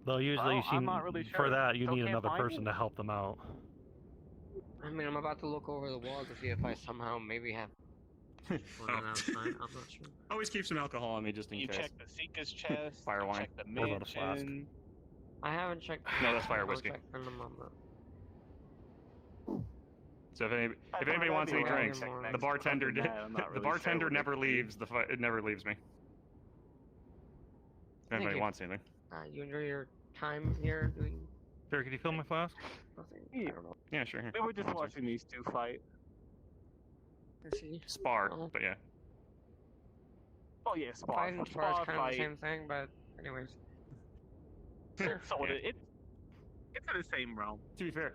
though usually Well, I'm not really for sure. that you Still need can't another find person it? to help them out. I mean, I'm about to look over the wall to see if I somehow maybe have one outside. I'm not sure. Always keep some alcohol on me just in You case. check the Seeker's chest. Fire you wine. check the What about a flask? mansion. I haven't checked. No, that's fire I'll whiskey. check in a moment. So if anybody I'd wants any be willing drinks, to check next, the but bartender other than that, I'm not the really bartender sure what never it could be. leaves the it never leaves me. If Thank anybody you. wants anything. You enjoy your time here doing Sir, could you fill my flask? nothing? Yeah. I don't know. Yeah, sure. Here. We were just watching these two fight. Let's see. Spar, Oh. but yeah. Oh yeah, spar. Fight and spar is kind of the fight. same thing, but anyways. So Yeah. it's in the same realm. To be fair.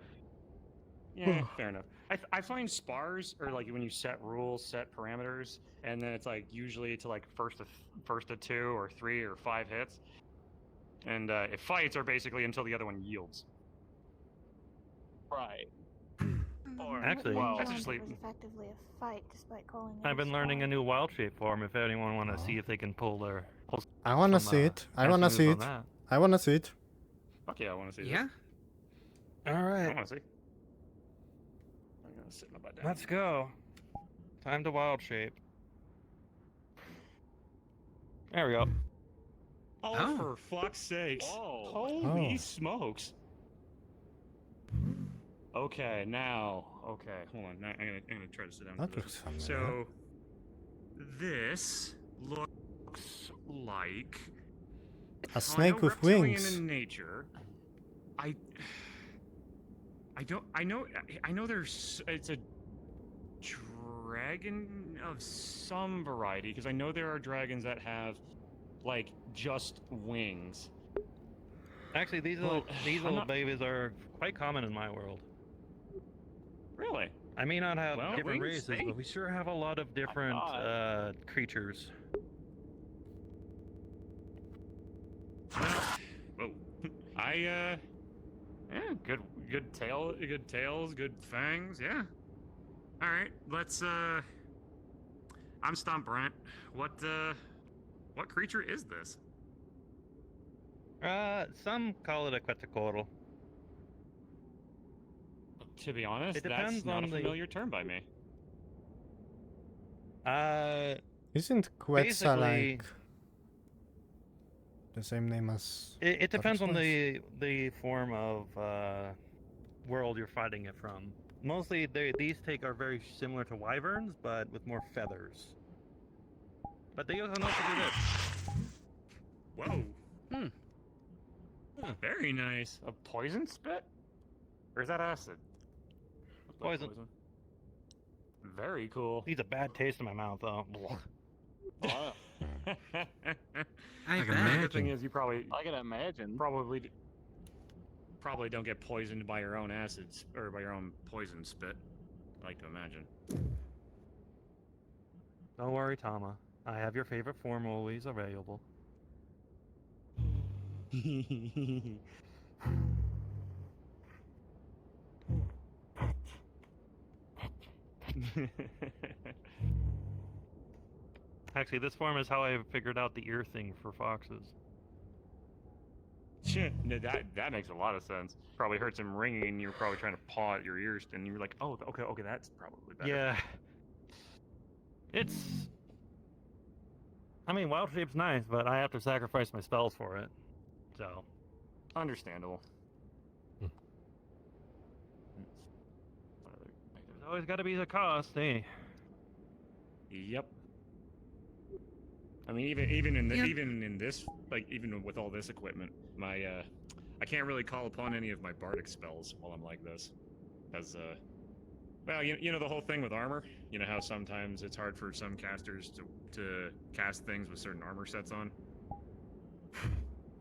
Yeah, fair enough. I find spars or like when you set rules, set parameters, and then it's like usually to like first to 2 or 3 or 5 hits, and if fights are basically until the other one yields. Right. Actually, well, That's It just was like- effectively a fight, despite calling it I've been learning a spar. new wild shape form. If anyone want to see if they can pull their. I wanna some, see it. I wanna moves see on it. that. I wanna see it. Fuck yeah, I want to see Yeah? All this. I right, want to see. I'm gonna sit my butt down. let's go. Time to wild shape. There we go. Oh, Oh. for fuck's sakes. Whoa. Holy Oh. smokes. Okay, now. Okay, hold on. Now, I'm gonna try to sit down. That for looks this. familiar. So, this looks like A snake with wings. In nature. I don't. I know. There's. It's a dragon of some variety because I know there are dragons that have like just wings. Actually, these Well, I'm little not- babies are quite common in my world. Really? I may not have Well, different wings, races, eh? but we sure have a lot of different God. creatures. Whoa. Yeah, good tails, good fangs, yeah. Alright, let's I'm Stomp Brent. What creature is this? Some call it a quetzalcoatl. To be honest, It that's depends not on a the- familiar term by me. Isn't Quetzal basically- like the same name as? It depends on Other the form of world you're fighting it from. Mostly, these are very similar to wyverns, but with more feathers. But they also know to do this. Whoa. Hmm. Very nice. A poison spit? Or is that acid? Looks like Poison. Very cool. Leaves a bad taste in my mouth, though. Wow. I The bet. thing is, you probably I can imagine. probably don't get poisoned by your own acids or by your own poison spit. I like to imagine. Don't worry, Tama. I have your favorite form always available. Actually, this form is how I figured out the ear thing for foxes. No, that makes a lot of sense. Probably heard some ringing, and you were probably trying to paw at your ears, and you were like, "Oh, okay, that's probably better." Yeah. It's. I mean, Wild Shape's nice, but I have to sacrifice my spells for it. So. Understandable. There's always got to be the cost, eh? Yep. I mean, even in this, like even with all this equipment, my I can't really call upon any of my bardic spells while I'm like this, because well, you know the whole thing with armor. You know how sometimes it's hard for some casters to cast things with certain armor sets on.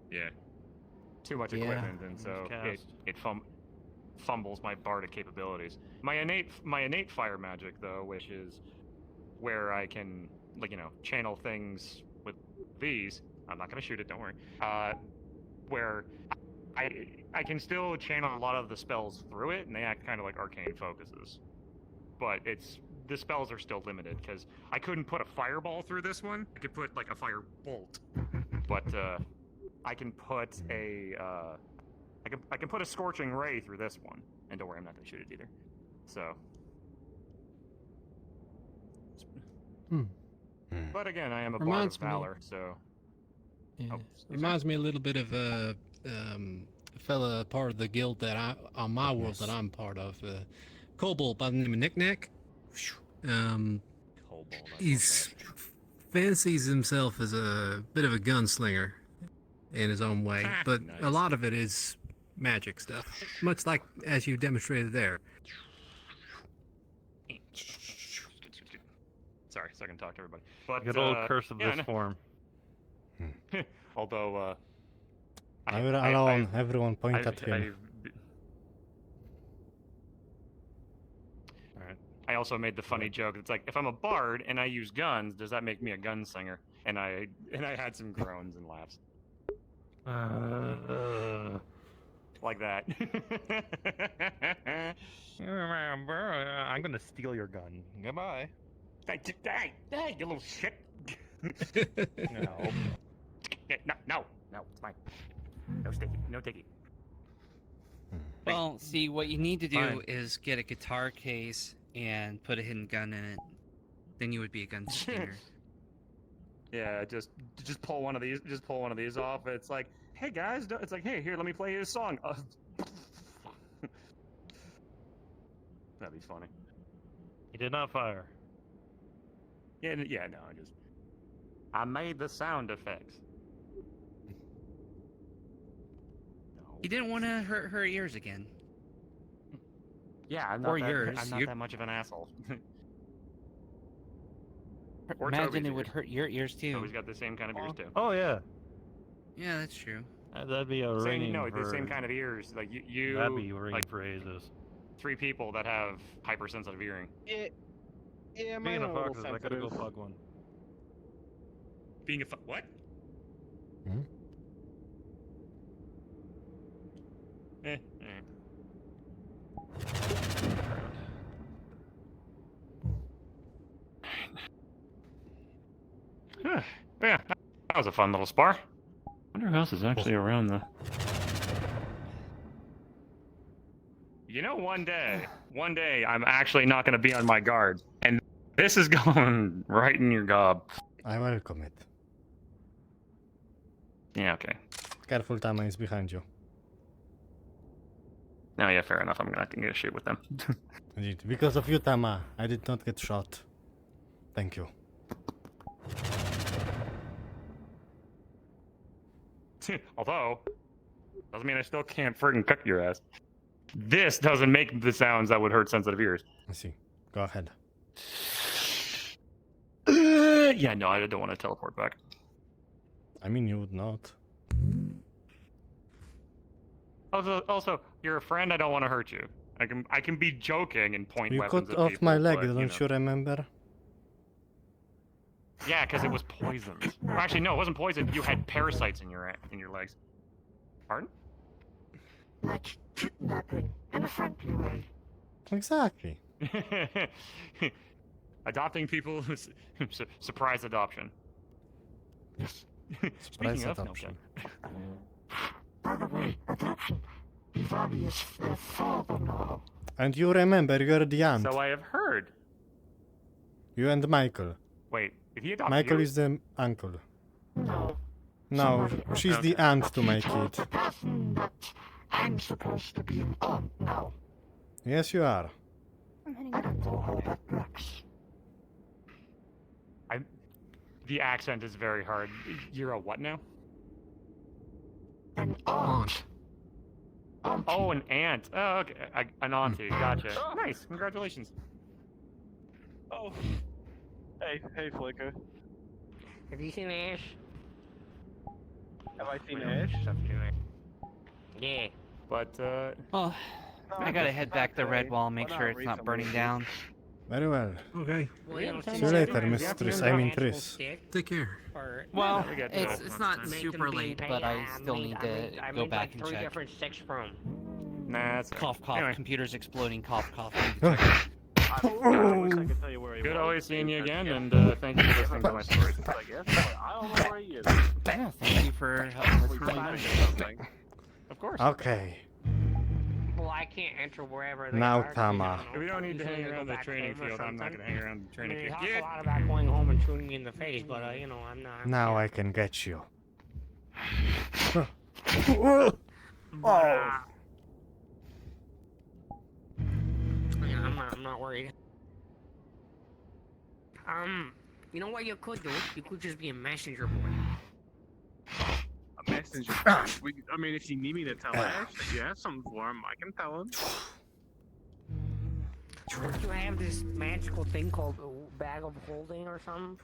Yeah. Too much equipment, and so it fumbles my bardic capabilities. My innate fire magic, though, which is where I can, like, channel things with these. I'm not gonna shoot it, don't worry. Where I can still channel a lot of the spells through it, and they act kind of like arcane focuses. But the spells are still limited because I couldn't put a fireball through this one. I could put like a fire bolt, but I can put a I can put a scorching ray through this one, and don't worry, I'm not gonna shoot it either. So. But again, I am a bard of valor, so. Yeah. Reminds me a little bit of a fella part of the guild that on my world that I'm part of, Kobold by the name of Knick-Knack. He's fancies himself as a bit of a gunslinger in his own way, but Nice. a lot of it is magic stuff, much like as you demonstrated there. Sorry, so I can talk to everybody. But Good old curse of yeah, this form. Although, everyone point at him. Alright. I also made the funny joke. It's like, if I'm a bard and I use guns, does that make me a gunslinger? And I had some groans and laughs. Like that. I'm gonna steal your gun. Goodbye. Hey, you little shit. No. No, it's mine. No sticky, no ticky. Well, see, what you need to do Fine. is get a guitar case and put a hidden gun in it. Then you would be a gunslinger. Yeah, just pull one of these. Just pull one of these off. It's like, hey guys, it's like, hey, here, let me play you a song. That'd be funny. He did not fire. Yeah, no, I made the sound effects. You didn't want to hurt her ears again. Yeah, I'm Or not yours. I'm not that much of an asshole. Or Imagine Toby's it would ears. hurt your ears too. Toby's got the same kind of ears too. Oh yeah. Yeah, that's true. That'd be a ringing the same for- kind of ears. Like you That'd be ringing like for ages. 3 people that have hypersensitive hearing. Yeah, Speaking mine of are a little foxes, I gotta go sensitive. plug one. Being what? Yeah, that was a fun little spar. Wonder who else is actually around the. You know, one day, I'm actually not going to be on my guard, and this is going right in your gob. I welcome it. Yeah, okay. Careful, Tama is behind you. No, yeah, fair enough. I'm not going to shoot with them. Indeed. Because of you, Tama, I did not get shot. Thank you. Although, doesn't mean I still can't friggin' cook your ass. This doesn't make the sounds that would hurt sensitive ears. I see. Go ahead. Yeah, no, I don't want to teleport back. I mean, you would not. Also, you're a friend. I don't want to hurt you. I can be joking and point You weapons cut at off people, my leg, but, don't you remember? Yeah, because it was poisoned. Or actually, no, it wasn't poisoned. You had parasites in your legs. Pardon? Like kidnapping in a friendly way. Exactly. Adopting people, surprise adoption. Yes. Surprise Speaking of adoption. By the way, adoption. Vivaldi is their father now. And you remember, you're the aunt. So I have heard. You and Michael. Wait, did he adopt Michael you? is the uncle. No. No, she's the aunt to my kid. The person that I'm supposed to be an aunt now. Yes, you are. I'm heading I don't know how that works. The accent is very hard. You're a what now? An aunt. Oh, an aunt. Oh, okay. An auntie. Gotcha. Nice. Congratulations. Oh. Hey, Flicker. Have you seen Ash? Have I seen Ash? Yeah. But, Well, I gotta head back to Redwall, make Well, sure not it's not recently. burning down. Very well. Okay. Well, you know, See you later, mistress. I mean, Tris. Take care. Well, we got it's not Make super them late, pay- but I I still made- need I to made- I go made back like and 3 check. different sticks from. nah, it's Cough, cough. Anyway. Computer's exploding. Cough, cough. Need to check. I wish I could tell you where he Good was. always seeing you because, again, yeah, and thank you for listening to my stories. I guess, but I don't know where he is. Yeah, thank you for helping with Probably my finding something. Of course. Okay. Well, I can't enter wherever they Now, are. 'cause, Tama. you know, We don't need to usually hang they go around the back training home or field. I'm not something. going to hang around the I training mean, he field. talks a Get lot about going home and shooting me in the face, but you know, I'm not. Now I can get you. Yeah, I'm not worried. You know what you could do? You could just be a messenger boy. A messenger. I mean, if you need me to tell Ash that you have something for him, I can tell him. Don't you have this magical thing called a bag of holding or something?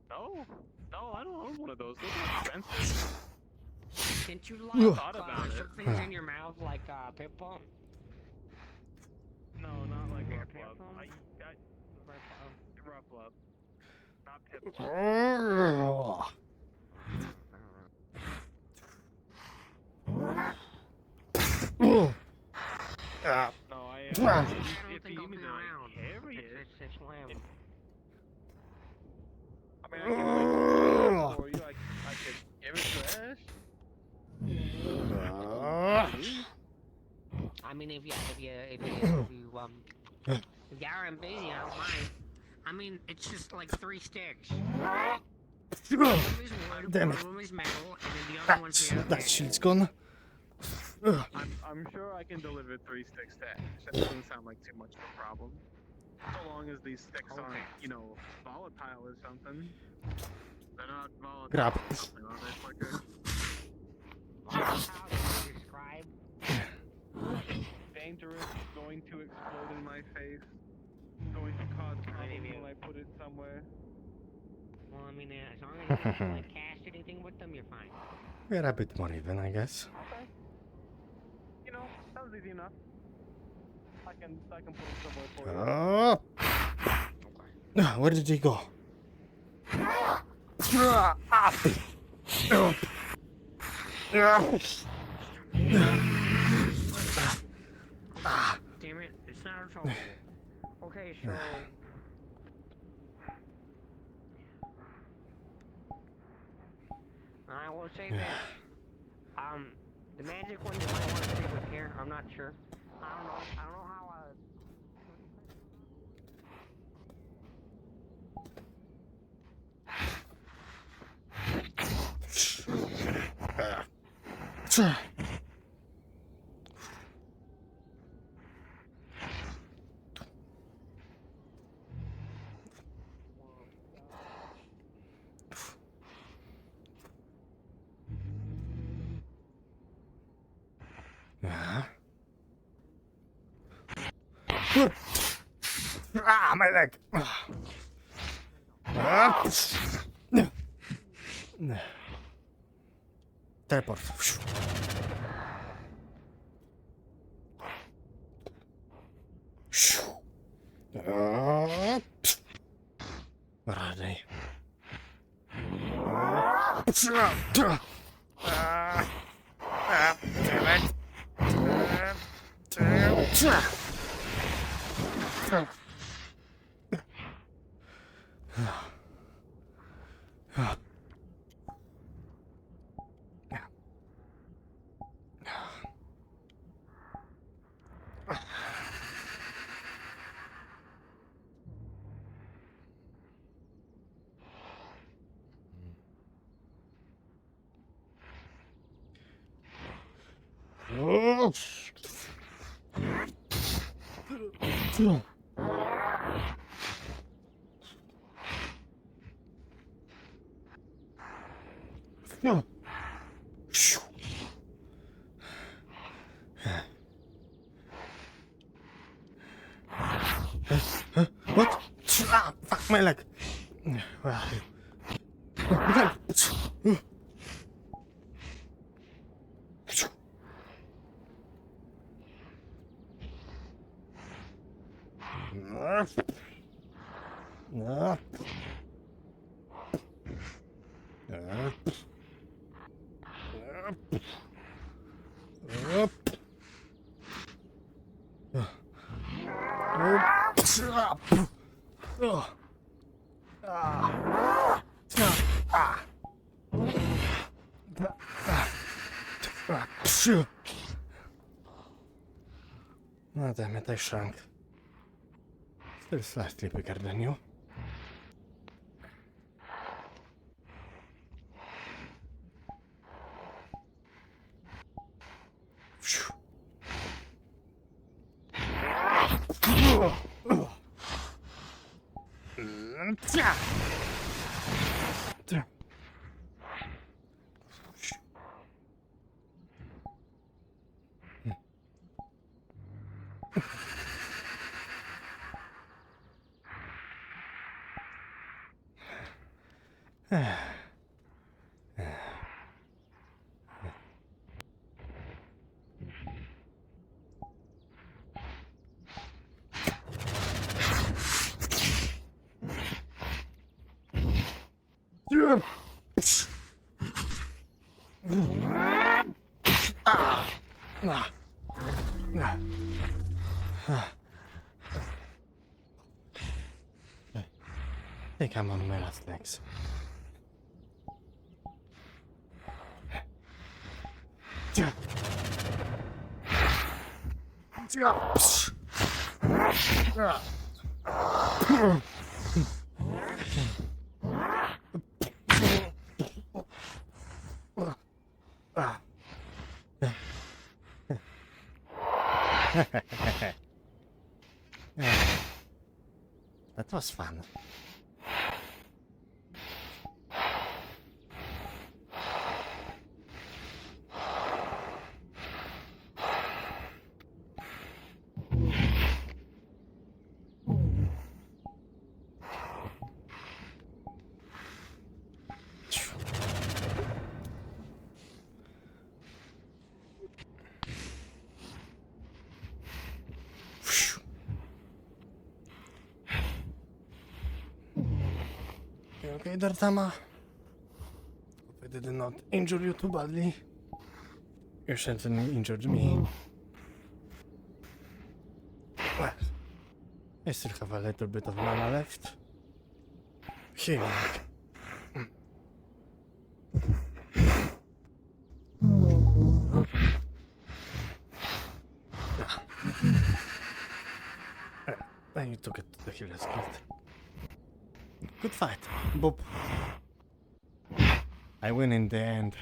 No, I don't own one of those. Those are expensive. Didn't you Ugh. like Thought about it. shove things in your mouth like pip pump? No, not like Yeah, rough pip love. pump? Rough love. Not pip No, I I if don't you think I'll need me be to around. carry it. It's lamb. I mean, I can like for you. I could give it to Ash. I mean, if you aren't busy, I don't mind. I mean, it's just like 3 sticks. One is wood, Damn one it. of them is metal, and then the other one's made of That metal. shit's gone. I'm sure I can deliver 3 sticks to Ash. That doesn't sound like too much of a problem. So long as these sticks aren't, you know, volatile or something. They're not volatile. Grab. Are they, Flicker? How do you describe? Dangerous, going to explode in my face, going to cause problems when I put it somewhere. Well, I mean, as long as you don't like cast anything with them, you're fine. We're a bit more even, I guess. Okay. You know, sounds easy enough. I can put it somewhere for you. Where did he go? Damn it, it's not a trouble. Okay, so... I will say this. The magic one you might want to stick with here. I'm not sure. I don't know how, My leg. Teleport. Where are they? What? Ah, fuck my leg. Where are you? Oh, damn it, I shrunk. Still slightly bigger than you. I think I'm on my last legs. That was fun. You okay there, Tama? Hope I did not injure you too badly. You certainly injured me. Well, I still have a little bit of mana left. Healing. I need to get to the healer's guild. Good fight, Boop. I win in the end.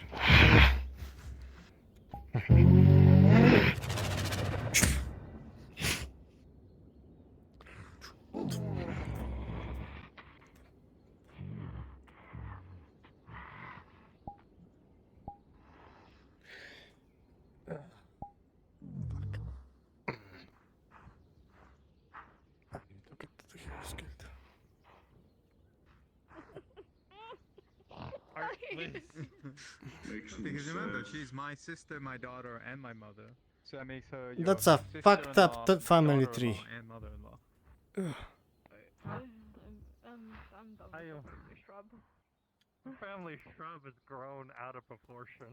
Because remember, she's my sister, my daughter, and my mother. So that makes her your That's a fucked up sister-in-law, family daughter-in-law, tree. and mother-in-law. I'm done with the family shrub. Family shrub has grown out of proportion.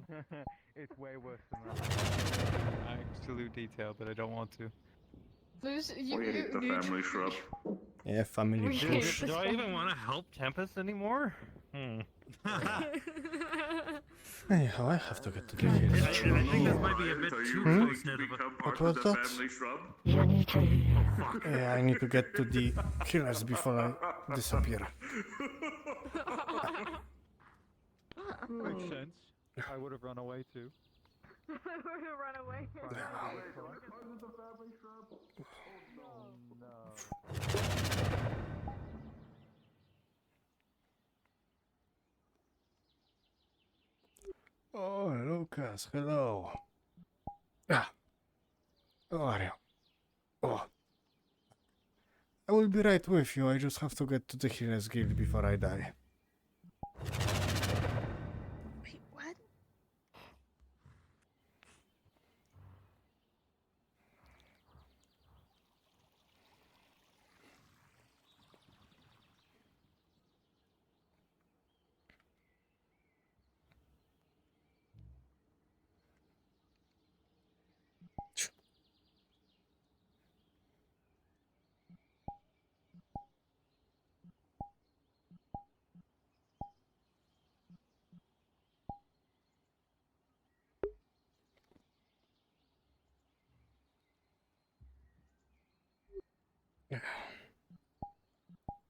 It's way worse than that. Absolute detail, but I don't want to. We hate the family shrub. Yeah, family We Do, hate bullshit. do I even want to help Tempest anymore? Anyhow, I have to get to the I hills. think this might be a bit too close-knit of a... What was that? Shrub? You need to leave. Yeah, I need to get to the killers before I disappear. Makes sense. I would have run away too. Run away. Oh, Lucas, hello. Ah. How are you? Oh. I will be right with you. I just have to get to the Healers Guild before I die. Wait, what?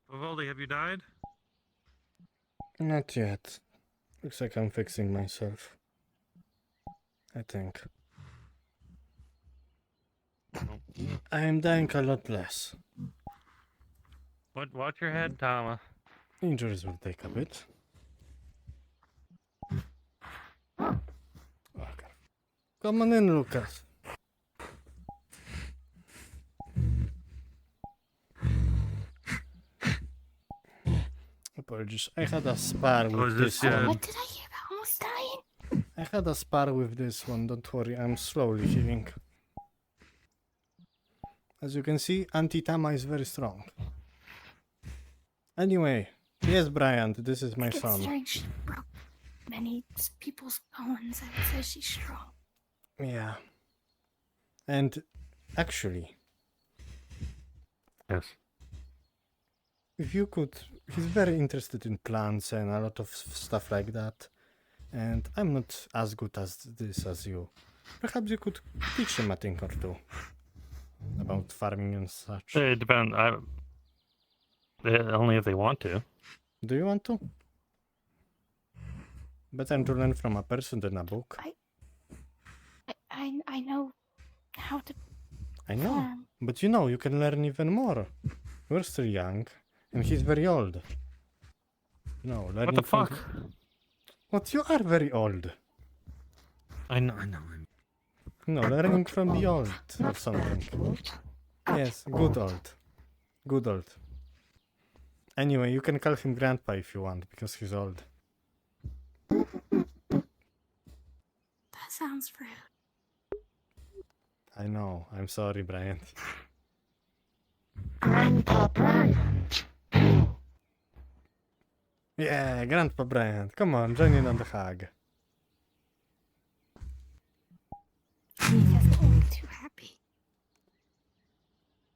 Vivaldi, have you died? Not yet. Looks like I'm fixing myself. I think. I am dying a lot less. Watch your head, Tama. Injuries will take a bit. Okay. Come on in, Lucas. Apologies. I had a spar with this one. What did I hear about almost dying? I had a spar with this one. Don't worry, I'm slowly healing. As you can see, anti-Tama is very strong. Anyway, yes, Bryant, this is my son. Considering she broke many people's bones, I would say she's strong. Yeah. And actually, Yes. if you could, he's very interested in plants and a lot of stuff like that. And I'm not as good as this as you. Perhaps you could teach him a thing or two about farming and such. It depends. Only if they want to. Do you want to? Better to learn from a person than a book. I know how to I know, farm. but you know, you can learn even more. We're still young, and he's very old. No, learning What the from- fuck? What, you are very old. I know. No, learning from the old or something. Yes, good old. Good old. Anyway, you can call him Grandpa if you want, because he's old. That sounds rude. I know, I'm sorry, Bryant. Grandpa Bryant. Yeah, Grandpa Bryant, come on, join in on the hug. You guys are only too happy.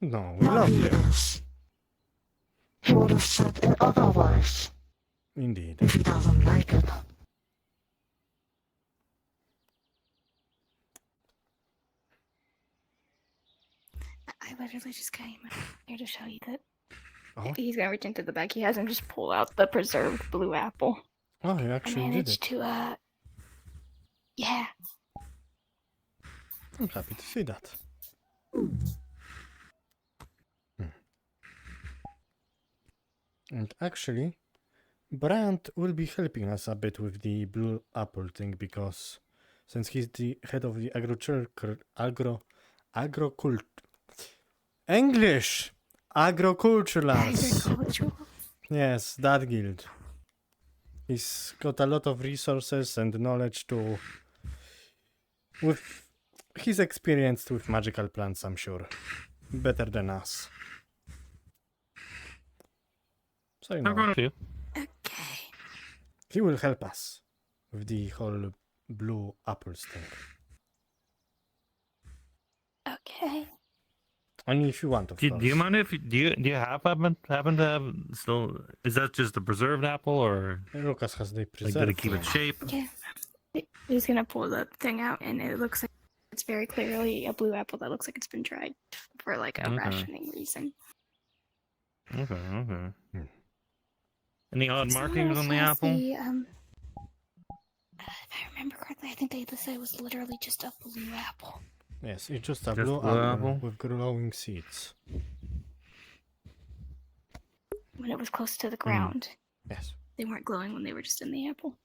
No, we love you. Yes. He would have said it otherwise Indeed. if he doesn't like it. I literally just came here to show you that. Oh. He's gonna reach into the bag he has and just pull out the preserved blue apple. Oh, you I actually did managed it. to, yeah. I'm happy to see that. And actually, Bryant will be helping us a bit with the blue apple thing because since he's the head of the English! Agroculturals! Yes, that guild. He's got a lot of resources and knowledge to... He's experienced with magical plants, I'm sure. Better than us. So, you I'm know, going to. Okay. he will help us with the whole blue apples thing. Okay. Only if you want, of Do course. you mind if do you happen to have still? Is that just a preserved apple, or Lucas has the like preserved. did it keep its shape? Yeah. He's gonna pull the thing out, and it looks like it's very clearly a blue apple that looks like it's been dried for like a Okay. rationing reason. Okay. Any odd Someone markings else on the has apple? the, if I remember correctly, I think they said it was literally just a blue apple. Yes, it's just a Just blue blue apple apple? with glowing seeds. When it was close to the ground. Yes. They weren't glowing when they were just in the apple.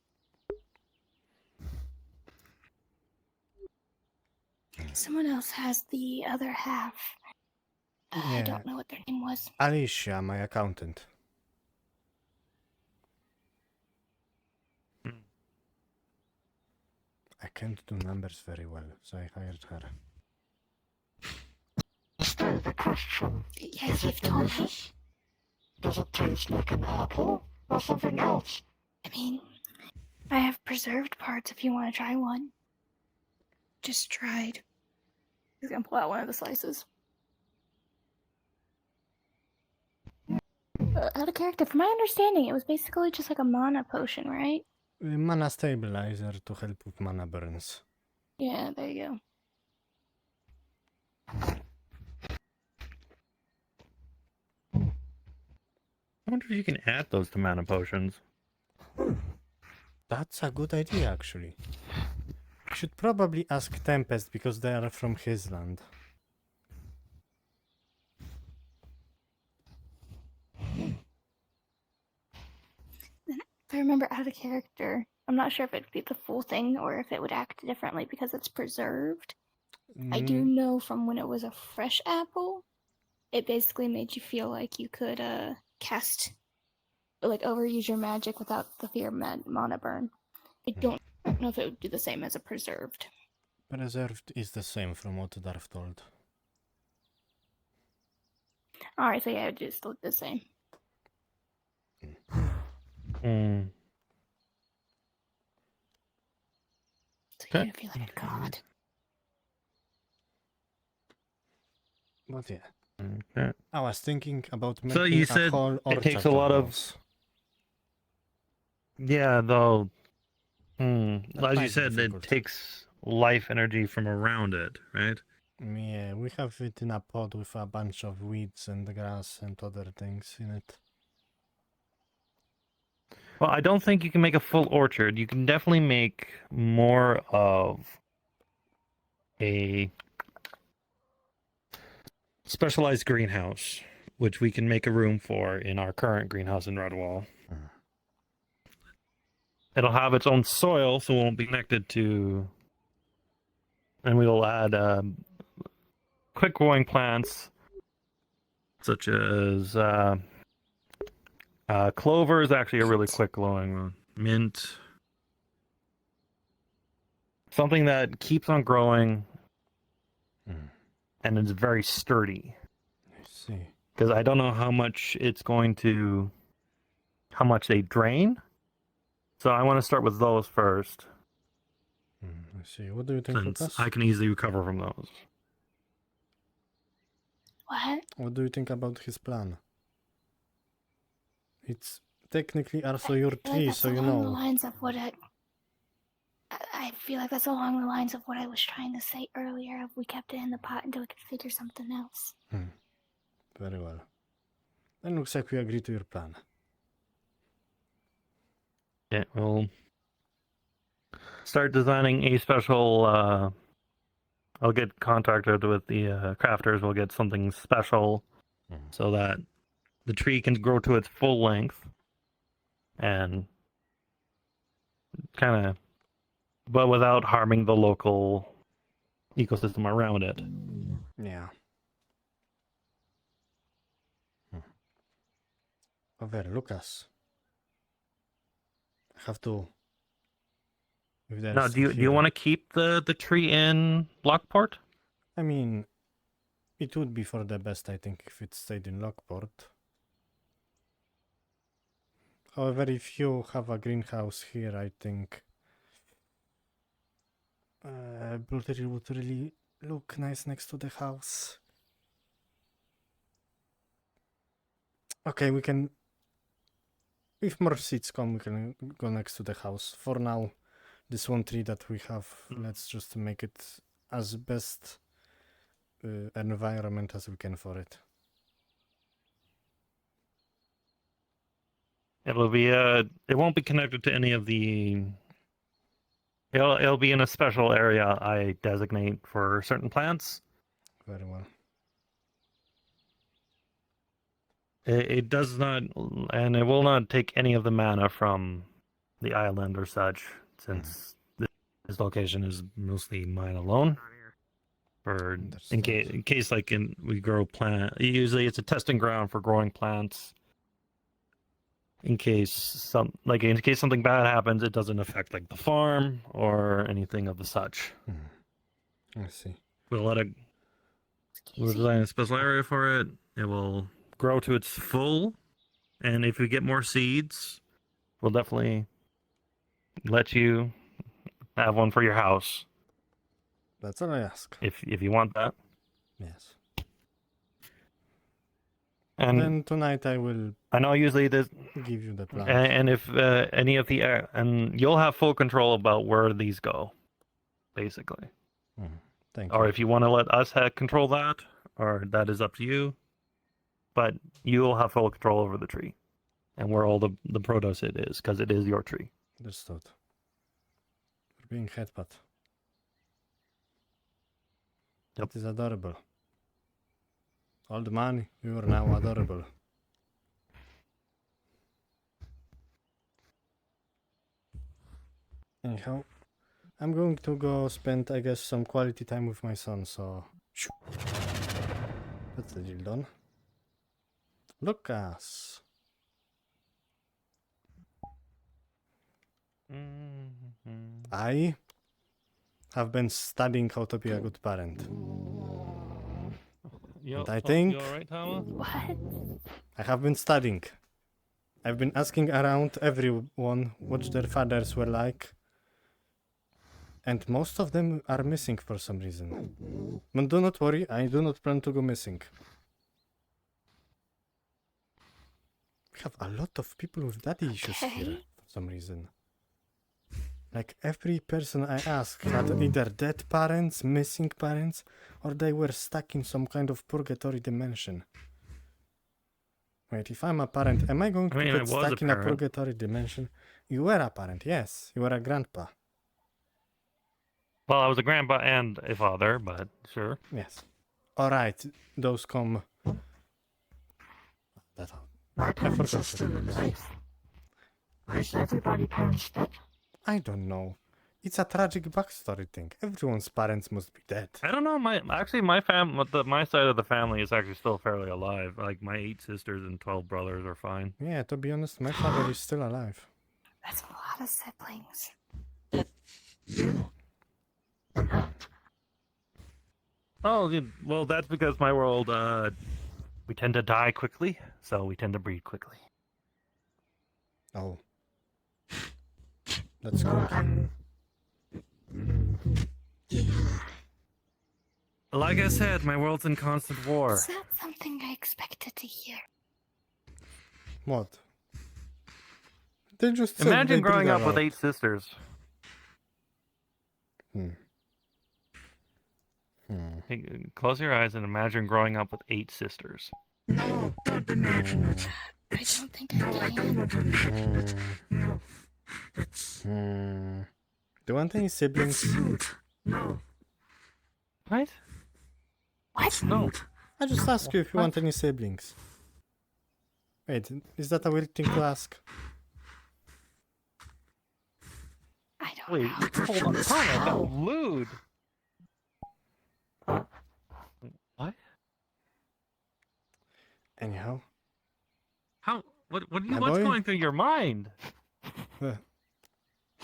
Someone else has the other half. I Yeah. don't know what their name was. Alicia, my accountant. I can't do numbers very well, so I hired her. Still the question. Yes, Is you've it told me. delicious? Does it taste like an apple or something else? I mean, I have preserved parts if you want to try one. Just tried. He's gonna pull out one of the slices. Out of character, from my understanding, it was basically just like a mana potion, right? A mana stabilizer to help with mana burns. Yeah, there you go. I wonder if you can add those to mana potions. That's a good idea, actually. Should probably ask Tempest because they are from his land. If I remember out of character, I'm not sure if it'd be the full thing or if it would act differently because it's preserved. I do know from when it was a fresh apple, it basically made you feel like you could cast, like overuse your magic without the fear of mana burn. I don't know if it would do the same as a preserved. Preserved is the same from what Darth told. Alright, so yeah, it would just look the same. So you're gonna feel like a god. But yeah. Okay. I was thinking about making So you a said whole it orchard takes a lot of. those. Yeah, though. As might you be said, it difficult. takes life energy from around it, right? Yeah, we have it in a pot with a bunch of weeds and grass and other things in it. Well, I don't think you can make a full orchard. You can definitely make more of a specialized greenhouse, which we can make a room for in our current greenhouse in Redwall. It'll have its own soil, so it won't be connected to. And we will add quick growing plants, such as clover is actually a really quick growing one. Mint. Something that keeps on growing and is very sturdy. I see. Because I don't know how much they drain. So I want to start with those first. I see. What do you think, Since Lucas? I can easily recover from those. What? What do you think about his plan? It's technically also your I feel like tree, that's so you along the know. lines of what I feel like that's along the lines of what I was trying to say earlier. If we kept it in the pot until we could figure something else. Very well. Then looks like we agree to your plan. Yeah, we'll start designing a special. I'll get contracted with the crafters. We'll get something special so that the tree can grow to its full length and kind of, but without harming the local ecosystem around it. Yeah. Over, Lucas. I have to If they're Now, do still you here. want to keep the tree in Lockport? I mean, it would be for the best, I think, if it stayed in Lockport. However, if you have a greenhouse here, I think blue tree would really look nice next to the house. Okay, we can... If more seeds come, we can go next to the house. For now, this one tree that we have, let's just make it as best environment as we can for it. It'll be it won't be connected to any of the. It'll be in a special area I designate for certain plants. Very well. It does not, and it will not take any of the mana from the island or such, since this location is mostly mine alone. For in case like we grow plant, usually it's a testing ground for growing plants. In case something bad happens, it doesn't affect like the farm or anything of the such. I see. We'll design a special area for it. It will grow to its full, and if we get more seeds, we'll definitely let you have one for your house. That's all I ask. If you want that. Yes. And then tonight I will. I know usually this give you the plan. And if any of the and you'll have full control about where these go, basically. Thank or you. if you want to let us control that, or that is up to you. But you will have full control over the tree, and where all the produce it is, because it is your tree. Understood. For being headbutt. That is adorable. Old man, you are now adorable. Anyhow, I'm going to go spend, I guess, some quality time with my son, so... That's the deal done. Lucas! I have been studying how to be a good parent. And I think... You alright, Tama? What? I have been studying. I've been asking around everyone what their fathers were like. And most of them are missing for some reason. But do not worry, I do not plan to go missing. We have a lot of people with daddy issues here for some reason. Like every person I asked had either dead parents, missing parents, or they were stuck in some kind of purgatory dimension. Wait, if I'm a parent, am I going to get stuck in a purgatory dimension? You were a parent, yes. You were a grandpa. Well, I was a grandpa and a father, but sure. Yes. Alright, those come... That's all. My parents are still alive. Why is everybody parents dead? I don't know. It's a tragic backstory thing. Everyone's parents must be dead. I don't know. My side of the family is actually still fairly alive. Like my 8 sisters and 12 brothers are fine. Yeah, to be honest, my father is still alive. That's a lot of siblings. Oh, well, that's because my world, we tend to die quickly, so we tend to breed quickly. Oh. That's good. Like I said, my world's in constant war. Is that something I expected to hear? What? They just said Imagine they growing breed a up with lot. 8 sisters. Hey, close your eyes and imagine growing up with 8 sisters. No, don't imagine it. I don't think I can. No. It's... Do you want any siblings? No. What? What? No. I just ask you if you want any siblings. Wait, is that a weird thing to ask? I don't Wait, know. hold on. That got lewd. What? Anyhow. How? What's My going boy? through your mind?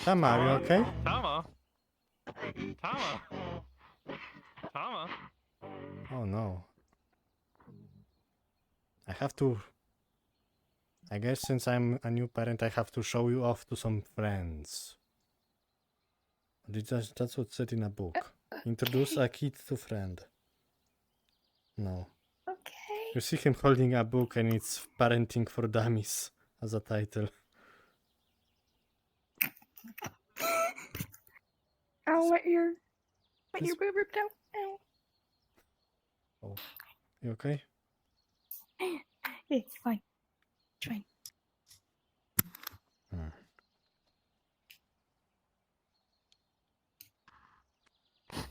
Tama, are you okay? Tama. Tama. Tama. Oh no. I have to... I guess since I'm a new parent, I have to show you off to some friends. That's what's said in a book. Introduce a kid to friend. No. Okay. You see him holding a book and it's Parenting for Dummies as a title. Oh, what your boob ripped out? Ow. Oh. You okay? Yeah, it's fine. It's fine.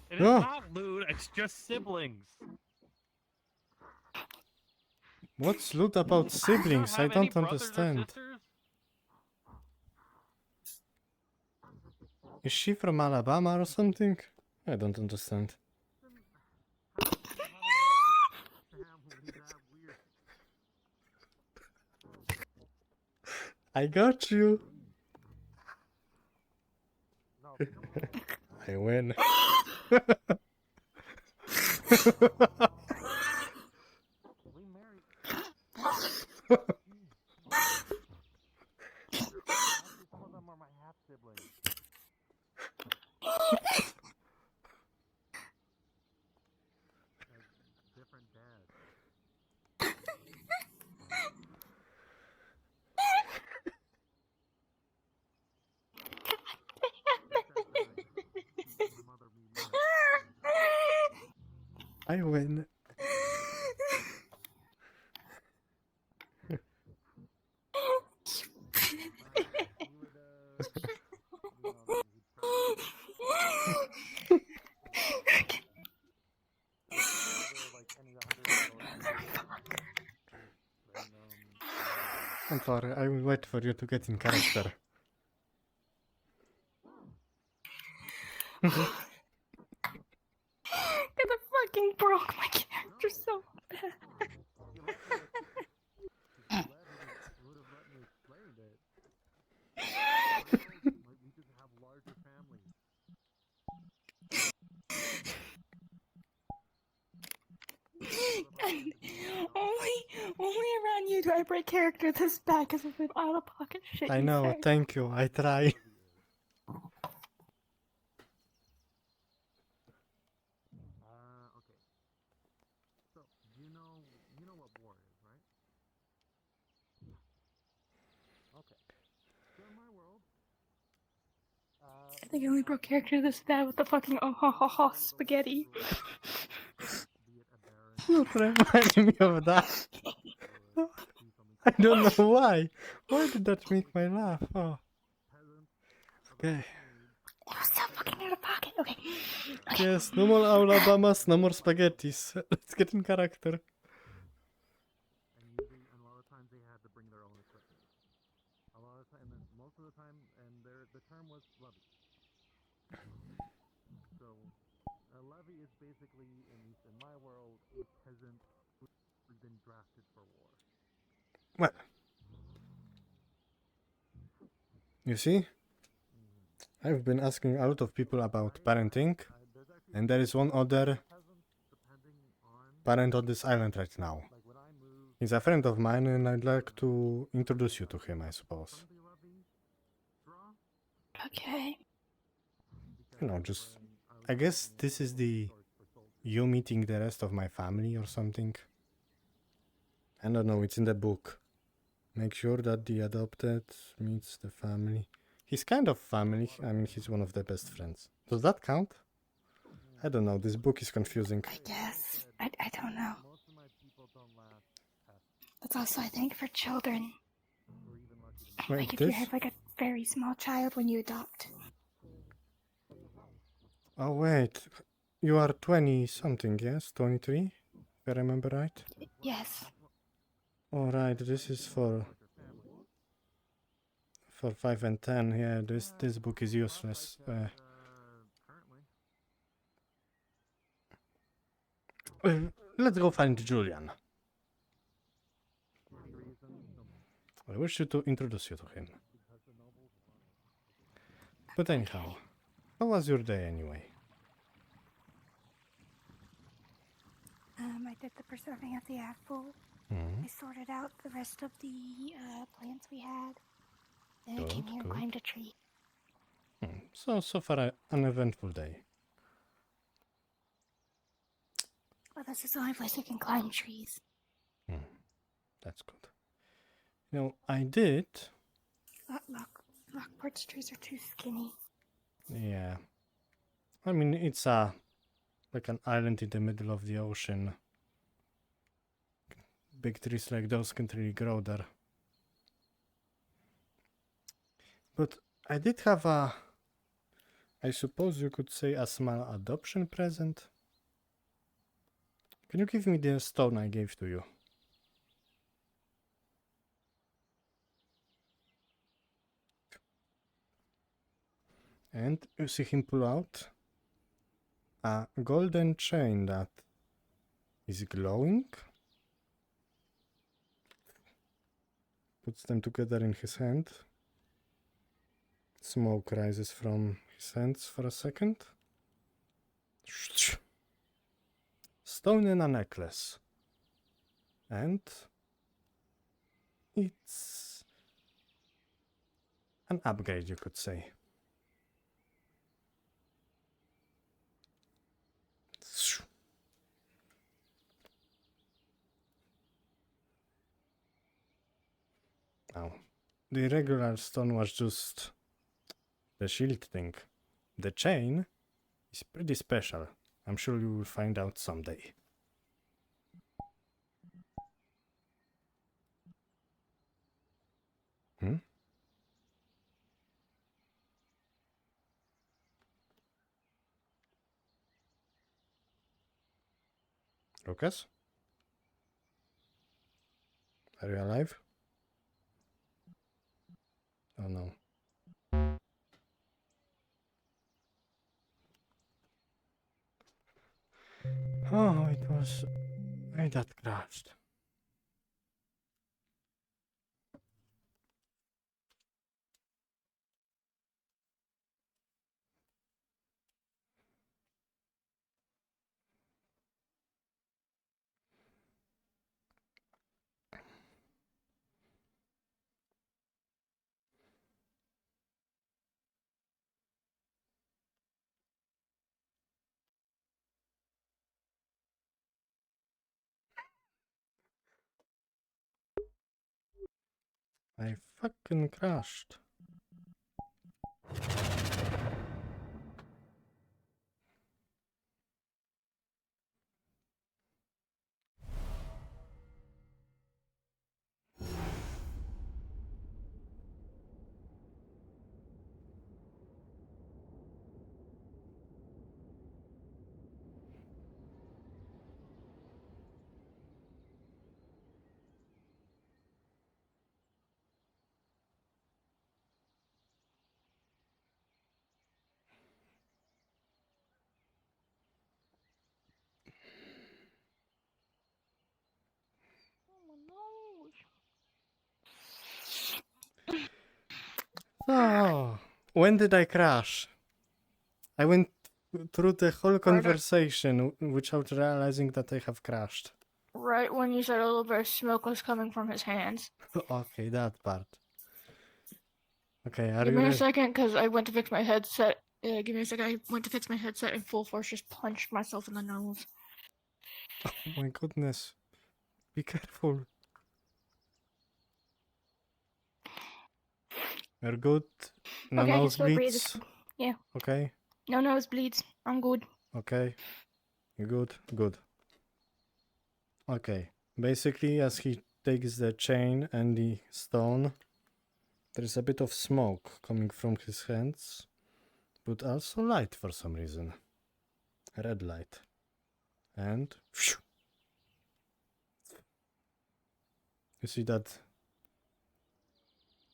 It is Oh. not lewd, it's just siblings. What's lewd about siblings? I don't understand. Is she from Alabama or something? I don't understand. I got you. I win. I win. Don't worry, I will wait for you to get in character. It fucking broke my character so bad. And only around you do I break character this bad because of the out of pocket shit. I you know, say. thank you, I try. Okay. So, you know what war is, right? Okay. So in my world, I think I only broke character this bad with the fucking spaghetti. Don't remind me of that. I don't know why. Why did that make me laugh? Oh. Okay. It was so fucking out of pocket. Okay. Yes, no more Alabamas, no more spaghettis. Let's get in character. and a lot of times they had to bring their own equipment. A lot of time, and most of the time, and the term was levy. So, a levy is basically, at least in my world, a peasant who's been drafted for war. Well, you see, I've been asking a lot of people about parenting, and there is one other parent on this island right now. He's a friend of mine, and I'd like to introduce you to him, I suppose. Okay. You know, just... I guess this is you meeting the rest of my family or something. I don't know, it's in the book. Make sure that the adopted meets the family. He's kind of family, I mean, he's one of their best friends. Does that count? I don't know, this book is confusing. I guess. I don't know. That's also, I think, for children. Wait, Like if you this? have like a very small child when you adopt. Oh wait, you are 20 something, yes? 23? If I remember right? Yes. Alright, this is for 5 and 10, yeah, this book is useless. Let's go find Julian. I wish you to introduce you to him. But anyhow, how was your day anyway? I did the preserving of the apple. I sorted out the rest of the plants we had. Then I came here and climbed a tree. So far an eventful day. Well, this is the only place I can climb trees. That's good. You know, I did. Lockport's trees are too skinny. Yeah. I mean, it's like an island in the middle of the ocean. Big trees like those can't really grow there. But I did have I suppose you could say a small adoption present. Can you give me the stone I gave to you? And you see him pull out a golden chain that is glowing. Puts them together in his hand. Smoke rises from his hands for a second. Stone in a necklace. And it's an upgrade, you could say. Now, the regular stone was just the shield thing. The chain is pretty special. I'm sure you will find out someday. Lucas? Are you alive? Oh no. Oh, it was I that crashed. I fucking crashed. Oh, when did I crash? I went through the whole conversation without realizing that I have crashed. Right when you said a little bit of smoke was coming from his hands. Okay, that part. Okay, are Give you me a ready? second, because I went to fix my headset. Give me a second. I went to fix my headset and full force just punched myself in the nose. Oh my goodness. Be careful. You're good? No Okay, I can still breathe. nosebleeds? Yeah. Okay, No nosebleeds. I'm good. okay. You good? Good. Okay. Basically, as he takes the chain and the stone, there's a bit of smoke coming from his hands, but also light for some reason. Red light. And phew, you see that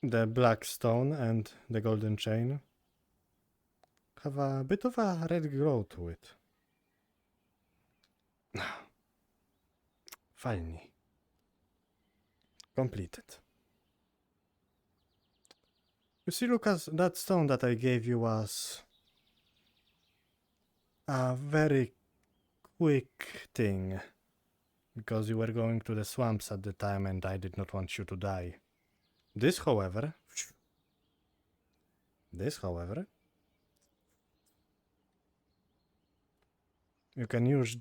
the black stone and the golden chain have a bit of a red glow to it. Finally. Completed. You see, Lucas, that stone that I gave you was a very quick thing. Because you were going to the swamps at the time and I did not want you to die. This, however... You can use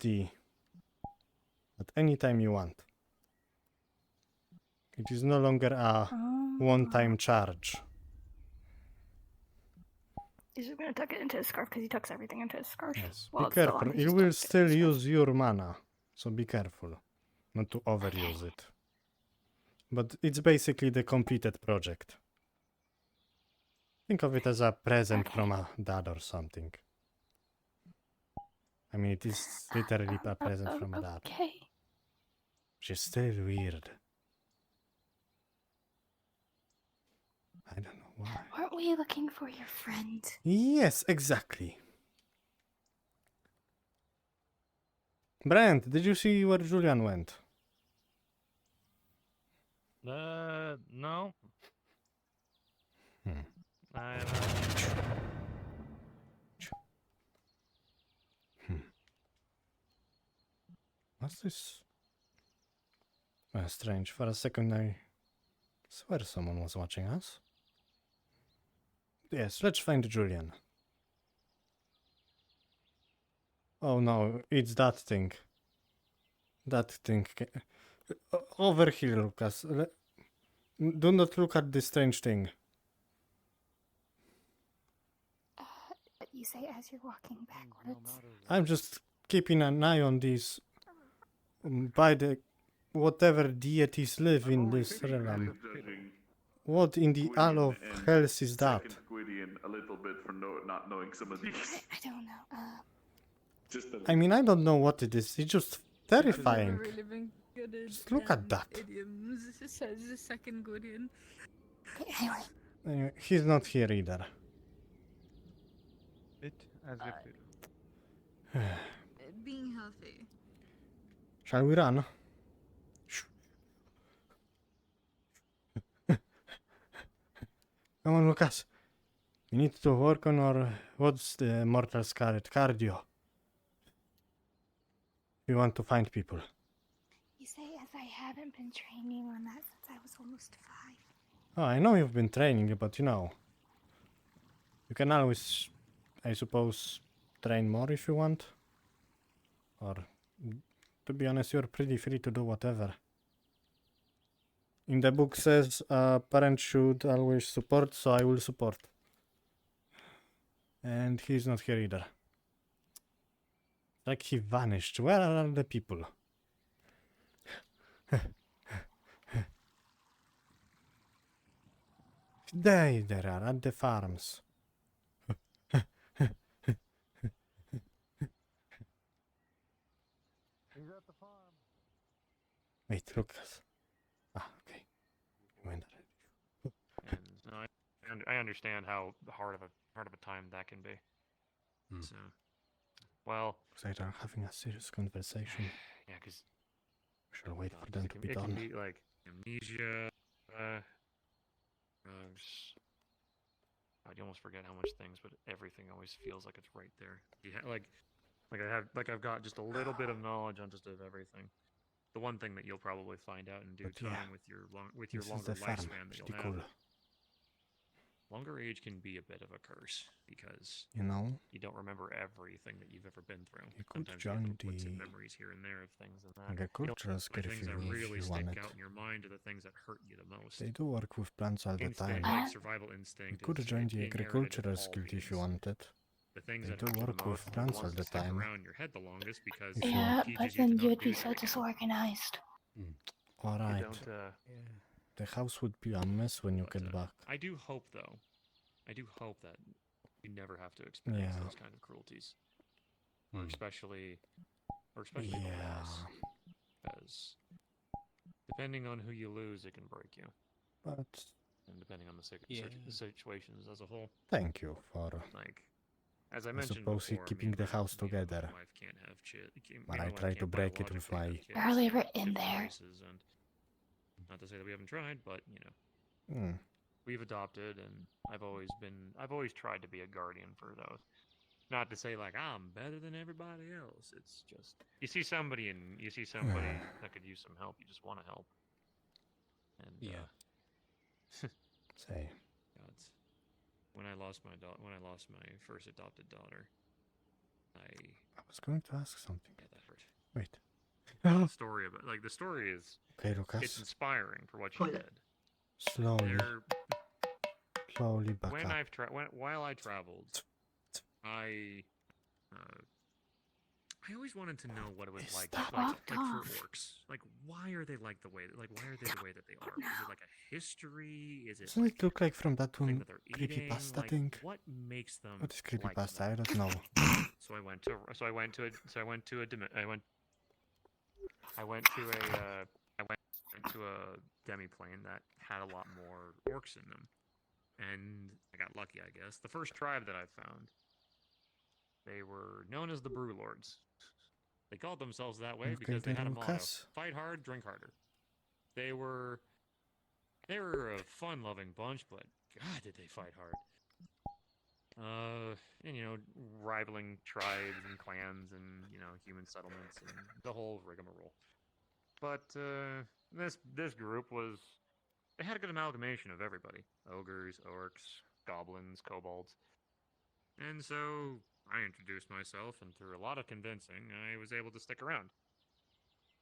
at any time you want. It is no longer a one-time charge. He's just gonna tuck it into his scarf because he tucks everything into his scarf. Yes, Well, be it's still careful. on, he It just will tucks it in still his scarf. use your mana, so be careful not to overuse it. But it's basically the completed project. Think of it as a present from a dad or something. I mean, it is literally a present from a dad. Okay. Which is still weird. I don't know why. Weren't we looking for your friend? Yes, exactly. Brent, did you see where Julian went? No. I What's this? Strange. For a second I swear someone was watching us. Yes, let's find Julian. Oh no, it's that thing. That thing. Over here, Lucas. Do not look at this strange thing. But you say as you're walking backwards. I'm just keeping an eye on these by the whatever deities live in this realm. What in the all of hells is that? Gwydion a little bit for not knowing some of these. I don't know. I mean, I don't know what it is. It's just terrifying. Really been good at, Just look at that. Idioms, says the second Gwydion. Anyway, he's not here either. It as if it. Being healthy. Shall we run? Come on, Lucas. We need to work on our... What's the mortal scarlet? Cardio. We want to find people. You say as I haven't been training on that since I was almost 5. Oh, I know you've been training, but you know... You can always, I suppose, train more if you want. Or, to be honest, you're pretty free to do whatever. In the book says parents should always support, so I will support. And he's not here either. Like he vanished. Where are the people? They are at the farms. He's at the farm. Wait, Lucas. Ah, okay. He went already. And no, I understand how hard of a time that can be. So, well, Because they are having a serious conversation. yeah, because We shall wait for them to be it done. can be like amnesia, drugs. You almost forget how much things, but everything always feels like it's right there. I've got just a little bit of knowledge on just of everything. The one thing that you'll probably find out in due But yeah, time with your this is longer the farm. lifespan that Pretty you'll cool. have. Longer age can be a bit of a curse because You know? you don't remember everything that you've ever been through. You could Sometimes join you have little the- memories here and there of things and that. Like a cultural skill if things that you really want stick it. out in your mind are the things that hurt you the most. They do work with plants all the Instinct, time. like survival You instinct, could is join the inherited in agricultural all skill if beings. you wanted. The things They that do hurt you the work most with are plants the all ones the that stick time. around your head the longest because If you- Yeah, it teaches but you then to you not would be do so them again. disorganized. Alright. don't, The house would be a mess when you get back. I do hope, though. I do hope that you never have to experience Yeah. those kind of cruelties, or especially the Yeah. loss, because depending on who you lose, it can break you, But and depending on the situations as a whole. thank you for... Like, as I I mentioned suppose before, keeping the house together. my wife can't have But I try to break it with my... Barely written there. And not to say that we haven't tried, but you know. Hmm. we've adopted, and I've always tried to be a guardian for those. Not to say like I'm better than everybody else. It's just you see somebody that could use some help. You just want to help. And Say. God, when I lost my first adopted daughter, I was going to ask something. Yeah, that hurt. Wait. The story of it, like the story is, Okay, Lucas. it's inspiring for what she did. Slowly. Slowly back When up. while I traveled, I always wanted to know what it was like for orcs. Like, why are they like the way that they are? Is it like a history? Is it? Doesn't it look like from that one that they're creepypasta like, thing? What makes them? What is like creepypasta? that? I don't know. So I went to a demiplane that had a lot more orcs in them, and I got lucky, I guess. The first tribe that I found, they were known as the Brew Lords. They called themselves that way because they had a motto: fight hard, drink harder. They were a fun-loving bunch, but God, did they fight hard. And rivaling tribes and clans and human settlements and the whole rigmarole. But this group they had a good amalgamation of everybody: ogres, orcs, goblins, kobolds. And so I introduced myself, and through a lot of convincing, I was able to stick around.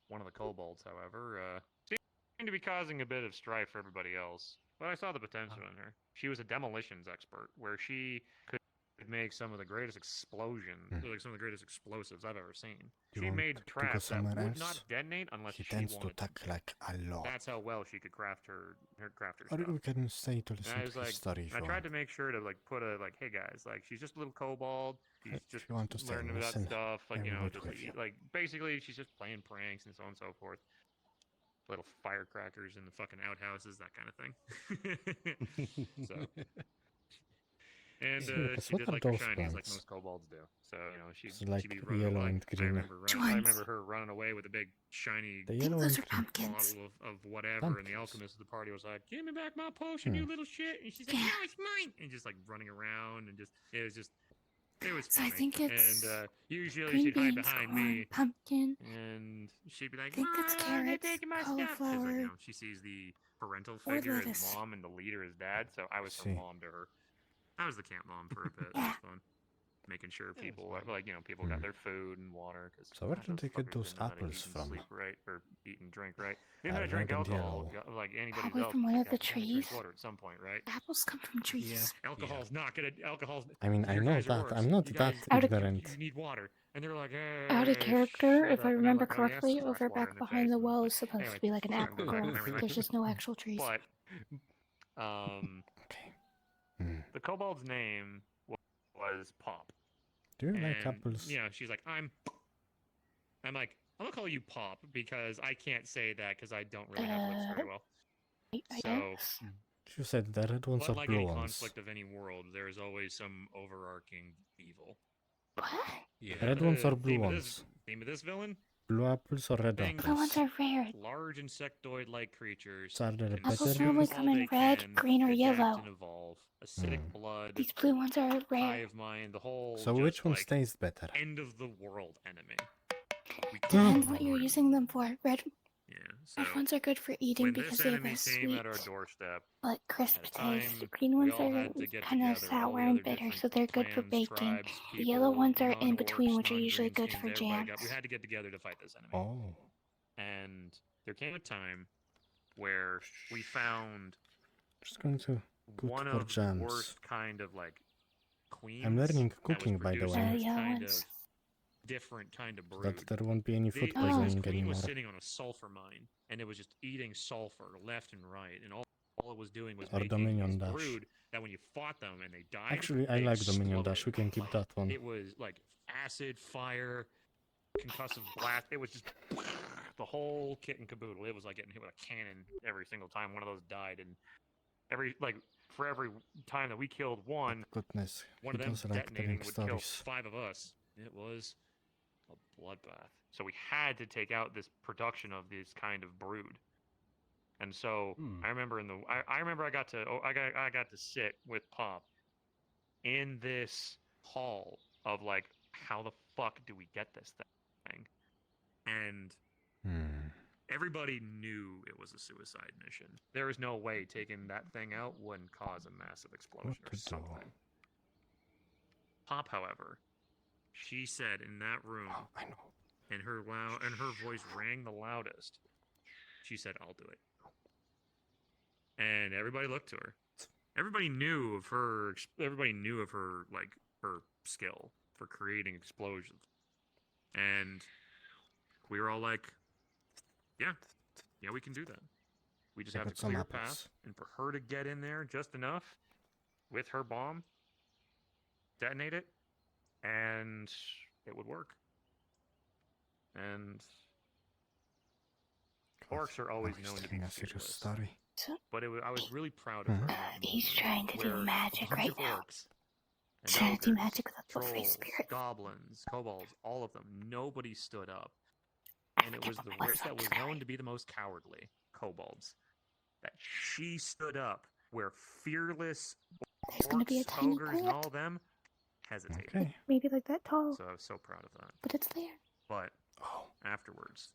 One of the kobolds, however, seemed to be causing a bit of strife for everybody else, but I saw the potential in her. She was a demolitions expert, where she could make some of the greatest explosions, like some of the greatest explosives I've ever seen. She made traps that would not detonate unless she tends wanted to attack like a lot. That's how well she could craft her Or stuff. we can stay to listen And I was to like, his story. I tried to make sure to put a hey guys, she's just a little kobold. She's just you want to stay learning and about listen, stuff, I will just with you. basically she's just playing pranks and so on and so forth. Little firecrackers in the fucking outhouses, that kind of thing. So. And she did like her shinies like most kobolds do. So she'd be running yellow away. and green. I remember her running away with a big shiny yellow and green bottle of whatever, and the alchemist of the party was like, "Give me back my potion, you little shit!" And she's like, "No, it's mine!" And just running around, and it was So funny. I think it's and usually green she'd hide beans, behind corn, me, pumpkin. and she'd be like, I think it's "Mom, carrots, they're taking my stuff." 'Cause, cauliflower, she sees the parental or figure as lettuce. mom and the leader as dad, so I was her mom to her. I was the camp mom for a bit. It was fun. Making sure people people got their food and water. Cause So where did they get those apples from? Sleep right, or eat and drink right. They didn't drink red and alcohol yellow. like anybody's Probably else. from one of You the gotta drink trees. water at some point, right? Apples come from trees. Alcohol's not good. Alcohol's. I mean, I you know guys are that. orcs. I'm not You that guys, ignorant. You need water, and they're like, Out of character, shut if up. I And I'm remember like, oh, yes, correctly, splash over water in back the behind face. the And wall like, is supposed anyway, to be like an sorry, apple I'm going back in grove. memory lane. There's just no actual trees. But the kobold's name was Pop. Do you like And, apples? She's like, I'm like, I'm gonna call you Pop because I can't say that because I don't really have lips very well. I So, guess. You said the red ones but are like blue any ones. conflict of any world, there is always some overarching evil. What? Yeah. Red ones or blue ones? Name of this villain? Blue apples or red Things- Blue ones apples? are rare. Large insectoid-like creatures. So are they can Apples better? normally consume come all in they red, can, green, or adapt yellow. and evolve. Acidic blood. These blue ones are High rare. of mind. The whole. So just, which one tastes better? End of the world enemy. Depends what you're using them for. Red So ones are good for eating when because this they have enemy a came sweet, at our doorstep, like crisp at a time, taste. Green we ones all are had to get kind of together, all sour the and other bitter, different so they're good for clans, baking. tribes, The yellow people, ones are in non-orcs, between, which are usually non-greenskins, good for everybody jams. we had to get together to fight this enemy. Oh. And there came a time where we found Just going to go one for of the jams. worst kind of queens. I'm learning that was cooking, by the producing way. this Yeah, kind ones. of different kind of So brood. that there won't be any food This poisoning queen anymore. was sitting on a sulfur mine, and it was just eating sulfur left and right, and all it was doing was Or making Dominion this Dash. brood that when you fought them and they died, Actually, I they like Dominion Dash. We exploded. can keep that one. It was like acid, fire, concussive blast. It was just the whole kit and caboodle. It was like getting hit with a cannon every single time one of those died, and for every time that we killed one, Goodness, one of he them does like detonating telling would kill stories. 5 of us. It was a bloodbath. So we had to take out this production of this kind of brood. And so I remember I got to sit with Pop in this hall of like, how the fuck do we get this thing? And everybody knew it was a suicide mission. There was no way taking that thing out wouldn't cause a massive explosion or something. Pop, however, she said in that room, I know. and her voice rang the loudest. She said, "I'll do it." And everybody looked to her. Everybody knew of her. Everybody knew of her, like her skill for creating explosions. And we were all like, "Yeah, we can do that. We just have to clear a path, and for her to get in there just enough with her bomb, detonate it, and it would work." And orcs are always known to be fearless. But I was really proud of her. In that He's trying to do where magic a bunch right of now. orcs and Trying to do ogres, magic with a full face trolls, spirit. goblins, kobolds, all of them. Nobody stood up. And it was the race that was known to be the most cowardly, kobolds. That she stood up where fearless There's going to be a orcs, tiny ogres, and plant. all them hesitated. Okay. Maybe like that tall. So I was so proud of that. But it's there. But afterwards,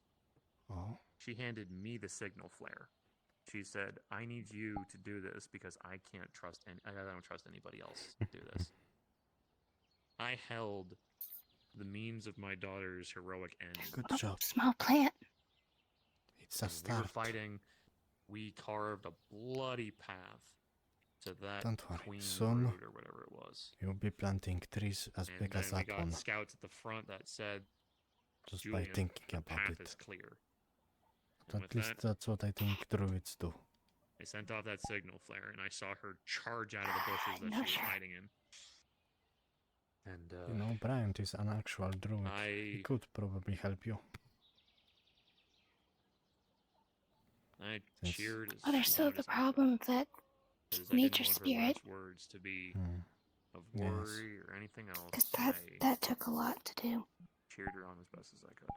Oh. she handed me the signal flare. She said, "I need you to do this because I can't trust I don't trust anybody else to do this." I held the means of my daughter's heroic end. Good job. Small plant. It's a We were start. fighting. We carved a bloody path to that Don't worry, queen soon brood or whatever it was. you'll be planting trees as And big then as we that got one. scouts at the front that said, Just "Julian, by thinking the about path it. is clear." But And at with least that, that's what I think druids do. I sent off that signal flare, and I saw her charge out of the bushes that she was hiding in. And You know, Bryant is an actual druid. He could probably help you. I Since- cheered as Oh, there's still loud the as I problem of that could, 'cause I nature didn't want her spirit. last words to be of Yes. worry or anything else. Because I that took a lot to do. cheered her on as best as I could.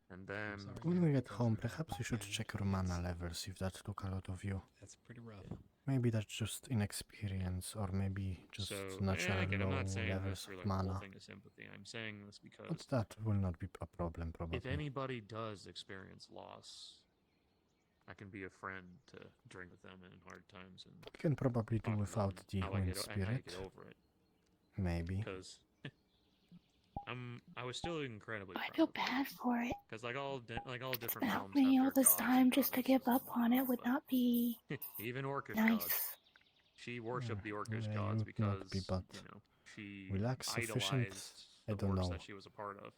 And then When we get home, perhaps you should check your mana levels if that took a lot of you. That's pretty rough. Maybe that's just inexperience, or maybe just so, natural again, I'm low not saying this levels for of like the whole mana. thing of sympathy. I'm saying this because But that will not be a problem, probably. if anybody does experience loss, I can be a friend to drink with them in hard times and You can probably do talk without about the how I wind get, and how you spirit. get over it. Maybe. Because I was still incredibly I proud feel of bad for it. because like all It's different been realms happening all have their this gods time and just to give up on it would not be even orcish nice. gods. She worshipped the orcish Yeah, gods it would not because be, but you know she we lack sufficient, idolized I the don't orcs know, that she was a part of.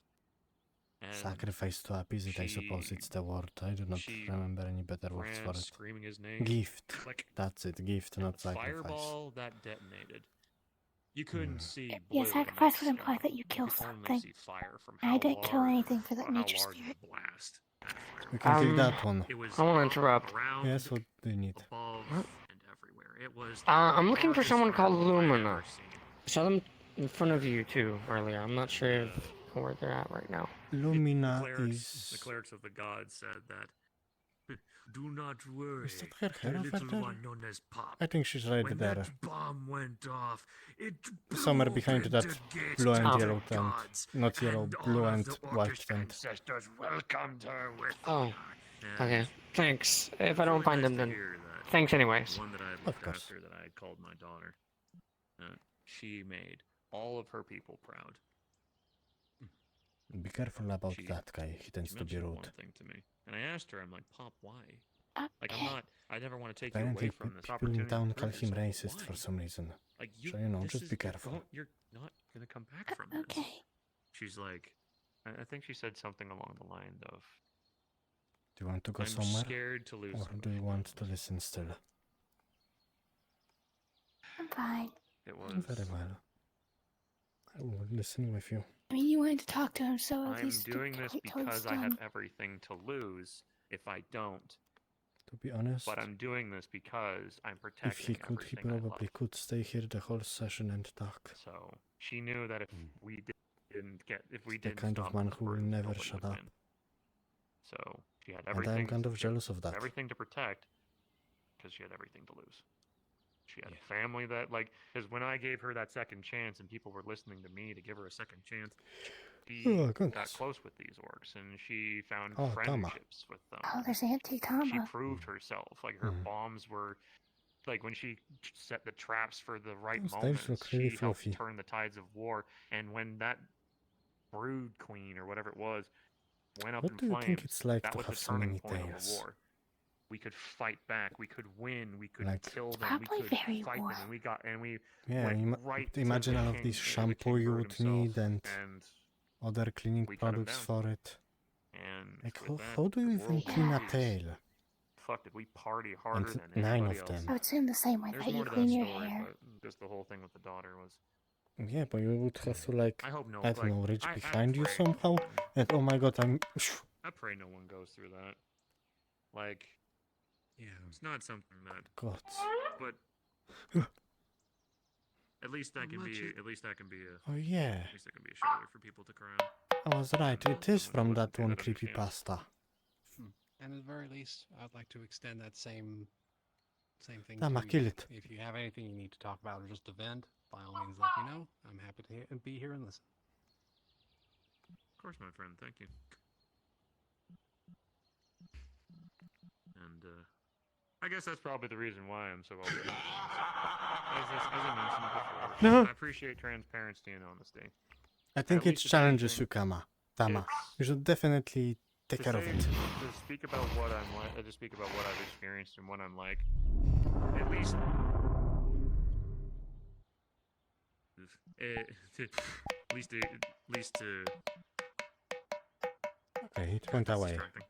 And sacrifice to appease it, I suppose she- it's the word. I do not she remember any better words ran for it. screaming his name. Gift. Like That's it, gift, not sacrifice. fireball that detonated. You couldn't see blue Yeah, in sacrifice that would imply sky. that you killed could only something. see fire from And I how didn't kill large- anything for that how nature large spirit. the blast. We can kill that one. It was I want to interrupt. around, Yes, what do you need? above, and everywhere. It was. I'm looking for largest someone called fireball I've Lumina. ever seen. Saw them in front of you too earlier. I'm not sure if where they're at right now. Lumina The is... clerics of the gods said that. Do not worry. Is that her the hair over little there? one known as Pop. I think she's right when there. that bomb went off, it Somewhere behind blew that open the gates blue and to the yellow tent. gods, Not yellow, and blue all of and the white orcish tent. ancestors welcomed her with. Oh, And okay. Thanks. If I it's don't really find nice them, to then hear that thanks anyways. the one that I had Of looked course. after that I had called my daughter. She made all of her people proud. Be careful about She- that guy, he tends She to be mentioned rude. one thing to me, and I asked her, I'm like, Pop, why? Like, Okay. I never want to take you Apparently, away from this people opportunity. in town to call prove him yourself. racist for Why? some reason. Like, you, So, you know, this just is- be careful. You're not gonna come back from this. Okay. She's like, I think she said something along the line of, Do you want to go I'm somewhere? scared to lose Or somebody. do you want to listen still? I'm fine. It was. Very well. I will listen with you. I mean, you wanted to talk to him, so at I'm least doing this wait till he's because I have done. everything to lose if I don't. To be honest, But I'm doing this because I'm if protecting he could, he everything I probably love. could stay here the whole session and talk. So she knew that if we didn't The stop kind of man the who will birds, never nobody shut would up. win. So She had And everything. I'm kind of jealous of that. Everything to protect, because she had everything to lose. She had a family that, like, because when I gave her that second chance, and people were listening to me to give her a second chance, she got goodness. close with these orcs, and she found Oh, Tama. friendships with them. Oh, there's Auntie She Tama. proved herself. Like, her bombs were, like, when she set the traps for the right Those moments, dice look really she helped fluffy. turn the tides of war. And when that brood queen or whatever it was went up What in do you flames, think it's like that to was have the so turning many point of the tails? war. We could fight back. We could win. We could Like- kill them. Probably we could very fight warm. them. And we Yeah, went right to imagine the all of king- this the shampoo king you bird would himself, need and other cleaning we cut him products down. for it. And Like, with that, how do you the even world clean a was- tail? Fuck, did we party harder And than 9 anybody of else? them. I would assume the same way There's that more you to clean that your story, hair. but just the whole thing with the daughter was. Yeah, but you would have to, like, I hope no. I don't like, know, reach I behind you pray- somehow. And oh my god, I'm. I pray no one goes through that. Like, yeah, it's not something that. God. But at least that can be. At least that can be a. Oh yeah, At least that can be a shoulder for people to cry on. I was right. It is from that one that creepy understands. pasta. And at the very least, I'd like to extend that same thing. Tama, to you. kill it. If you have anything you need to talk about or just a vent, by all means, let me know. I'm happy to be here and listen. Of course, my friend. Thank you. And I guess that's probably the reason why I'm so open. As I mentioned before, No. I appreciate transparency and honesty. I think At it least if challenges anything, you, Tama. it's- You should definitely take to care of say- it. To speak about what I'm like, to speak about what I've experienced and what I'm like, at least, to. Okay, it went That's away. distracting.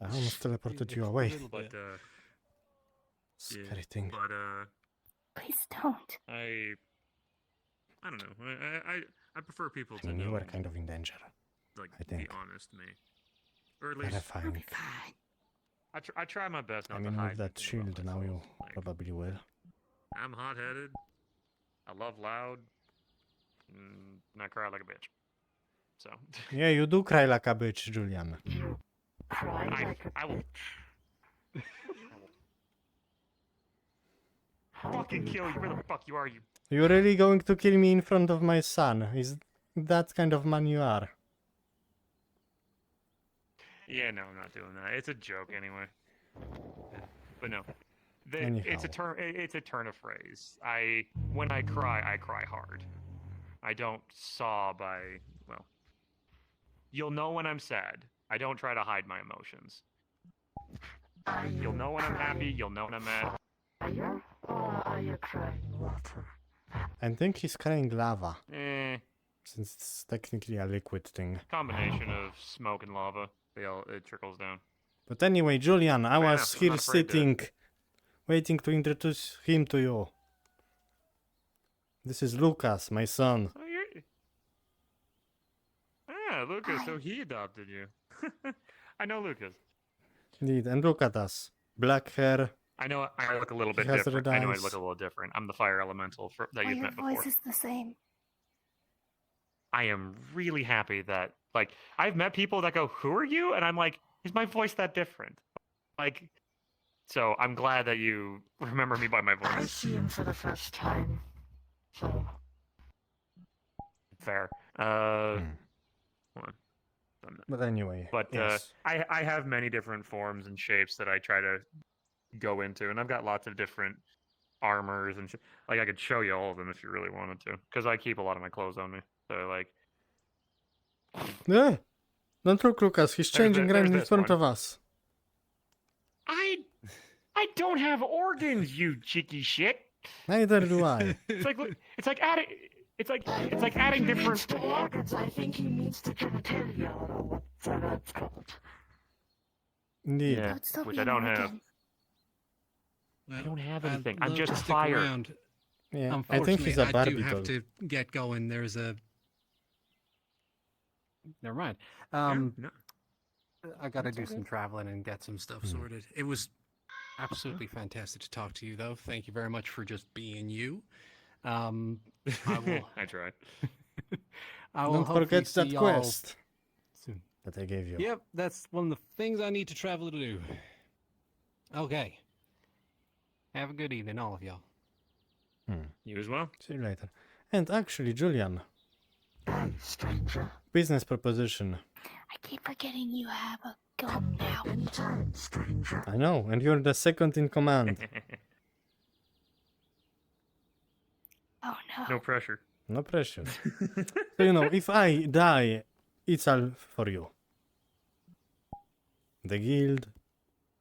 I almost teleported you away. But Scary thing. But Please don't. I don't know. I prefer people I to mean, know. you were kind of in danger. Like I think. the honest me, or at least Terrifying. I try my best not I mean, to hide with that anything about shield now, you myself. probably will. I'm hot-headed. I love loud. And I cry like a bitch. So. Yeah, you do cry like a bitch, Julian. I will. Fucking kill you. Where the fuck you are, you? You're really going to kill me in front of my son? Is that kind of man you are? Yeah, no, I'm not doing that. It's a joke anyway. But no, Anyhow. it's a turn. It's a turn of phrase. When I cry hard. I don't sob. Well, you'll know when I'm sad. I don't try to hide my emotions. You'll know when I'm happy. You'll know when I'm mad. Are you crying water? I think he's crying lava, Eh, since it's technically a liquid thing. combination of smoke and lava. It trickles down. But anyway, Julian, I Fair was enough, I'm here not afraid to- sitting, waiting to introduce him to you. This is Lucas, my son. Oh, Lucas. So he adopted you. I know Lucas. Indeed, and look at us. Black hair. I know I look a little bit He has different. red I know I eyes. look a little different. I'm the fire elemental that Oh, you've your met before. voice is the same. I am really happy that, like, I've met people that go, "Who are you?" And I'm like, "Is my voice that different?" Like, so I'm glad that you remember me by my I voice. see him for the first time. So, Fair. Hmm. Hold on. But anyway, But yes. I have many different forms and shapes that I try to go into, and I've got lots of different armors and like I could show you all of them if you really wanted to, because I keep a lot of my clothes on me. So like, Yeah. Don't look, Lucas. He's changing right in this front one. of us. I don't have organs, you cheeky shit. Neither do I. It's like adding different. to organs, I think he needs to genitalia, or whatever it's called. Indeed. Yeah, Would still which be I an don't have. organ. I don't have I'd anything. I'm love just to stick fire. around. Yeah, I think he's a Unfortunately, I Barbie do have doll. to get going. There's a. Never mind. No. I got to do some traveling and get some stuff sorted. It was absolutely fantastic to talk to you, though. Thank you very much for just being you. I will. I tried. I will Don't hopefully forget that see y'all quest. soon. that I gave you. Yep, that's one of the things I need to travel to do. Okay. Have a good evening, all of y'all. You as well. See you later. And actually, Julian. Hey, stranger. Business proposition. I keep forgetting you have a gun now. Anytime, stranger. I know, and you're the second in command. Oh no. No pressure. No pressure. So, you know, if I die, it's all for you. The guild is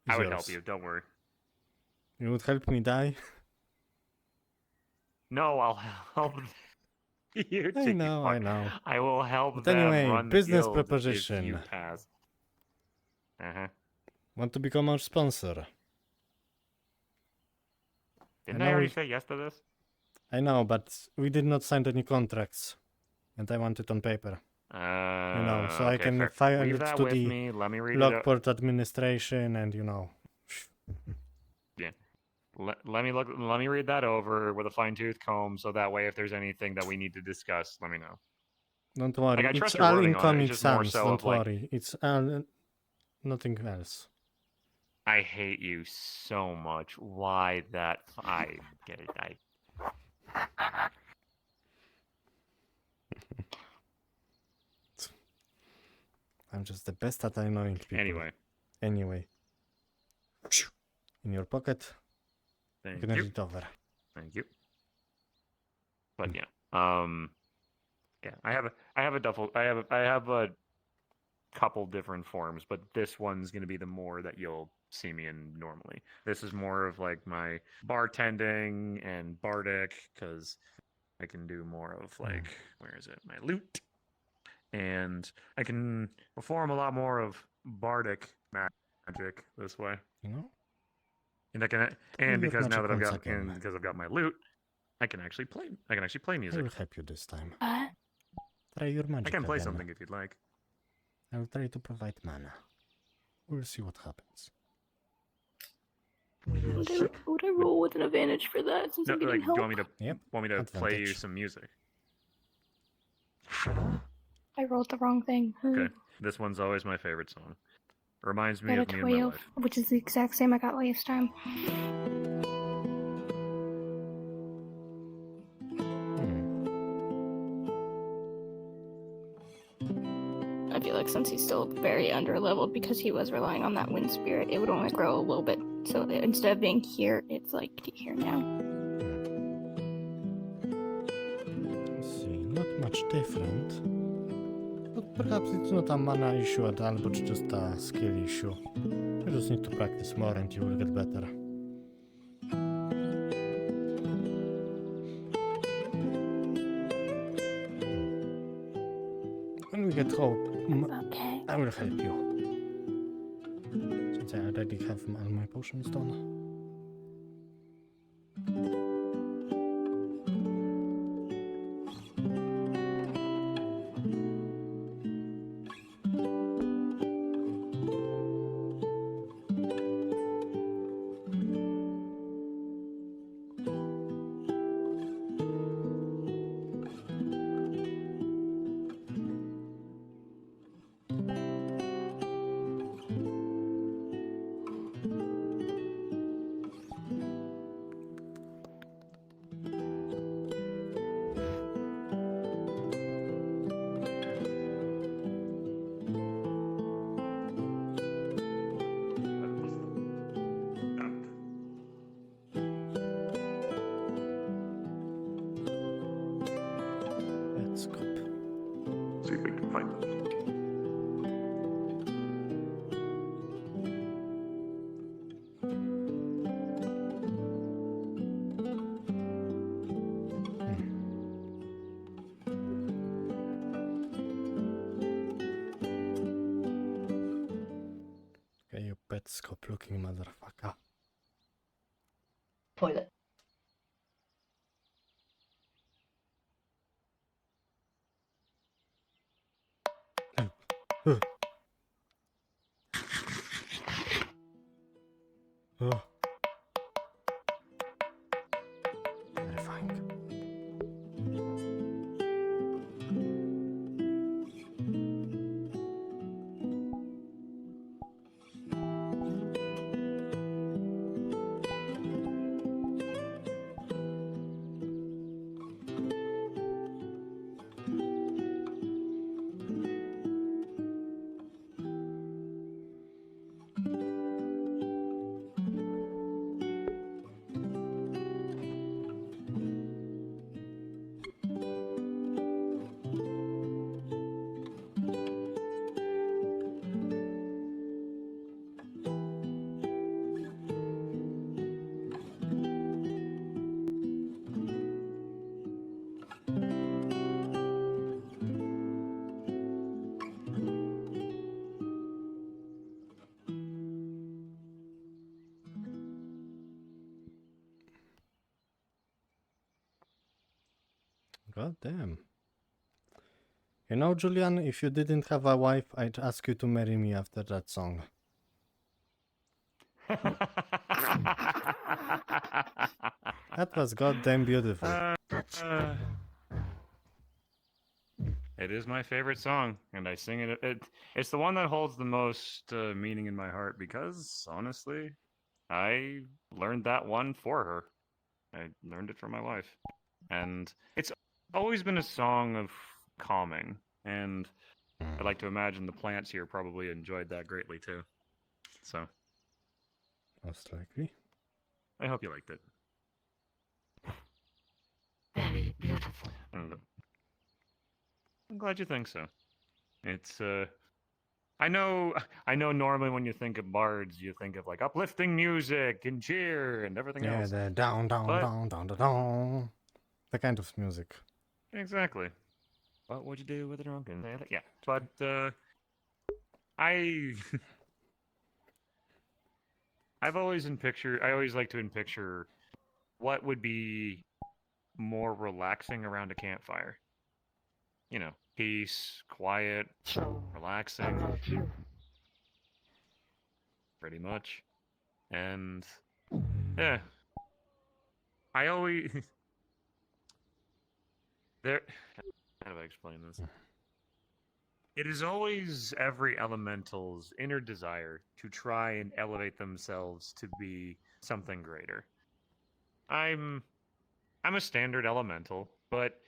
I would yours. help you. Don't worry. You would help me die? No, I'll help you. I know, I know. I will help But them anyway, run the business guild proposition. If you pass. Want to become our sponsor? Didn't know I already we- say yes to this? I know, but we did not sign any contracts. And I want it on paper. So I Okay, can fair. file Leave it that to with the me. Let me read it. Up. Lockport administration and, Yeah. Let me read that over with a fine-tooth comb, so that way, if there's anything that we need to discuss, let me know. Don't worry. Like, I It's trust your all wording in on it, Comic it's just more Sans. so Don't of, like- worry. It's all nothing else. I hate you so much. Why that? I get it. I'm just the best at annoying people. Anyway. In your pocket. Thank Gonna you. read it over. Thank you. But yeah, yeah, I have a couple different forms, but this one's gonna be the more that you'll see me in normally. This is more of like my bartending and bardic, because I can do more of like, where is it? My loot. And I can perform a lot more of bardic magic this way. You know? And I can, Tell and your because now magic that I've once got, again. and because I've got my loot, I can actually play I music. will help you this time. What? Try your magic I can play again. something if you'd like. I will try to provide mana. We'll see what happens. Would I roll with an advantage for that since No, I'm getting like, do help? you want me to play you advantage. some music? I rolled the wrong thing. Okay, this one's always my favorite song. Reminds me Got of a me and my 12, life. which is the exact same I got last time. I feel like since he's still very underleveled because he was relying on that wind spirit, it would only grow a little bit. So instead of being here, it's like here now. Let's see, not much different. But perhaps it's not a mana issue at all, but just a skill issue. You just need to practice more and you will get better. When we get hope, Okay. I will help you. Since I already have all my potions done. Let's go. See if I can find them. Okay, you pet scope looking motherfucker. Toilet. Oh. Terrifying. God damn. You know, Julian, if you didn't have a wife, I'd ask you to marry me after that song. That was goddamn beautiful. It is my favorite song, and I sing it. It's the one that holds the most meaning in my heart because, honestly, I learned that one for her. I learned it from my wife. And it's always been a song of calming, and I like to imagine the plants here probably enjoyed that greatly too. So, most likely. I hope you liked it. Very beautiful. I'm glad you think so. It's I know normally when you think of bards, you think of like uplifting music and cheer and everything Yeah, else. the down, down. The kind of music. Exactly. What would you do with a drunken? Yeah, but I've always I always like to picture what would be more relaxing around a campfire. You know, peace, quiet, relaxing. Pretty much. And yeah. I always how do I explain this? It is always every elemental's inner desire to try and elevate themselves to be something greater. I'm a standard elemental, but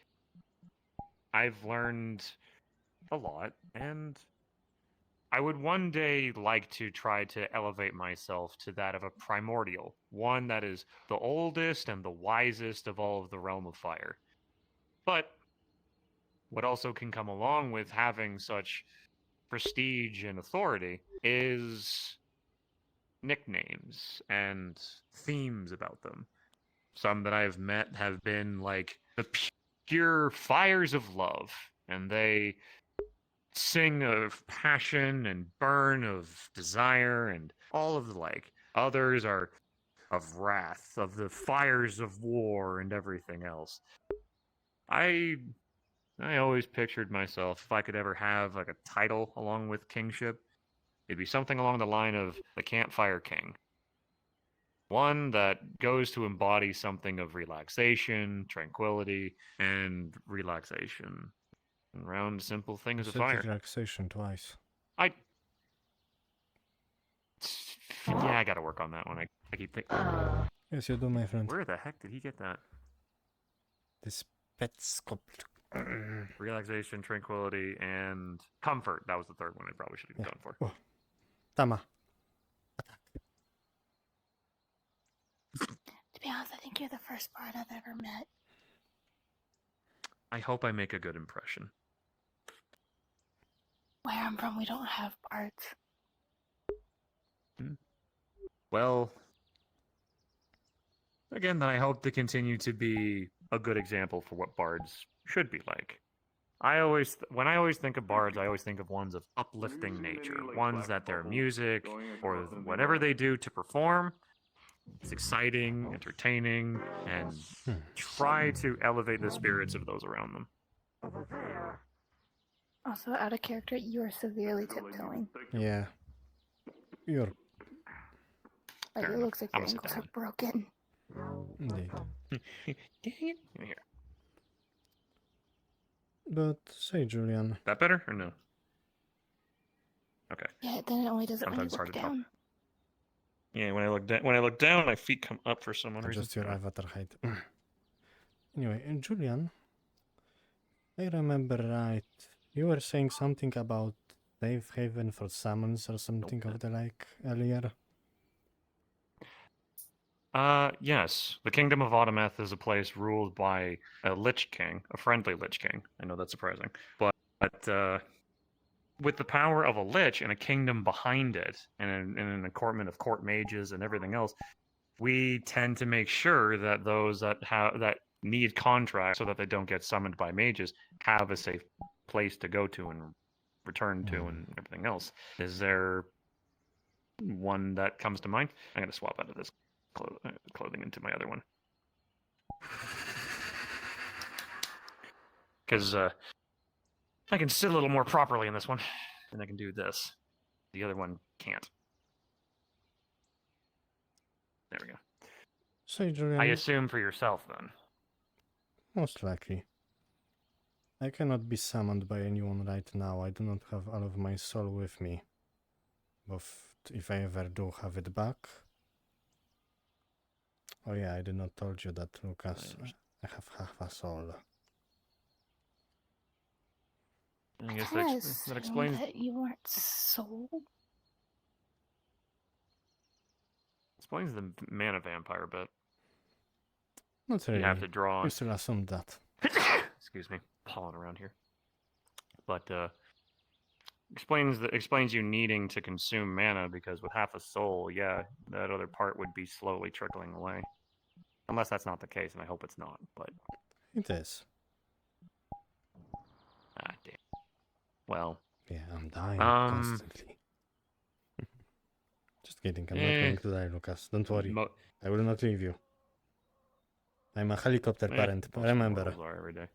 I've learned a lot, and I would one day like to try to elevate myself to that of a primordial, one that is the oldest and the wisest of all of the realm of fire. But what also can come along with having such prestige and authority is nicknames and themes about them. Some that I've met have been like the pure fires of love, and they sing of passion and burn of desire and all of the like. Others are of wrath, of the fires of war and everything else. I always pictured myself, if I could ever have like a title along with kingship, it'd be something along the line of the Campfire King. One that goes to embody something of relaxation, tranquility, and relaxation around simple things of fire. Relaxation twice. Yeah, I gotta work on that one. I keep thinking. Yes, you do, my friend. Where the heck did he get that? This pet sculpt. Relaxation, tranquility, and comfort. That was the third one I probably should have gone for. Oh. Tama. To be honest, I think you're the first bard I've ever met. I hope I make a good impression. Where I'm from, we don't have bards. Well, again, then I hope to continue to be a good example for what bards should be like. When I always think of bards, I always think of ones of uplifting nature, ones that their music or whatever they do to perform is exciting, entertaining, and try to elevate the spirits of those around them. Also, out of character, you are severely tiptoeing. Yeah. You're... Like, it looks like your ankles are broken. Indeed. Here. But say, Julian. That better or no? Okay. Yeah, then it only does it Sometimes when you hard look to tell. down. Yeah, when I look down, my feet come up for some reason. Just your avatar height. Anyway, Julian, I remember right. You were saying something about safe haven for summons or something of the like earlier. Yes. The Kingdom of Autometh is a place ruled by a Lich King, a friendly Lich King. I know that's surprising. But with the power of a Lich and a kingdom behind it, and an assortment of court mages and everything else, we tend to make sure that those that need contracts so that they don't get summoned by mages have a safe place to go to and return to and everything else. Is there one that comes to mind? I'm going to swap out of this clothing into my other one. because I can sit a little more properly in this one, and I can do this. The other one can't. There we go. So, Julian, I assume for yourself then. most likely. I cannot be summoned by anyone right now. I do not have all of my soul with me. But if I ever do have it back... Oh yeah, I did not told you that, Lucas. I have half a soul. I guess kinda that assumed explains. that you weren't sold. Explains the mana vampire bit. Not really. You have to draw. You still assume that. Excuse me, pawing around here. But explains you needing to consume mana because with half a soul, yeah, that other part would be slowly trickling away. Unless that's not the case, and I hope it's not. But It is. ah, damn. Well. Yeah, I'm dying constantly. Just kidding. I'm not going to die, Lucas. Don't worry. I will not leave you. I'm a helicopter parent. Remember. Every day.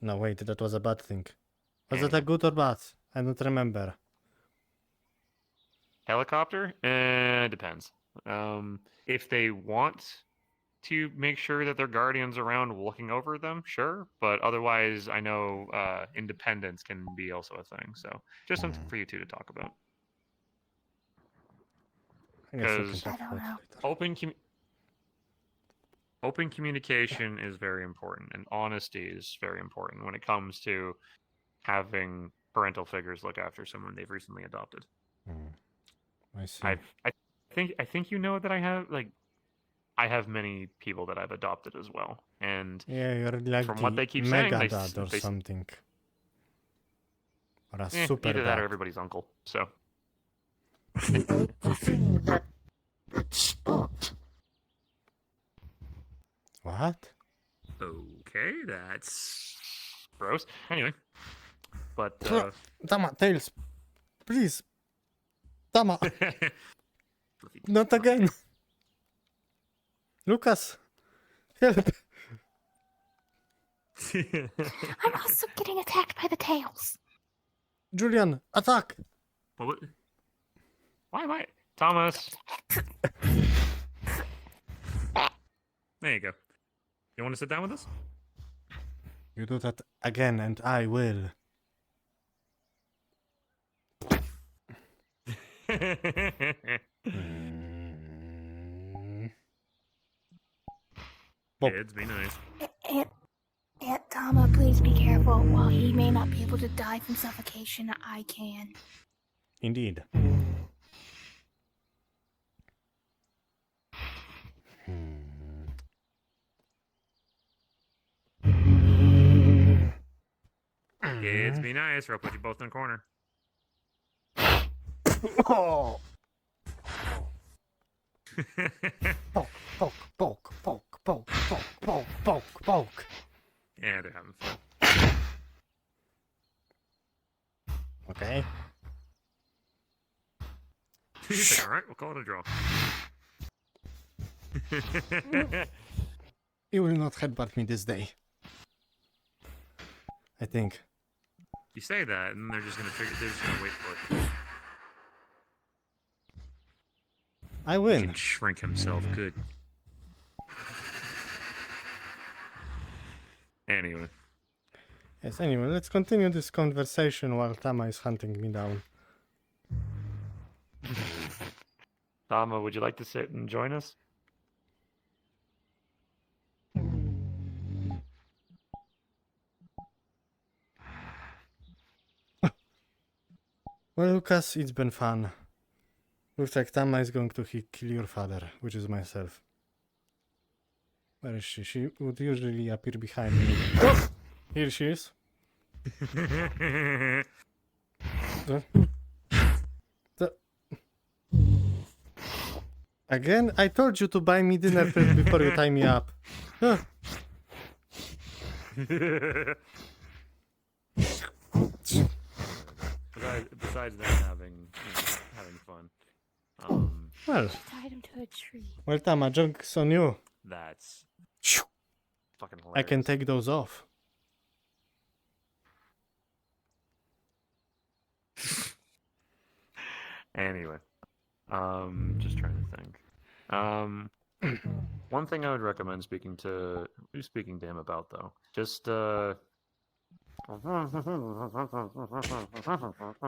No, wait. That was a bad thing. Was that a good or bad? I don't remember. Helicopter? Depends. If they want to make sure that their guardian's around looking over them, sure. But otherwise, I know independence can be also a thing. So just something for you two to talk about. Because open communication is very important, and honesty is very important when it comes to having parental figures look after someone they've recently adopted. I see. I think you know that I have many people that I've adopted as well, and yeah, you're like from what they keep mega saying, dad or something, or a super super either dad. that or everybody's uncle. So The thing that stopped. What? Okay, that's gross. Anyway, but Tama, Tails, please, Tama, not again. Lucas, help. I'm also getting attacked by the tails. Julian, attack. What? Why am I Thomas? There you go. You want to sit down with us? You do that again, and I will. Kids, be nice. Aunt Tama, please be careful. While he may not be able to die from suffocation, I can. Indeed. Kids, be nice, or I'll put you both in a corner. Oh. Poke, poke, poke, poke, poke, poke, poke, poke, poke. Yeah, they're having fun. Okay. He's like, all right, we'll call it a draw. You will not headbutt me this day. I think. You say that, and they're just gonna wait for it. I He win. can shrink himself. Good. Anyway. Yes, anyway, let's continue this conversation while Tama is hunting me down. Tama, would you like to sit and join us? Well, Lucas, it's been fun. Looks like Tama is going to kill your father, which is myself. Where is she? She would usually appear behind me. Here she is. Again? I told you to buy me dinner first before you tie me up. Besides them having fun. Well, Tied him to a tree. well, Tama, joke's on you. That's fucking hilarious. I can take those off. Anyway, just trying to think. One thing I would recommend speaking to him about, though, just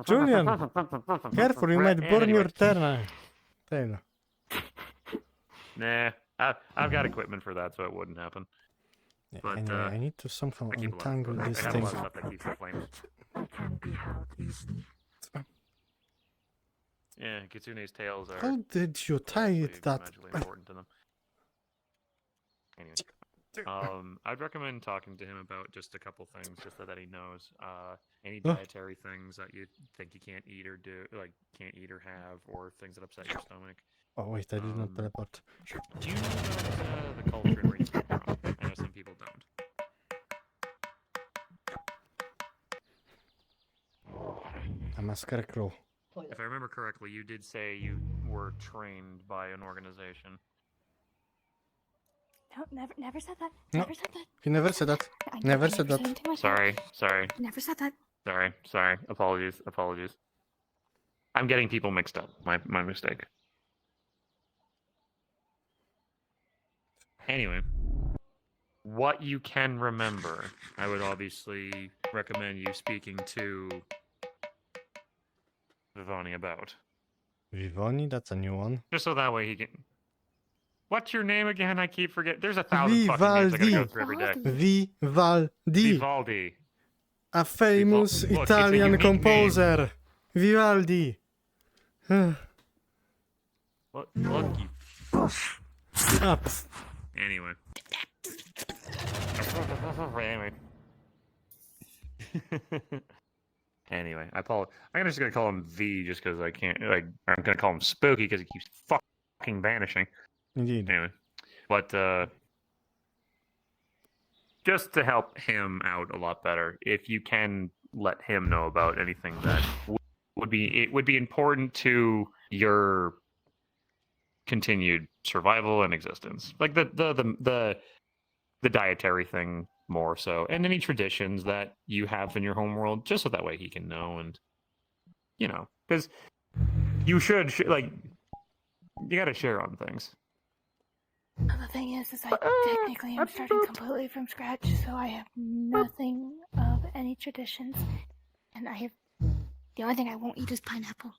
Julian, careful, you might burn your tail. Nah, I've got equipment for that, so it wouldn't happen. But Anyway, I need to somehow I keep a lot of untangle equipment. this I have thing. a lot of stuff that keeps the flames. Can be held easily. Yeah, Kitsune's tails are. How did you tie it that? Magically important to them. Anyway, I'd recommend talking to him about just a couple things, just so that he knows any dietary things that you think you can't eat or do, like can't eat or have, or things that upset your stomach. Oh wait, I did not teleport. Do you know about the culture in where you come from? I know some people don't. I'm a scarecrow. If I remember correctly, you did say you were trained by an organization. No, never said that. No. Never said that. He never said that. I Never never said that. said anything like Sorry. Never said that. Sorry. Apologies. I'm getting people mixed up. My mistake. Anyway, what you can remember, I would obviously recommend you speaking to Vivani about. Vivani, that's a new one. Just so that way he can... What's your name again? I keep forgetting. There's 1,000 fucking names I gotta go through every day. Vivaldi. Vivaldi. A famous Look, it's a Italian unique composer. name. Vivaldi. Look, you... Up. Anyway. Anyway, I'm just gonna call him V just because I can't. Like, I'm gonna call him Spooky because he keeps fucking vanishing. Indeed. Anyway, but just to help him out a lot better, if you can let him know about anything that would be important to your continued survival and existence, like the dietary thing more so, and any traditions that you have in your homeworld, just so that way he can know, and because you should like you got to share on things. The thing is I technically am starting completely from scratch, so I have nothing of any traditions, and the only thing I won't eat is pineapple.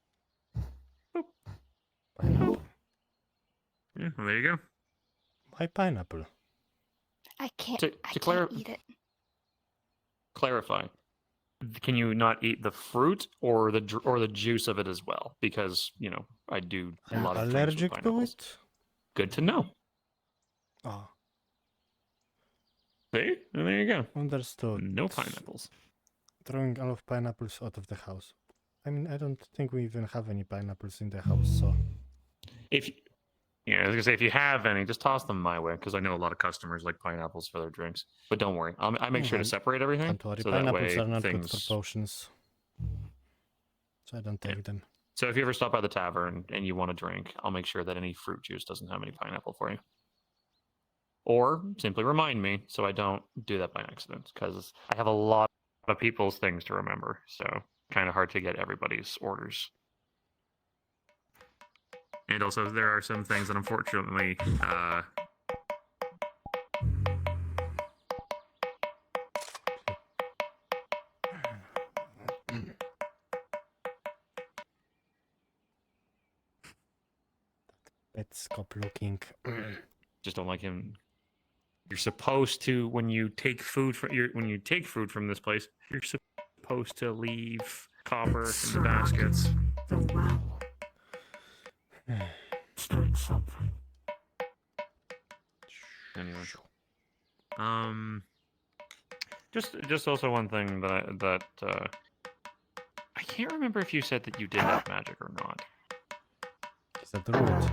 Pineapple? Yeah, well, there you go. Why pineapple? I can't. To I can't eat it. Clarify. Can you not eat the fruit or the juice of it as well? Because I do a lot of allergic things with to pineapples. it? Good to know. Oh. See? And there you go. Understood. No pineapples. Throwing all of pineapples out of the house. I mean, I don't think we even have any pineapples in the house, so... I was gonna say, if you have any, just toss them my way, because I know a lot of customers like pineapples for their drinks. But don't worry, I make sure to separate everything. Don't worry, so that pineapples way are not things... good for potions. So I don't take them. So if you ever stop by the tavern and you want a drink, I'll make sure that any fruit juice doesn't have any pineapple for you. Or simply remind me so I don't do that by accident, because I have a lot of people's things to remember, so kind of hard to get everybody's orders. And also, there are some things that unfortunately Let's stop looking. just don't like him. You're supposed to, when you take food from this place, you're supposed to leave copper in the baskets. Start something. Anyway, just also one thing that I can't remember if you said that you did have magic or not. Is that the root?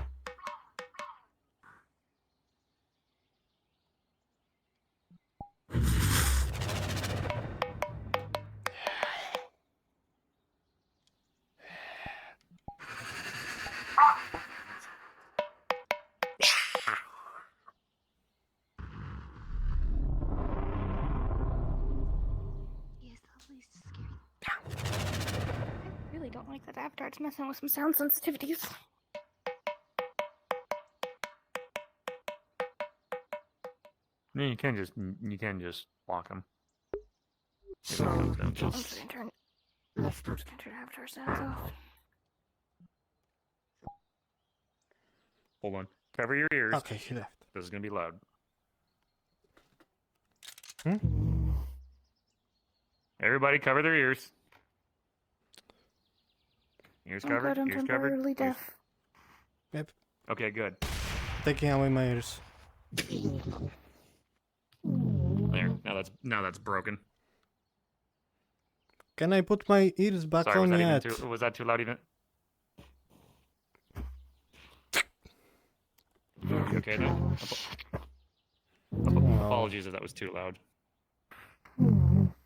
He is totally scary. I really really don't like that after it's messing with some sound sensitivities. No, you can just block him. So I'm you just just gonna turn left it. Avatar sounds off. Hold on. Cover your ears. Okay, he left. This is gonna be loud. Everybody, cover their ears. Ears Oh covered. god, I'm Ears covered. temporarily Ears- deaf. Yep. Okay, good. Taking away my ears. There. Now that's broken. Can I put my ears back Sorry, on yet? was that too loud even? You okay then? Apologies if that was too loud.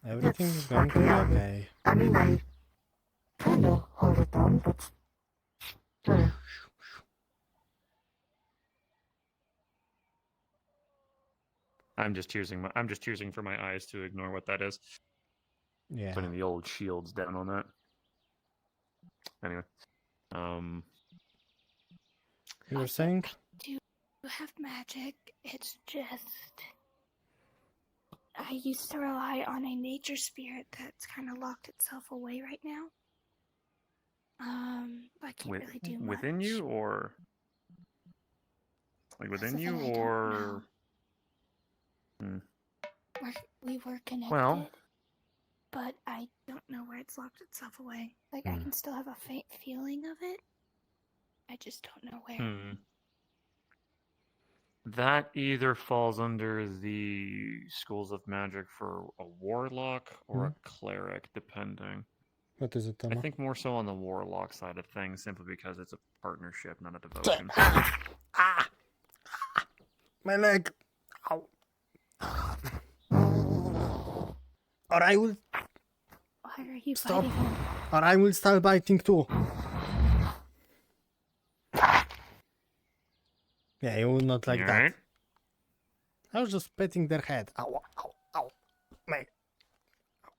Everything is going to be okay. Anyway, kinda hold it down, but I'm just choosing for my eyes to ignore what that is. Yeah. Putting the old shields down on that. Anyway, You were saying? Do have magic. It's just I used to rely on a nature spirit that's kind of locked itself away right now. I can't really do much. within you or like That's within the you thing, I don't or. know. We were connected, Well, but I don't know where it's locked itself away. Like I can still have a faint feeling of it. I just don't know where. That either falls under the schools of magic for a warlock or a cleric, depending. What is it, Tama? I think more so on the warlock side of things, simply because it's a partnership, not a devotion. My leg. Ow. Or I will Why are you stop. biting him? Or I will start biting too. Yeah, you would not like that. Alright. I was just petting their head. Ow, ow, ow.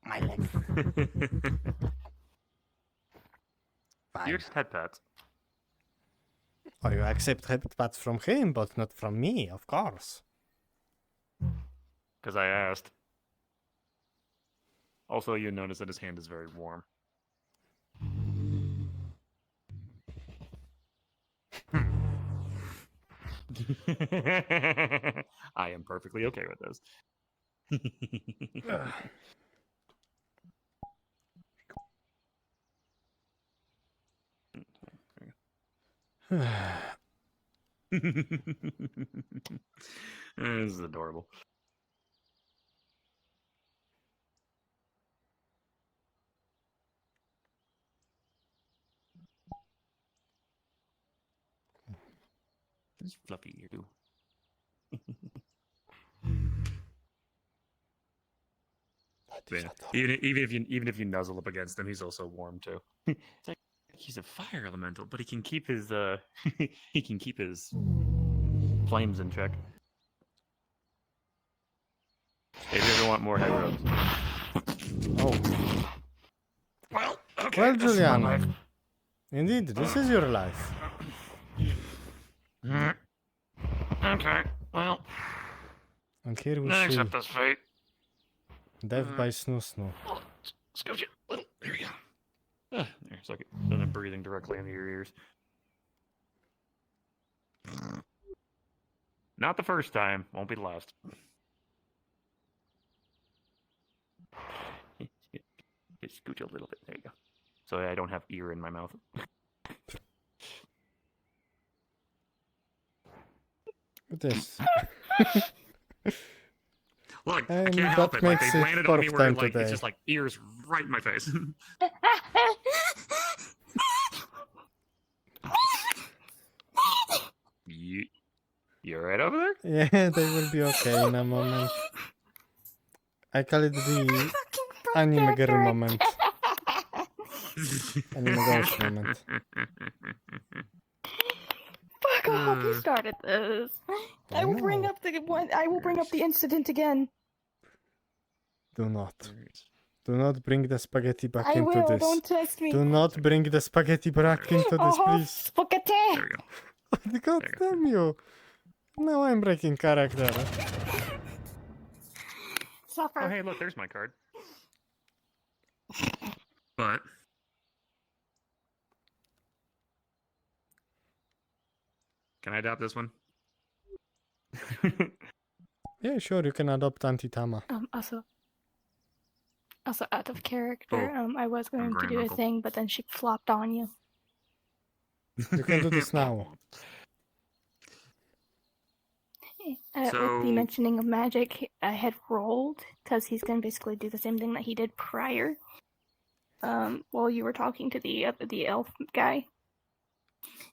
My leg. Fine. You accept pets. Oh, you accept head pats from him, but not from me, of course. Because I asked. Also, you notice that his hand is very warm. I am perfectly okay with this. This is adorable. It's fluffy ear too. Yeah. Even if you nuzzle up against him, he's also warm too. It's like he's a fire elemental, but he can keep his he can keep his flames in check. If you ever want more head rubs. Oh. Well, okay. Well, this is my life. Julian. Indeed, this is your life. Okay, well. And here we I see accept this fate. Death by Snoo Snoo. Scooch it. There we go. There, so then I'm breathing directly into your ears. Not the first time. Won't be the last. Just scooch a little bit. There you go. So I don't have ear in my mouth. This. Look, I And can't help that it. Like, makes they it landed on me fourth where time like today. it's just like ears right in my face. You alright over there? Yeah, they will be okay in a moment. I call it the anime girl moment. Anime girls moment. Fuck off! You started this. I will bring know. up the one. I will bring up the incident again. Do not. Do not bring the spaghetti back I into will. this. Don't test me. Do not bring the spaghetti back into this, Oh, please. spaghetti! There we go. God damn you. Now I'm breaking character. Suffer. Oh, hey, look, there's my card. But can I adopt this one? Yeah, sure, you can adopt Auntie Tama. Also out of character. Oh, I was going to do a granduncle. thing, but then she flopped on you. You can do this now. With the mentioning of magic, I had rolled because he's going to basically do the same thing that he did prior. While you were talking to the elf guy,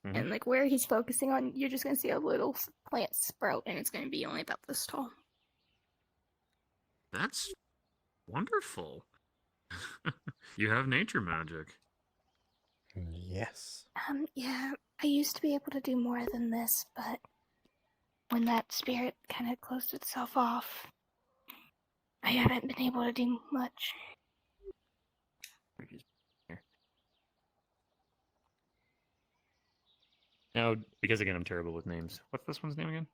and like where he's focusing on, you're just going to see a little plant sprout, and it's going to be only about this tall. That's wonderful. You have nature magic. Yes. Yeah, I used to be able to do more than this, but when that spirit kind of closed itself off, I haven't been able to do much. Now, because again, I'm terrible with names. What's this one's name again?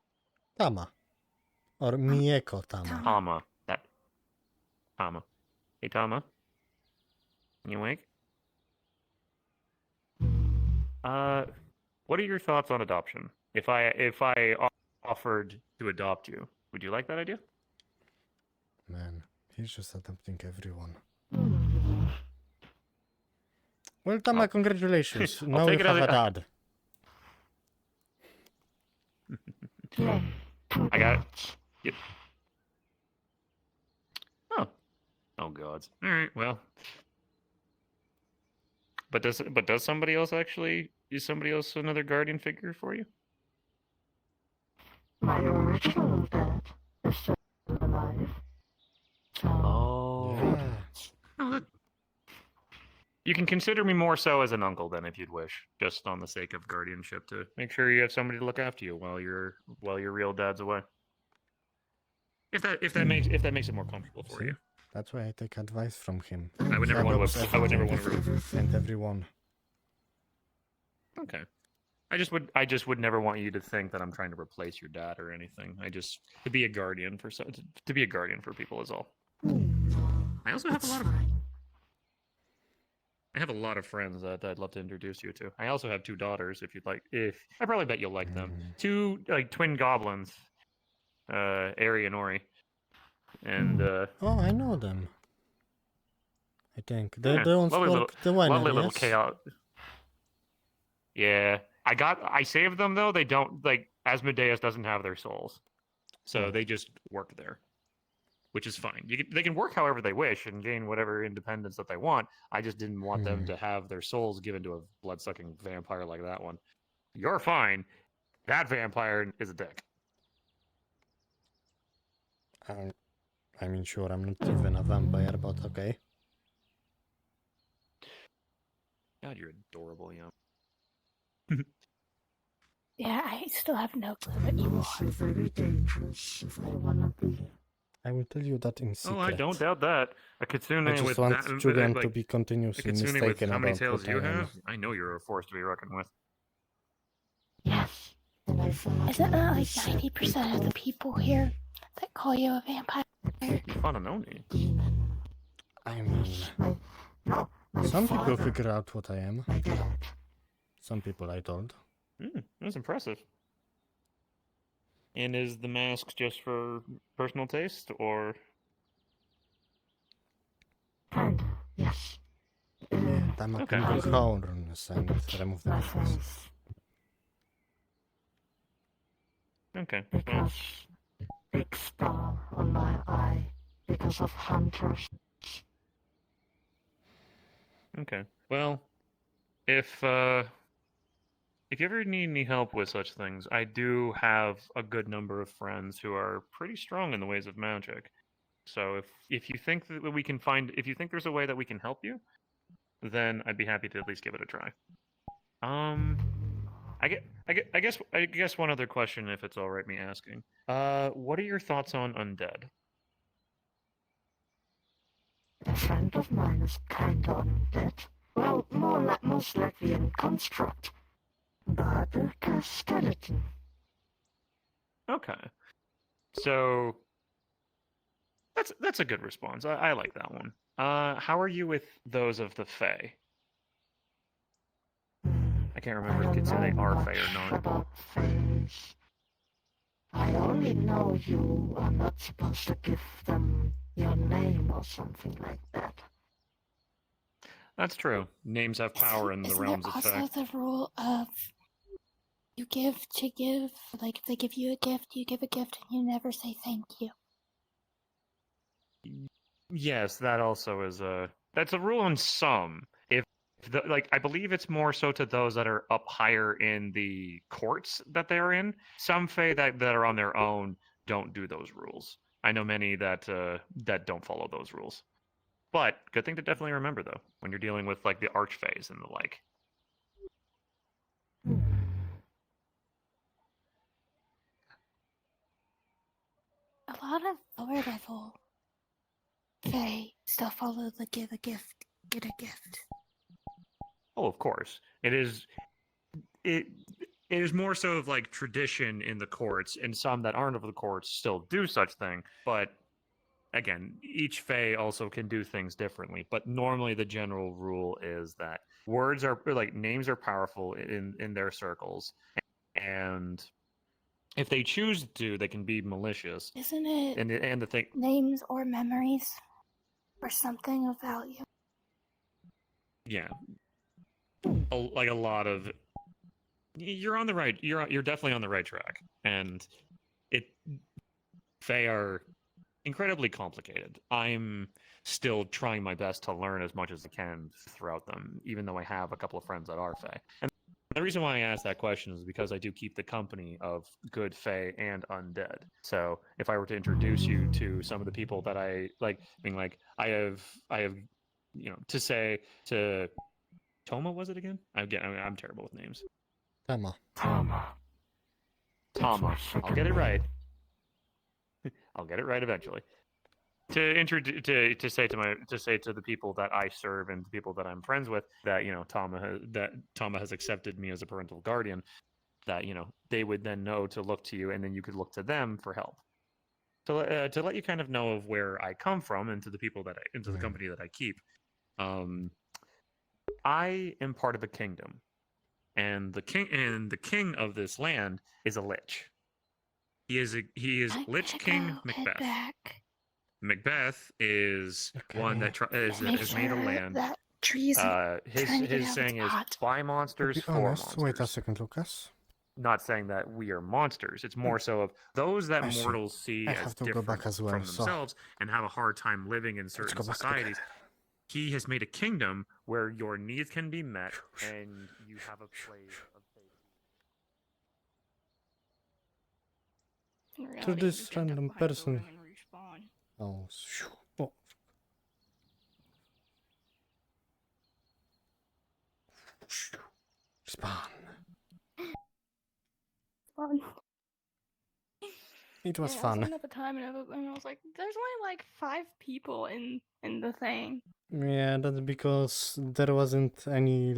Tama. Or Mieko Tama. Tama. Tama. Hey, Tama. You awake? What are your thoughts on adoption? If I offered to adopt you, would you like that idea? Man, he's just adopting everyone. Well, Tama, congratulations. I'll Now take you it have as a dad. I got it. Yep. Oh gods. All right. Well. But does somebody else actually? Is somebody else another guardian figure for you? My original dad is still alive. Oh. You can consider me more so as an uncle then, if you'd wish, just on the sake of guardianship, to make sure you have somebody to look after you while your real dad's away. If that makes it more comfortable for you. That's why I take advice from him. I would never want to. And everyone. Okay. I just would never want you to think that I'm trying to replace your dad or anything. To be a guardian for people is all. I also have a lot of friends that I'd love to introduce you to. I also have 2 daughters. If you'd like, I probably bet you'll like them. 2 twin goblins, Ari and Ori, and Oh, I know them. I think they yeah, don't spoke the winery, lovely little yes? chaos. Yeah, I saved them though. They don't Asmodeus doesn't have their souls, so they just work there, which is fine. They can work however they wish and gain whatever independence that they want. I just didn't want them to have their souls given to a blood-sucking vampire like that one. You're fine. That vampire is a dick. I mean, sure, I'm not even a vampire, but okay. God, you're adorable, young. Yeah, I still have no clue what you This is very dangerous if I wanna be. I will tell you that in secret. Oh, I don't doubt that. A kitsune I just with want that, Julian like, to be continuously a kitsune with mistaken how many about tails what you I am. have? I know you're a force to be reckoned with. Yes, and I thought Is it not like 90% of the people here that call you a vampire? Fananoni. I mean, some people figure out what I am. Some people I don't. That's impressive. And is the mask just for personal taste, or? kind of, yes. I'm a Okay. okay. Horns and remove the necklace. Okay. Because big star on my eye because of hunters. Okay. Well, if you ever need any help with such things, I do have a good number of friends who are pretty strong in the ways of magic. So if you think that we can if you think there's a way that we can help you, then I'd be happy to at least give it a try. I guess one other question, if it's all right me asking. What are your thoughts on undead? A friend of mine is kinda undead. Well, most likely in construct. But a skeleton. Okay. So that's a good response. I like that one. How are you with those of the Fae? I can't remember if you could say they are Fae or not. About fays. I only know you are not supposed to give them your name or something like that. That's true. Names have power in the Isn't realms there of Fae. also the rule of you give to give? Like if they give you a gift, you give a gift and you never say thank you. Yes, that also is that's a rule in some. If I believe it's more so to those that are up higher in the courts that they're in. Some Fae that are on their own don't do those rules. I know many that that don't follow those rules. But good thing to definitely remember though when you're dealing with like the archfays and the like. A lot of lower level Fae still follow the give a gift, get a gift. Oh, of course. It is more so of like tradition in the courts, and some that aren't of the courts still do such thing. But again, each Fae also can do things differently. But normally the general rule is that words are like names are powerful in their circles, and if they choose to, they can be malicious. Isn't it And the thing, names or memories or something of value? yeah, like a lot of you're on the right. You're definitely on the right track, and Fae are incredibly complicated. I'm still trying my best to learn as much as I can throughout them, even though I have a couple of friends that are Fae. And the reason why I asked that question is because I do keep the company of good Fae and undead. So if I were to introduce you to some of the people that I like, being like, I have, to say to Toma, was it again? I'm terrible with names. Tama. Tama. I'll get it right. I'll get it right eventually. To say to the people that I serve and the people that I'm friends with that Tama has accepted me as a parental guardian, that they would then know to look to you, and then you could look to them for help. To let you kind of know of where I come from and to the people that into the company that I keep. I am part of a kingdom, and the king of this land is a lich. He is Lich King Macbeth. Macbeth is one that has made a land. That trees His saying is buy monsters for monsters. Wait a second, Lucas. Not saying that we are monsters. It's more so of those that mortals see as different from themselves and have a hard time living in certain societies. He has made a kingdom where your needs can be met and you have a place of safety. To this random person. Oh, oh. Spawn. Fun. It was I fun. was at the time and I was like, there's only like 5 people in the thing. Yeah, that's because there wasn't any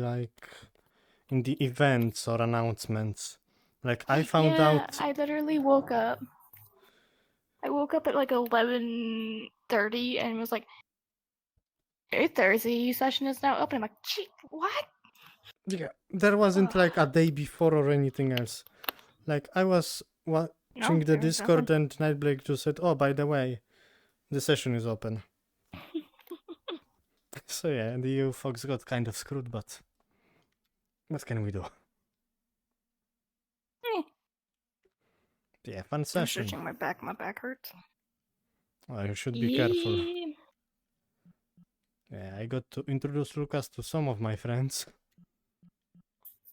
in the events or announcements. I found out. I literally woke up. I woke up at like 11:30 and was like, Aether, the session is now open. I'm like, gee, what? Yeah, there wasn't a day before or anything else. I was watching the Discord and Nightblake just said, oh, by the way, the session is open. So yeah, the you folks got kind of screwed, but what can we do? Yeah, fun session. I'm stretching my back. My back hurts. Oh, you should be careful. Yeah, I got to introduce Lucas to some of my friends.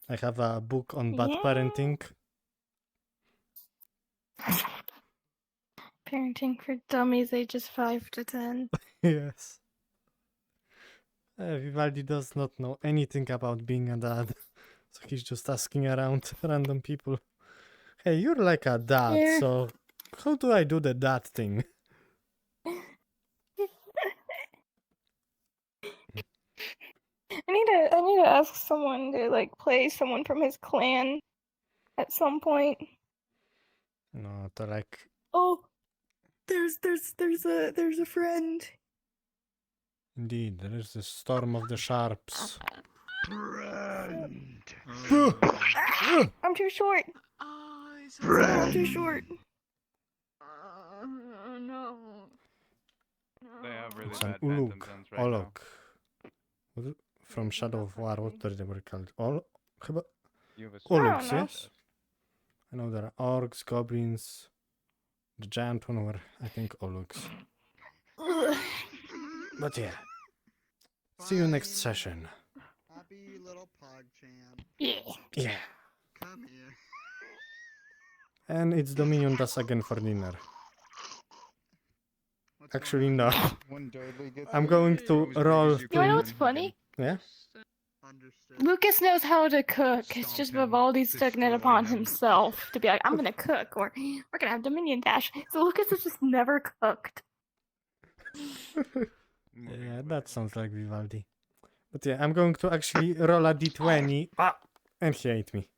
I have a book on bad parenting. Parenting for dummies ages 5 to 10. Yes. Vivaldi does not know anything about being a dad. So he's just asking around random people. Hey, you're like a dad, so how do I do the dad thing? I need to ask someone to like play someone from his clan at some point. No, to like. Oh, there's a friend. Indeed, there is the storm of the sharps. I'm too short. I'm too short. No. They have really It's an bad phantom uluk, zones right now. olok. From Shadow of War, what were they were called? Chyba... You have a Oluks, know. yes? I know there are orcs, goblins. The giant one were, I think, oluks. But yeah. See you next session. Happy little PogChamp. Yeah. Yeah. Come here. And it's Dominion Das again for dinner. Actually, no. When Dudley gets I'm here, going to always roll. brings you You wanna know food what's and funny? Yeah? Lucas knows how to cook. It's just Vivaldi's taking it upon himself to be like, I'm gonna cook, or we're gonna have Dominion Dash. So Lucas has just never cooked. Yeah, that sounds like Vivaldi. But yeah, I'm going to actually roll a d20. And he ate me.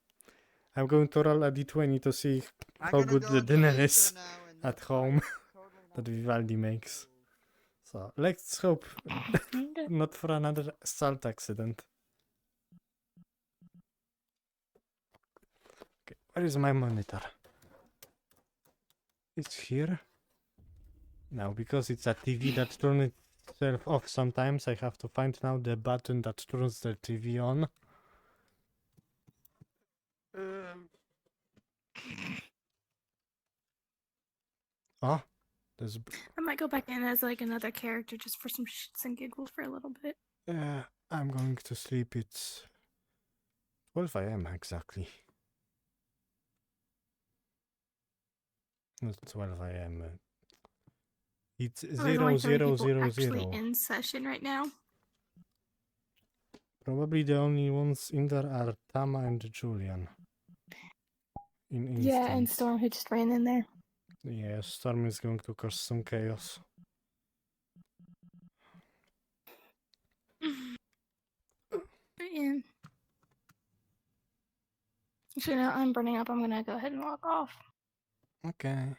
I'm going to roll a d20 to see how good the dinner is at home that Vivaldi makes. So let's hope not for another salt accident. Okay, where is my monitor? It's here. Now, because it's a TV that turns itself off sometimes, I have to find now the button that turns the TV on. Oh, there's... I might go back in as like another character just for some shits and giggles for a little bit. I'm going to sleep. It's 12 a.m. exactly. Not 12 a.m. It's Oh, there's only 3 people 0000. actually in session right now. Probably the only ones in there are Tama and Julian. In Yeah, and instance. Storm who just ran in there. Yeah, Storm is going to cause some chaos. Yeah. Actually, no, I'm burning up. I'm gonna go ahead and walk off. Okay.